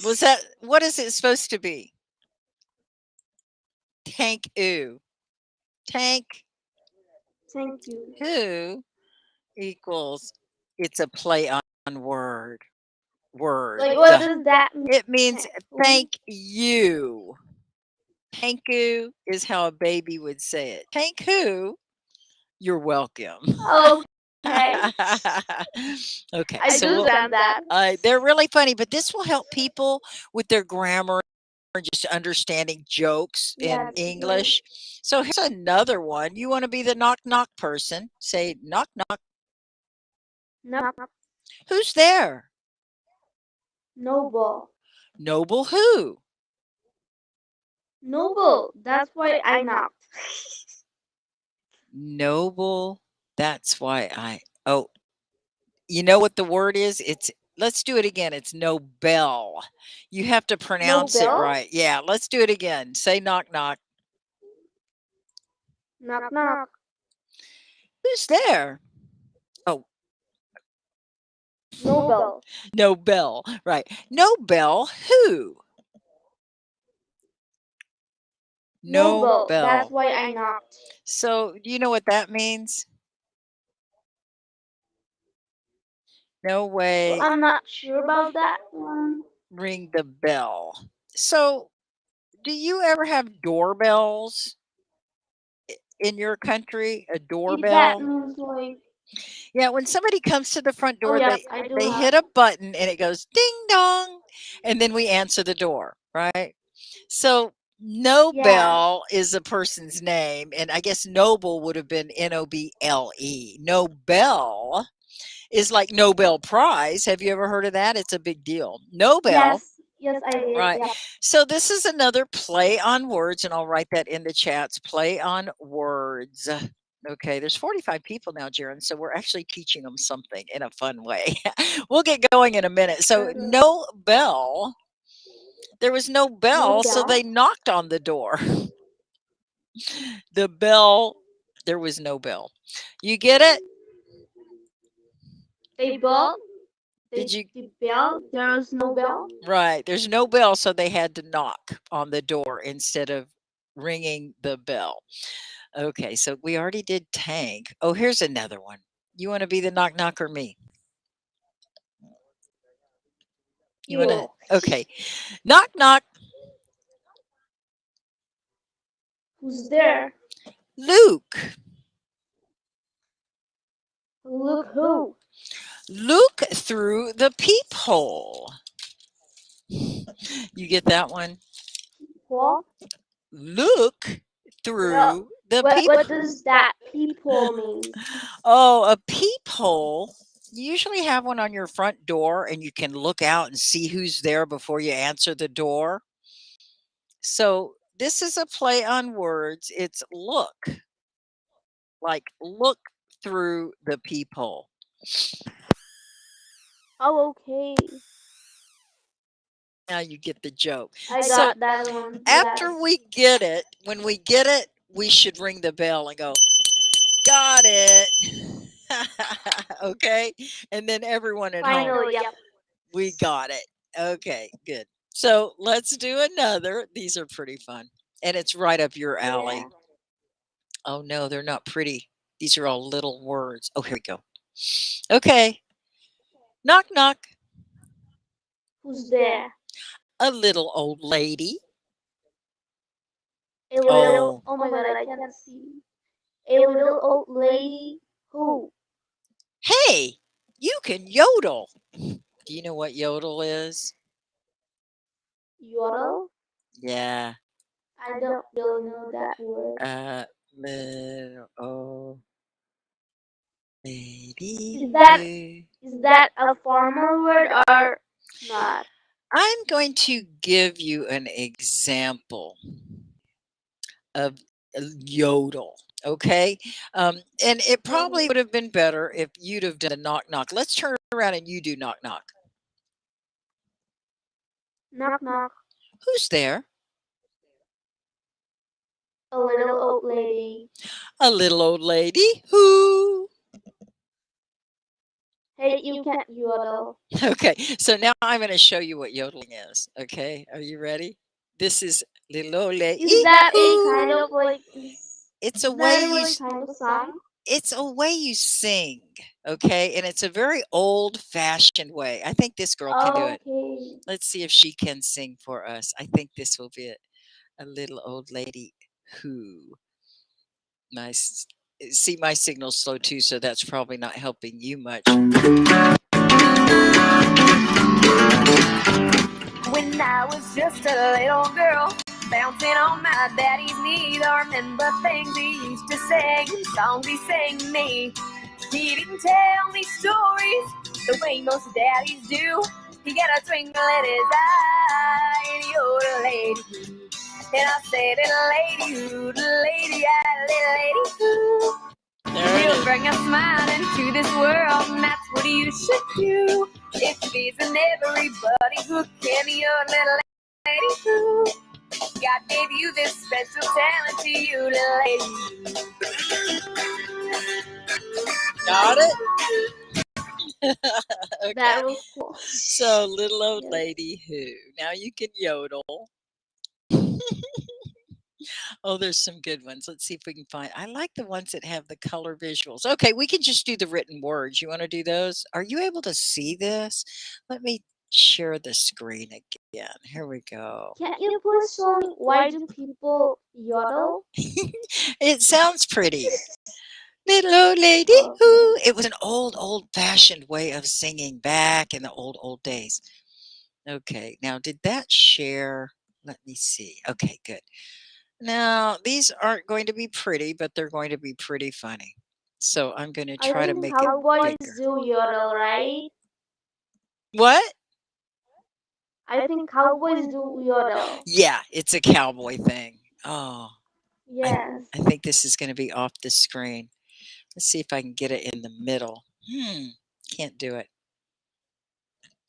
A: Was that, what is it supposed to be? Tank ooh. Tank.
F: Thank you.
A: Who equals, it's a play on word.
F: Like, what does that mean?
A: It means thank you. Thank you is how a baby would say it. Thank who? You're welcome.
F: Okay.
A: Okay.
F: I do understand that.
A: They're really funny, but this will help people with their grammar and just understanding jokes in English. So here's another one. You want to be the knock knock person? Say knock knock.
F: Knock.
A: Who's there?
F: Noble.
A: Noble who?
F: Noble. That's why I knocked.
A: Noble. That's why oh, you know what the word is? Let's do it again. It's Nobel. You have to pronounce it right. Yeah, let's do it again. Say knock knock.
F: Knock knock.
A: Who's there? Oh.
F: Nobel.
A: Nobel. Right. Nobel who?
F: Nobel. That's why I knocked.
A: So, do you know what that means? No way.
F: Well, I'm not sure about that one.
A: Ring the bell. So, do you ever have doorbells in your country? A doorbell?
F: That means like...
A: Yeah, when somebody comes to the front door,
F: they
A: hit a button and it goes ding dong, and then we answer the door, right? So Nobel is a person's name, and I guess Noble would have been Noble. Nobel is like Nobel Prize. Have you ever heard of that? It's a big deal. Nobel,
F: Yes, I did.
A: right?
F: Yep.
A: So this is another play on words, and I'll write that in the chats. Play on words. Okay, there's 45 people now, Jaren, so we're actually teaching them something in a fun way. We'll get going in a minute. So
F: Okay.
A: no bell. There was no bell, so
F: bell?
A: they knocked on the door. The bell, there was no bell. You get it?
F: They bell?
A: Did you?
F: The bell? There was no bell?
A: Right. There's no bell, so they had to knock on the door instead of ringing the bell. Okay, so we already did tank. Oh, here's another one. You want to be the knock knock or me? You want to? Okay. Knock knock.
F: Who's there?
A: Luke.
F: Look who?
A: Look through the peephole. You get that one?
F: What?
A: Look through the peephole.
F: What does that peephole mean?
A: Oh, a peephole. You usually have one on your front door and you can look out and see who's there before you answer the door. So this is a play on words. It's look. Like look through the peephole.
F: Oh, okay.
A: Now you get the joke.
F: I got that one.
A: After we get it, when we get it, we should ring the bell and go, got it. Okay. And then everyone at home,
F: Finally, yep.
A: we got it. Okay, good. So let's do another. These are pretty fun. And it's right up your alley.
F: Yeah.
A: Oh no, they're not pretty. These are all little words. Oh, here we go. Okay. Knock, knock.
F: Who's there?
A: A little old lady.
F: A little, oh my god, I can't see. A little old lady. Who?
A: Hey, you can yodel. Do you know what yodel is?
F: Yodel?
A: Yeah.
F: I don't really know that word.
A: Little old lady.
F: Is that a formal word or not?
A: I'm going to give you an example of yodel. Okay. And it probably would have been better if you'd have done a knock knock. Let's turn around and you do knock knock.
F: Knock knock.
A: Who's there?
F: A little old lady.
A: A little old lady. Who?
F: Hey, you can't yodel.
A: Okay. So now I'm going to show you what yodeling is. Okay. Are you ready? This is little old lady.
F: Is that a kind of like?
A: It's a way you.
F: Kind of song?
A: It's a way you sing, okay? And it's a very old-fashioned way. I think this girl can do it.
F: Okay.
A: Let's see if she can sing for us. I think this will be it. A little old lady who. Nice. See, my signal's slow too, so that's probably not helping you much.
G: When I was just a little girl, bouncing on my daddy's knees, I remember things he used to sing, songs he sang to me. He didn't tell me stories the way most daddies do. He got a twinkle in his eye, and you're a lady. And I said, little lady, who, little lady, little lady, who. He'll bring a smile into this world, and that's what you should do. If he's in everybody who can, you're little lady, who. God gave you this special talent to you, little lady.
A: Got it? Okay.
F: That was cool.
A: So, little old lady who. Now you can yodel. Oh, there's some good ones. Let's see if we can find. I like the ones that have the color visuals. Okay, we can just do the written words. You want to do those? Are you able to see this? Let me share the screen again. Here we go.
F: Can you please show me why do people yodel?
A: It sounds pretty. Little old lady who. It was an old-fashioned way of singing back in the old days. Okay, now did that share? Let me see. Okay, good. Now, these aren't going to be pretty, but they're going to be pretty funny. So I'm going to
F: I
A: try to
F: think
A: make it
F: cowboys
A: bigger.
F: do yodel, right?
A: What?
F: I think cowboys do yodel.
A: Yeah, it's a cowboy thing. Oh,
F: Yes.
A: I think this is going to be off the screen. Let's see if I can get it in the middle. Can't do it.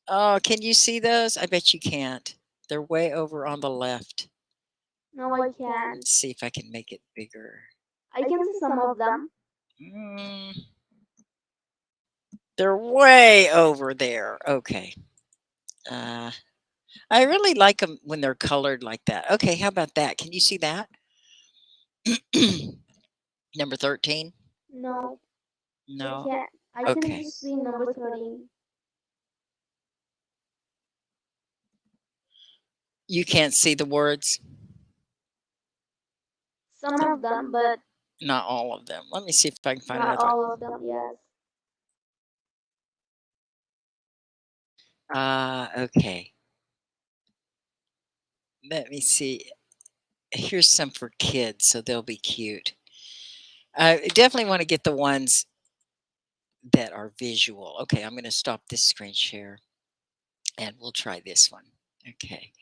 A: Oh, can you see those? I bet you can't. They're way over on the left.
F: No, I can't.
A: Let's see if I can make it bigger.
F: I can see some of them.
A: They're way over there. Okay. I really like them when they're colored like that. Okay, how about that? Can you see that? Number 13?
F: No.
A: No.
F: I can't. I can
A: Okay.
F: just see number 13.
A: You can't see the words?
F: Some of them, but
A: Not all of them. Let me see if I can find
F: not
A: another one.
F: all of them, yes.
A: Okay. Let me see. Here's some for kids, so they'll be cute. I definitely want to get the ones that are visual. Okay, I'm going to stop this screen share, and we'll try this one. Okay.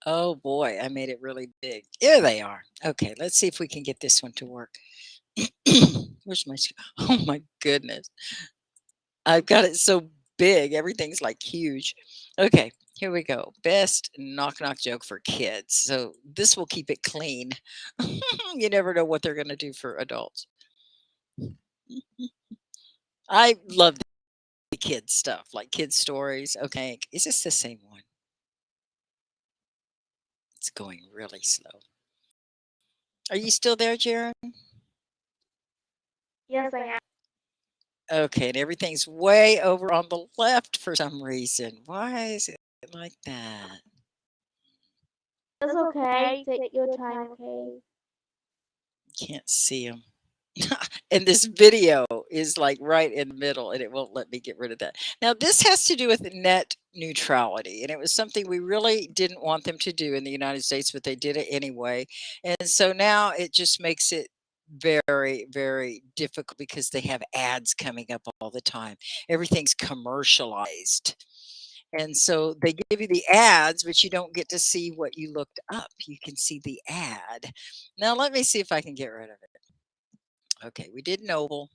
A: Oh boy, I made it really big. Here they are. Okay, let's see if we can get this one to work. Where's my? Oh my goodness, I've got it so big. Everything's like huge. Okay, here we go. Best knock knock joke for kids. So this will keep it clean. You never know what they're going to do for adults. I love the kids stuff, like kids stories. Okay, is this the same one? It's going really slow. Are you still there, Jaren?
F: Yes, I am.
A: Okay, and everything's way over on the left for some reason. Why is it like that?
F: That's okay. Take your time, okay?
A: Can't see them. And this video is like right in the middle, and it won't let me get rid of that. Now, this has to do with net neutrality, and it was something we really didn't want them to do in the United States, but they did it anyway. And so now it just makes it very, very difficult because they have ads coming up all the time. Everything's commercialized. And so they give you the ads, but you don't get to see what you looked up. You can see the ad. Now, let me see if I can get rid of it. Okay, we did Noble.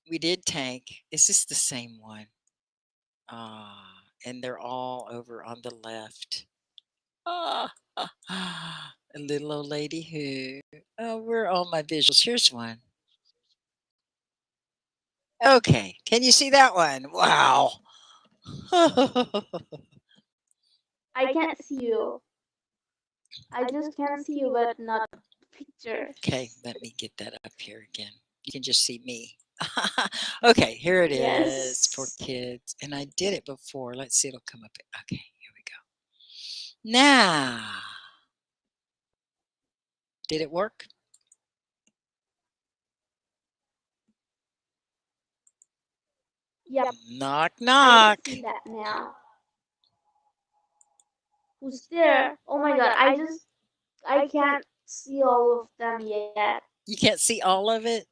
A: We did Tank. Is this the same one? And they're all over on the left. A little old lady who. Oh, where are all my visuals? Here's one. Okay, can you see that one? Wow.
F: I can't see you. I just can't see you, but not the picture.
A: Okay, let me get that up here again. You can just see me. Okay, here it is for
F: Yes.
A: kids. And I did it before. Let's see, it'll come up. Okay, here we go. Now, did it work?
F: Yep.
A: Knock,
F: I
A: knock.
F: can see that now. Who's there? Oh my god, I can't see all of them yet.
A: You can't see all of it?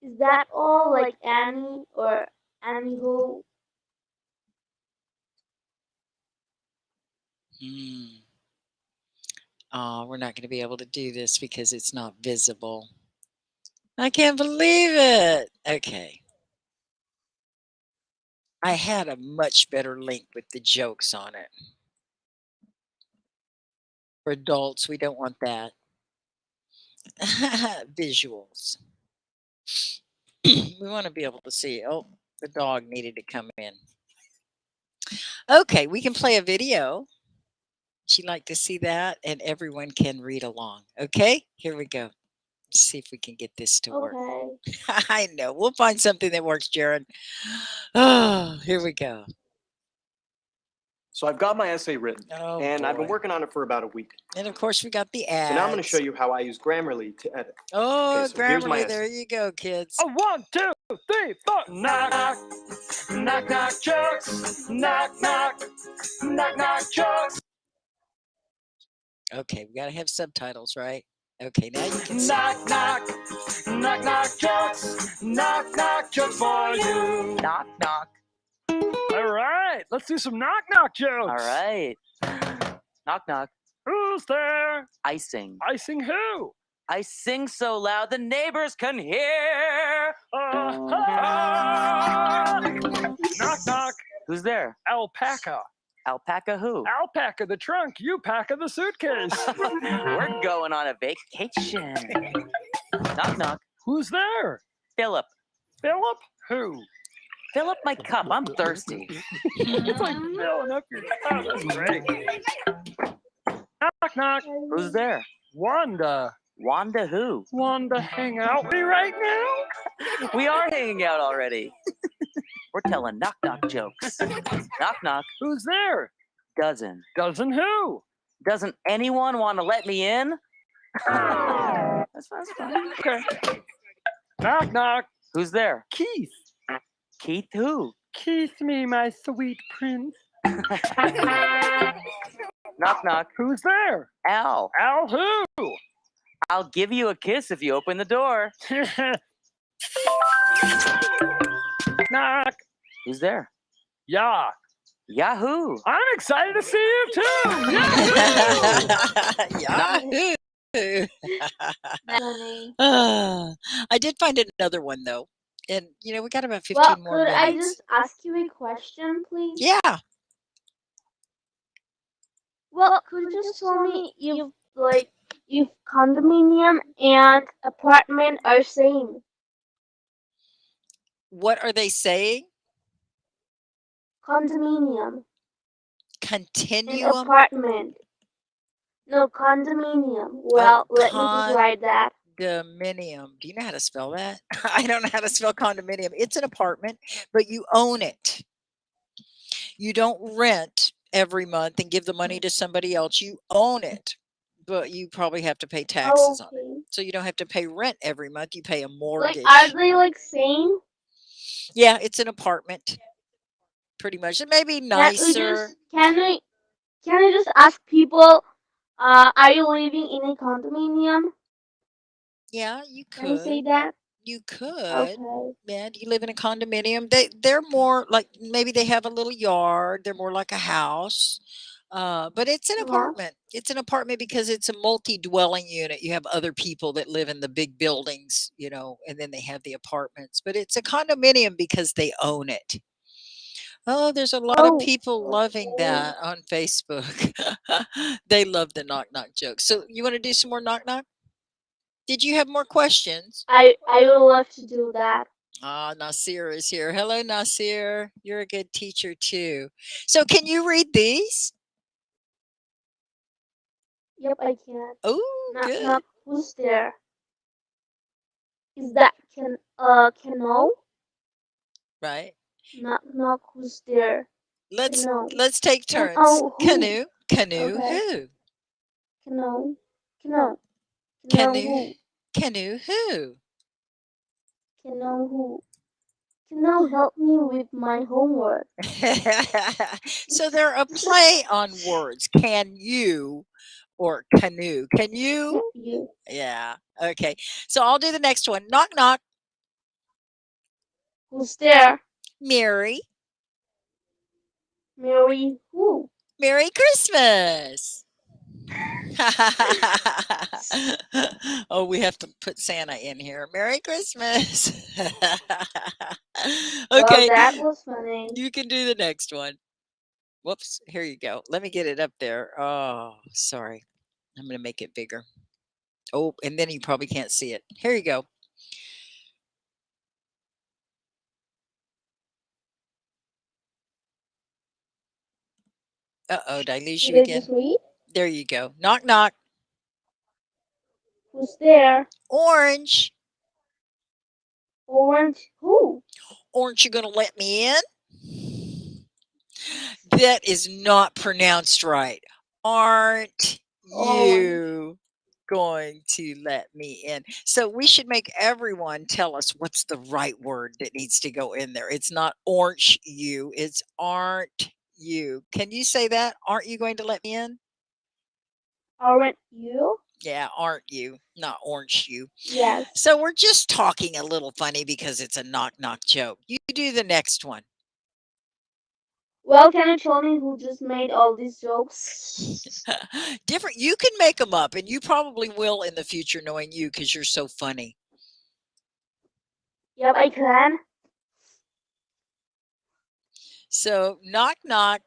F: Is that all like Annie or Annie who?
A: Oh, we're not going to be able to do this because it's not visible. I can't believe it. Okay. I had a much better link with the jokes on it. For adults, we don't want that. Visuals. We want to be able to see. Oh, the dog needed to come in. Okay, we can play a video. Would you like to see that? And everyone can read along. Okay, here we go. Let's see if we can get this to work.
F: Okay.
A: I know. We'll find something that works, Jaren. Oh, here we go.
H: So I've got my essay written,
A: Oh,
H: and I've been
A: boy.
H: working on it for about a week.
A: And of course, we got the ads.
H: So now I'm going to show you how I use Grammarly to edit.
A: Oh,
H: Okay, so here's my
A: Grammarly.
H: essay.
A: There you go, kids.
B: A 1, 2,
H: 3, 4. Knock, knock. Knock, knock jokes. Knock, knock. Knock, knock jokes.
A: Okay, we got to have subtitles, right? Okay, now you can see.
H: Knock, knock. Knock, knock jokes. Knock, knock jokes for you.
I: Knock, knock.
H: All right, let's do some knock, knock jokes.
I: All right. Knock, knock.
H: Who's there?
I: I sing.
H: I sing who?
I: I sing so loud the neighbors can hear.
H: Knock, knock.
I: Who's there?
H: Alpaca.
I: Alpaca who?
H: Alpaca the trunk, you pack of the suitcase.
I: We're going on a vacation. Knock, knock.
H: Who's there?
I: Philip.
H: Philip? Who?
I: Fill up my cup. I'm thirsty.
H: It's like filling up your cup. That's great. Knock, knock.
I: Who's there?
H: Wanda.
I: Wanda who?
H: Wanda, hang out with me right now?
I: We are hanging out already. We're telling knock knock jokes. Knock knock.
H: Who's there?
I: Dozen.
H: Dozen who?
I: Doesn't anyone want to let me in? That's fine.
H: Okay. Knock, knock.
I: Who's there?
H: Keith.
I: Keith who?
H: Keith me, my sweet prince.
I: Knock knock.
H: Who's there?
I: Al.
H: Al who?
I: I'll give you a kiss if you open the door.
H: Knock.
I: Who's there?
H: Yeah.
I: Yahoo.
H: I'm excited to see you too.
A: Yahoo!
F: Funny.
A: I did find another one though, and we got about 15
F: Well,
A: more
F: could I
A: minutes.
F: just ask you a question, please?
A: Yeah.
F: Well, could you just tell me if condominium and apartment are same?
A: What are they saying?
F: Condominium and
A: Continuum.
F: apartment. No, condominium. Well, let me just write that.
A: Condominium. Do you know how to spell that? I don't know how to spell condominium. It's an apartment, but you own it. You don't rent every month and give the money to somebody else. You own it, but you probably have to pay taxes on it.
F: Okay.
A: So you don't have to pay rent every month. You pay a
F: Like,
A: mortgage.
F: are they same?
A: Yeah, it's an apartment. Pretty much. It may be nicer.
F: Can we just ask people? Are you living in a condominium?
A: Yeah, you
F: Can we say
A: could.
F: that?
A: You could.
F: Okay.
A: Yeah, do you live in a condominium? They're more like maybe they have a little yard. They're more like a house. But it's an
F: Yeah.
A: apartment. It's an apartment because it's a multi-dwelling unit. You have other people that live in the big buildings, and then they have the apartments. But it's a condominium because they own it. Oh, there's a lot of
F: Oh,
A: people loving
F: okay.
A: that on Facebook. They love the knock knock jokes. So you want to do some more knock knock? Did you have more questions?
F: I would love to do that.
A: Ah, Nasir is here. Hello, Nasir. You're a good teacher too. So can you read these?
F: Yep, I can.
A: Oh,
F: Knock
A: good.
F: knock. Who's there? Is that Cano?
A: Right.
F: Knock knock. Who's there?
A: Let's
F: Cano.
A: let's take turns.
F: Cano who?
A: Canoe. Canoe
F: Okay.
A: who?
F: Cano. Cano. Cano
A: Canoe.
F: who?
A: Canoe who?
F: Cano who? Cano, help me with my homework.
A: So they're a play on words. Can you or canoe? Can you?
F: You.
A: Yeah. Okay. So I'll do the next one. Knock knock.
F: Who's there?
A: Mary.
F: Mary who?
A: Merry Christmas. Oh, we have to put Santa in here. Merry Christmas.
F: Well,
A: Okay.
F: that was funny.
A: You can do the next one. Whoops. Here you go. Let me get it up there. Oh, sorry. I'm going to make it bigger. Oh, and then you probably can't see it. Here you go. Uh-oh, did I lose you
F: Should I
A: again?
F: just read?
A: There you go. Knock, knock.
F: Who's there?
A: Orange.
F: Orange who?
A: Aren't you going to let me in? That is not pronounced right. Aren't
F: Orange.
A: you going to let me in. So we should make everyone tell us what's the right word that needs to go in there. It's not orange you, it's aren't you. Can you say that? Aren't you going to let me in?
F: Aren't you?
A: Yeah, aren't you? Not orange you.
F: Yes.
A: So we're just talking a little funny because it's a knock knock joke. You do the next one.
F: Well, can you tell me who just made all these jokes?
A: Different. You can make them up, and you probably will in the future, knowing you, because you're so funny.
F: Yep, I can.
A: So knock knock.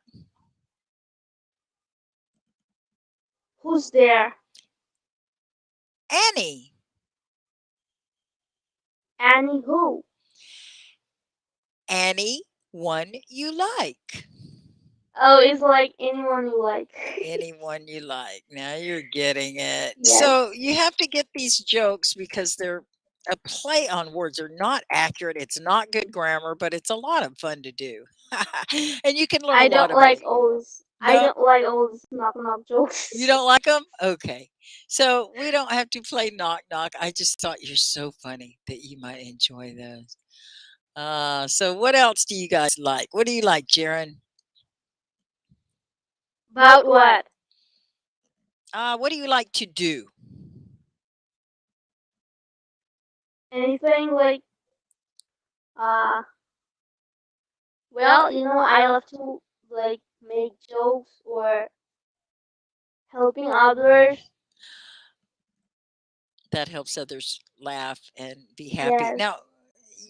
F: Who's there?
A: Annie.
F: Annie who?
A: Annie, one you like.
F: Oh, it's like anyone you like.
A: Anyone you like. Now you're getting it.
F: Yes.
A: So you have to get these jokes because they're a play on words. They're not accurate. It's not good grammar, but it's a lot of fun to do. And you can learn
F: I
A: a lot
F: don't
A: about
F: like
A: it.
F: all this. I
A: No,
F: don't like all this knock knock jokes.
A: you don't like them? Okay. So we don't have to play knock knock. I just thought you're so funny that you might enjoy those. So what else do you guys like? What do you like, Jaren?
F: About what?
A: What do you like to do?
F: Anything like well, I love to like make jokes or helping others.
A: That helps others laugh and be happy.
F: Yes.
A: Now,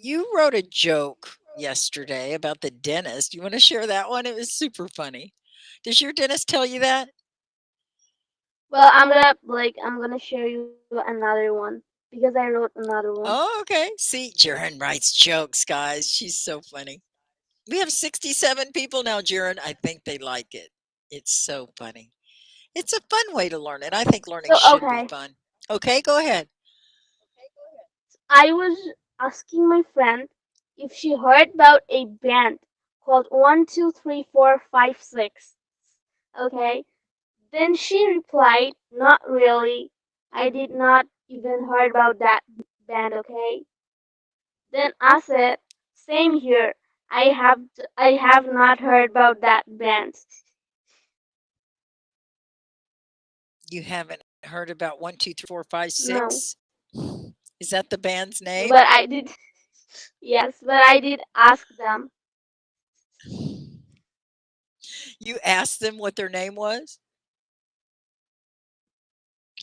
A: you wrote a joke yesterday about the dentist. You want to share that one? It was super funny. Does your dentist tell you that?
F: Well, I'm gonna share you another one because I wrote another one.
A: Oh, okay. See, Jaren writes jokes, guys. She's so funny. We have 67 people now, Jaren. I think they like it. It's so funny. It's a fun way to learn it. I think learning
F: So
A: should be
F: okay,
A: fun. Okay, go ahead.
F: I was asking my friend if she heard about a band called 1 2 3 4 5 6. Okay. Then she replied, "Not really. I did not even heard about that band." Okay. Then I said, "Same here. I have not heard about that band."
A: You haven't heard about 1 2 3 4 5
F: No,
A: 6? Is that the band's name?
F: but I did. Yes, but I did ask them.
A: You asked them what their name was?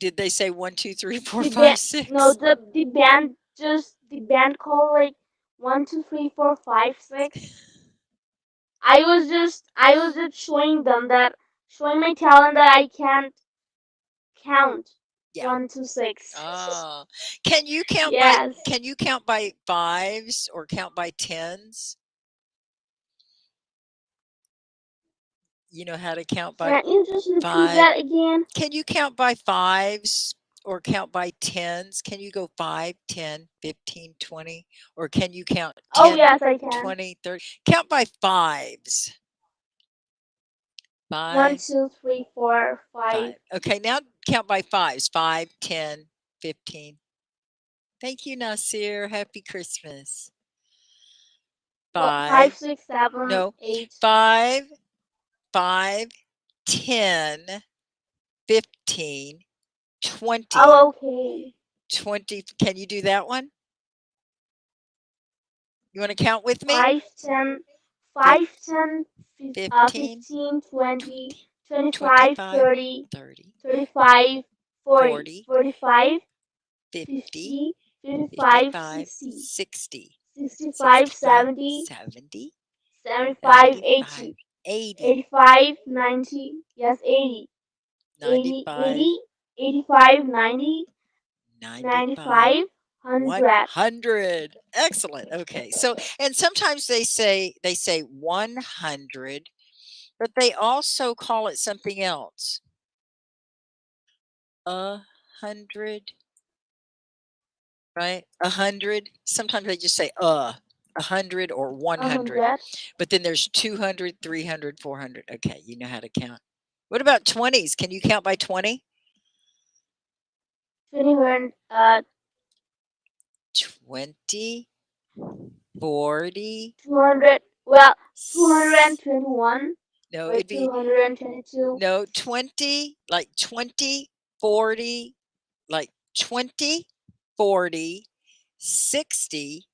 A: Did they say 1 2 3 4
F: The
A: 5
F: band, no,
A: 6?
F: the band called like 1 2 3 4 5 6. I was just showing my talent that I can't count
A: Yeah.
F: 1 to 6.
A: Ah. Can you count by
F: Yes.
A: fives or count by tens? You know how to count by
F: Can't you just repeat
A: five?
F: that again?
A: Can you count by fives or count by tens? Can you go 5, 10, 15, 20? Or can you count
F: Oh
A: 10,
F: yes, I can.
A: 20, 30? Count by fives.
F: 1
A: 5,
F: 2 3 4 5.
A: 5. Okay, now count by fives. 5, 10, 15. Thank you, Nasir. Happy Christmas.
F: What?
A: 5.
F: 5 6 7
A: No.
F: 8.
A: 5, 5, 10, 15, 20.
F: Oh, okay.
A: 20. Can you do that one? You want to count with me?
F: 5 10 5 10
A: 15,
F: 15 20
A: 25,
F: 25 30
A: 30,
F: 35 40
A: 40,
F: 45
A: 50,
F: 50 55
A: 55,
F: 60
A: 60,
F: 65
A: 65,
F: 70
A: 70,
F: 75
A: 75,
F: 80
A: 80,
F: 85 90. Yes, 80 80
A: 95,
F: 80 85 90
A: 95,
F: 95 100.
A: 100. Excellent. Okay. So, and sometimes they say 100, but they also call it something else. 100, right? 100. Sometimes they just say 100 or 100.
F: 100.
A: But then there's 200, 300, 400. Okay, you know how to count. What about 20s? Can you count by 20?
F: 20,
A: 20, 40.
F: 200. Well, 221
A: No,
F: or
A: it'd be
F: 222.
A: no 20, like 20, 40, like 20, 40, 60,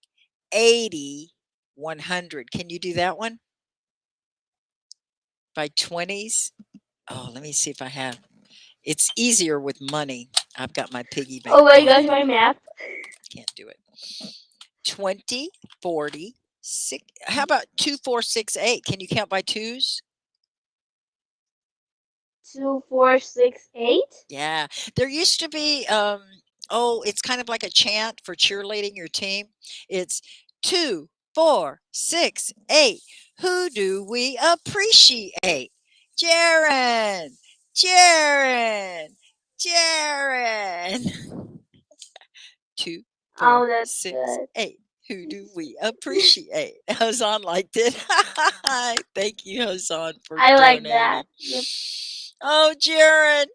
A: 80, 100. Can you do that one by 20s? Oh, let me see if I have. It's easier with money. I've got my piggy bank
F: Oh my gosh,
A: going.
F: my math.
A: Can't do it. 20, 40, 6. How about 2, 4, 6, 8? Can you count by twos?
F: 2, 4, 6, 8.
A: Yeah. There used to be it's kind of like a chant for cheerleading your team. It's 2, 4, 6, 8. Who do we appreciate? Jaren. Jaren. Jaren. 2, 4,
F: Oh, that's
A: 6,
F: good.
A: 8. Who do we appreciate? Hazan liked it. Thank you, Hazan, for
F: I like
A: donating.
F: that. Yep.
A: Oh, Jaren,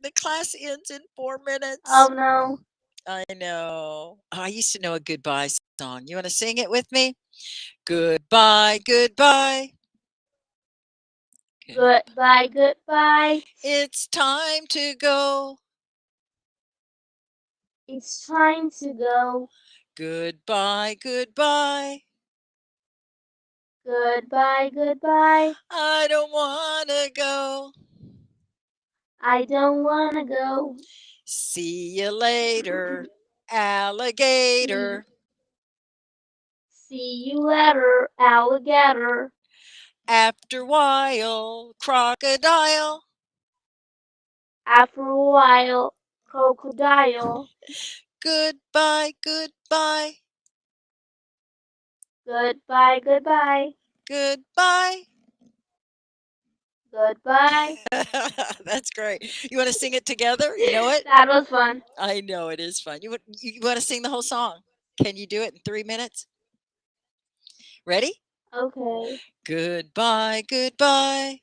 A: the class ends in 4 minutes.
F: Oh no.
A: I know. Oh, I used to know a goodbye song. You want to sing it with me? Goodbye, goodbye.
F: Goodbye, goodbye.
A: It's time to go.
F: It's time to go.
A: Goodbye, goodbye.
F: Goodbye, goodbye.
A: I don't want to go.
F: I don't wanna go.
A: See you later, alligator.
F: See you later, alligator.
A: After a while, crocodile.
F: After a while, crocodile.
A: Goodbye, goodbye.
F: Goodbye, goodbye.
A: Goodbye.
F: Goodbye.
A: That's great. You want to sing it together? You know it?
F: That was fun.
A: I know it is fun. You want to sing the whole song? Can you do it in 3 minutes? Ready?
F: Okay.
A: Goodbye, goodbye.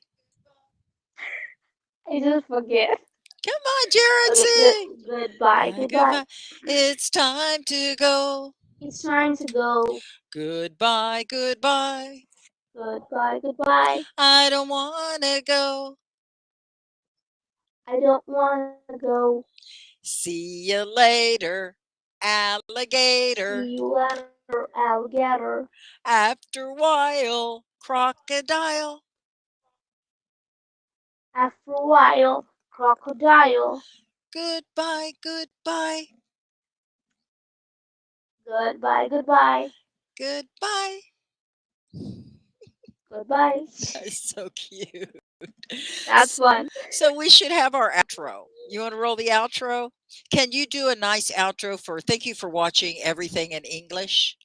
F: I just forget.
A: Come on, Jared,
F: Okay,
A: sing.
F: goodbye, goodbye.
A: It's time to go.
F: It's time to go.
A: Goodbye, goodbye.
F: Goodbye, goodbye.
A: I don't want to go.
F: I don't want to go.
A: See you later, alligator.
F: See you later, alligator.
A: After a while, crocodile.
F: After a while, crocodile.
A: Goodbye, goodbye.
F: Goodbye, goodbye.
A: Goodbye.
F: Goodbye.
A: That's so cute.
F: That's fun.
A: So we should have our outro. You want to roll the outro? Can you do a nice outro for thank you for watching everything in English?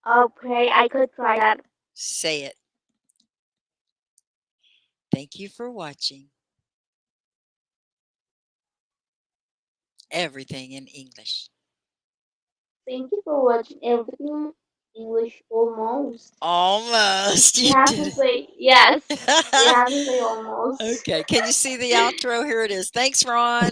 F: Okay, I could try that.
A: Say it. Thank you for watching everything in English.
F: Thank you for watching everything English almost.
A: Almost.
F: You
A: You
F: have
A: did
F: to
A: it.
F: say yes. You have to say almost.
A: Okay. Can you see the outro? Here it is. Thanks, Ron.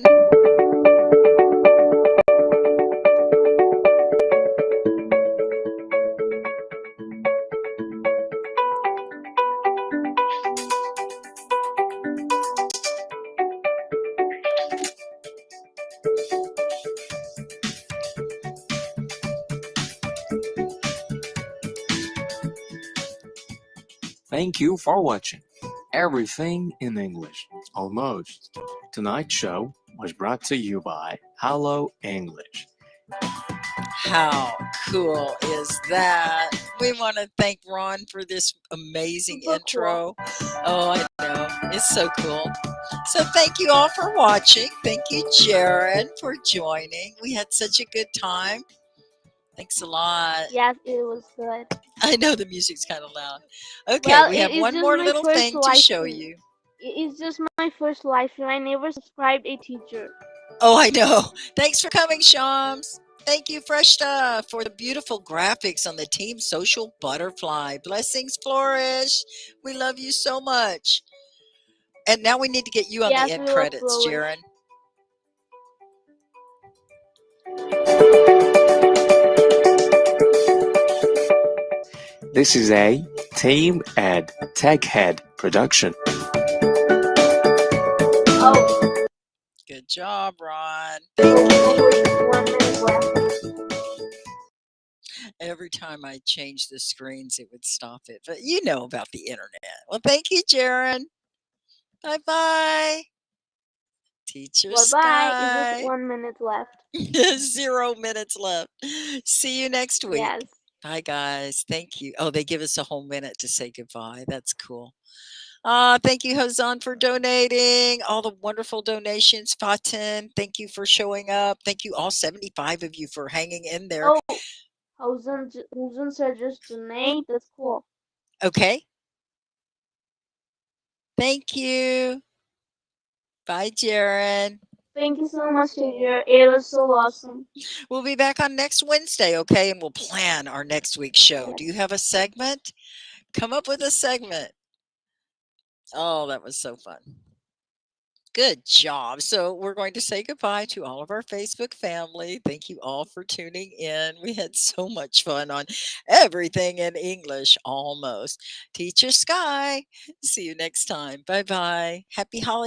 C: Thank you for watching Everything in English, almost. Tonight's show was brought to you by Hello English.
A: How cool is that? We want to thank Ron for this amazing
F: Super
A: intro. Oh, I know. It's so cool. So thank you all for watching. Thank you, Jaren, for joining. We had such a good time. Thanks a lot.
F: Yes, it was good.
A: I know the music's kind of loud. Okay,
F: Well,
A: we have
F: it's
A: one
F: just
A: more
F: my
A: little
F: first
A: thing to
F: live
A: show
F: stream.
A: you.
F: It's just my first live stream. I never subscribed a teacher.
A: Oh, I know. Thanks for coming, Shams. Thank you, Fresh Stuff, for the beautiful graphics on the Team Social Butterfly. Blessings flourish. We love you so much. And now we need to get you on the
F: Yes,
A: end
F: we will
A: credits,
F: slowly.
A: Jaren.
C: This is a Team Ed Tech Head production.
F: Oh,
A: Good job, Ron.
F: only 1 minute left.
A: Every time I change the screens, it would stop it. But you know about the internet. Well, thank you, Jaren. Bye bye. Teacher
F: Bye-bye. It's just
A: Sky.
F: 1 minute left.
A: 0 minutes left. See you next week.
F: Yes.
A: Bye, guys. Thank you. Oh, they give us a whole minute to say goodbye. That's cool. Thank you, Hazan, for donating. All the wonderful donations. Fatin, thank you for showing up. Thank you, all 75 of you, for hanging in there.
F: Oh, Hosen said just donate. That's cool.
A: Okay. Thank you. Bye, Jaren.
F: Thank you so much, teacher. It was so awesome.
A: We'll be back on next Wednesday, okay? And we'll plan our next week's show. Do you have a segment? Come up with a segment. Oh, that was so fun. Good job. So we're going to say goodbye to all of our Facebook family. Thank you all for tuning in. We had so much fun on everything in English, almost. Teacher Sky. See you next time. Bye bye. Happy holidays.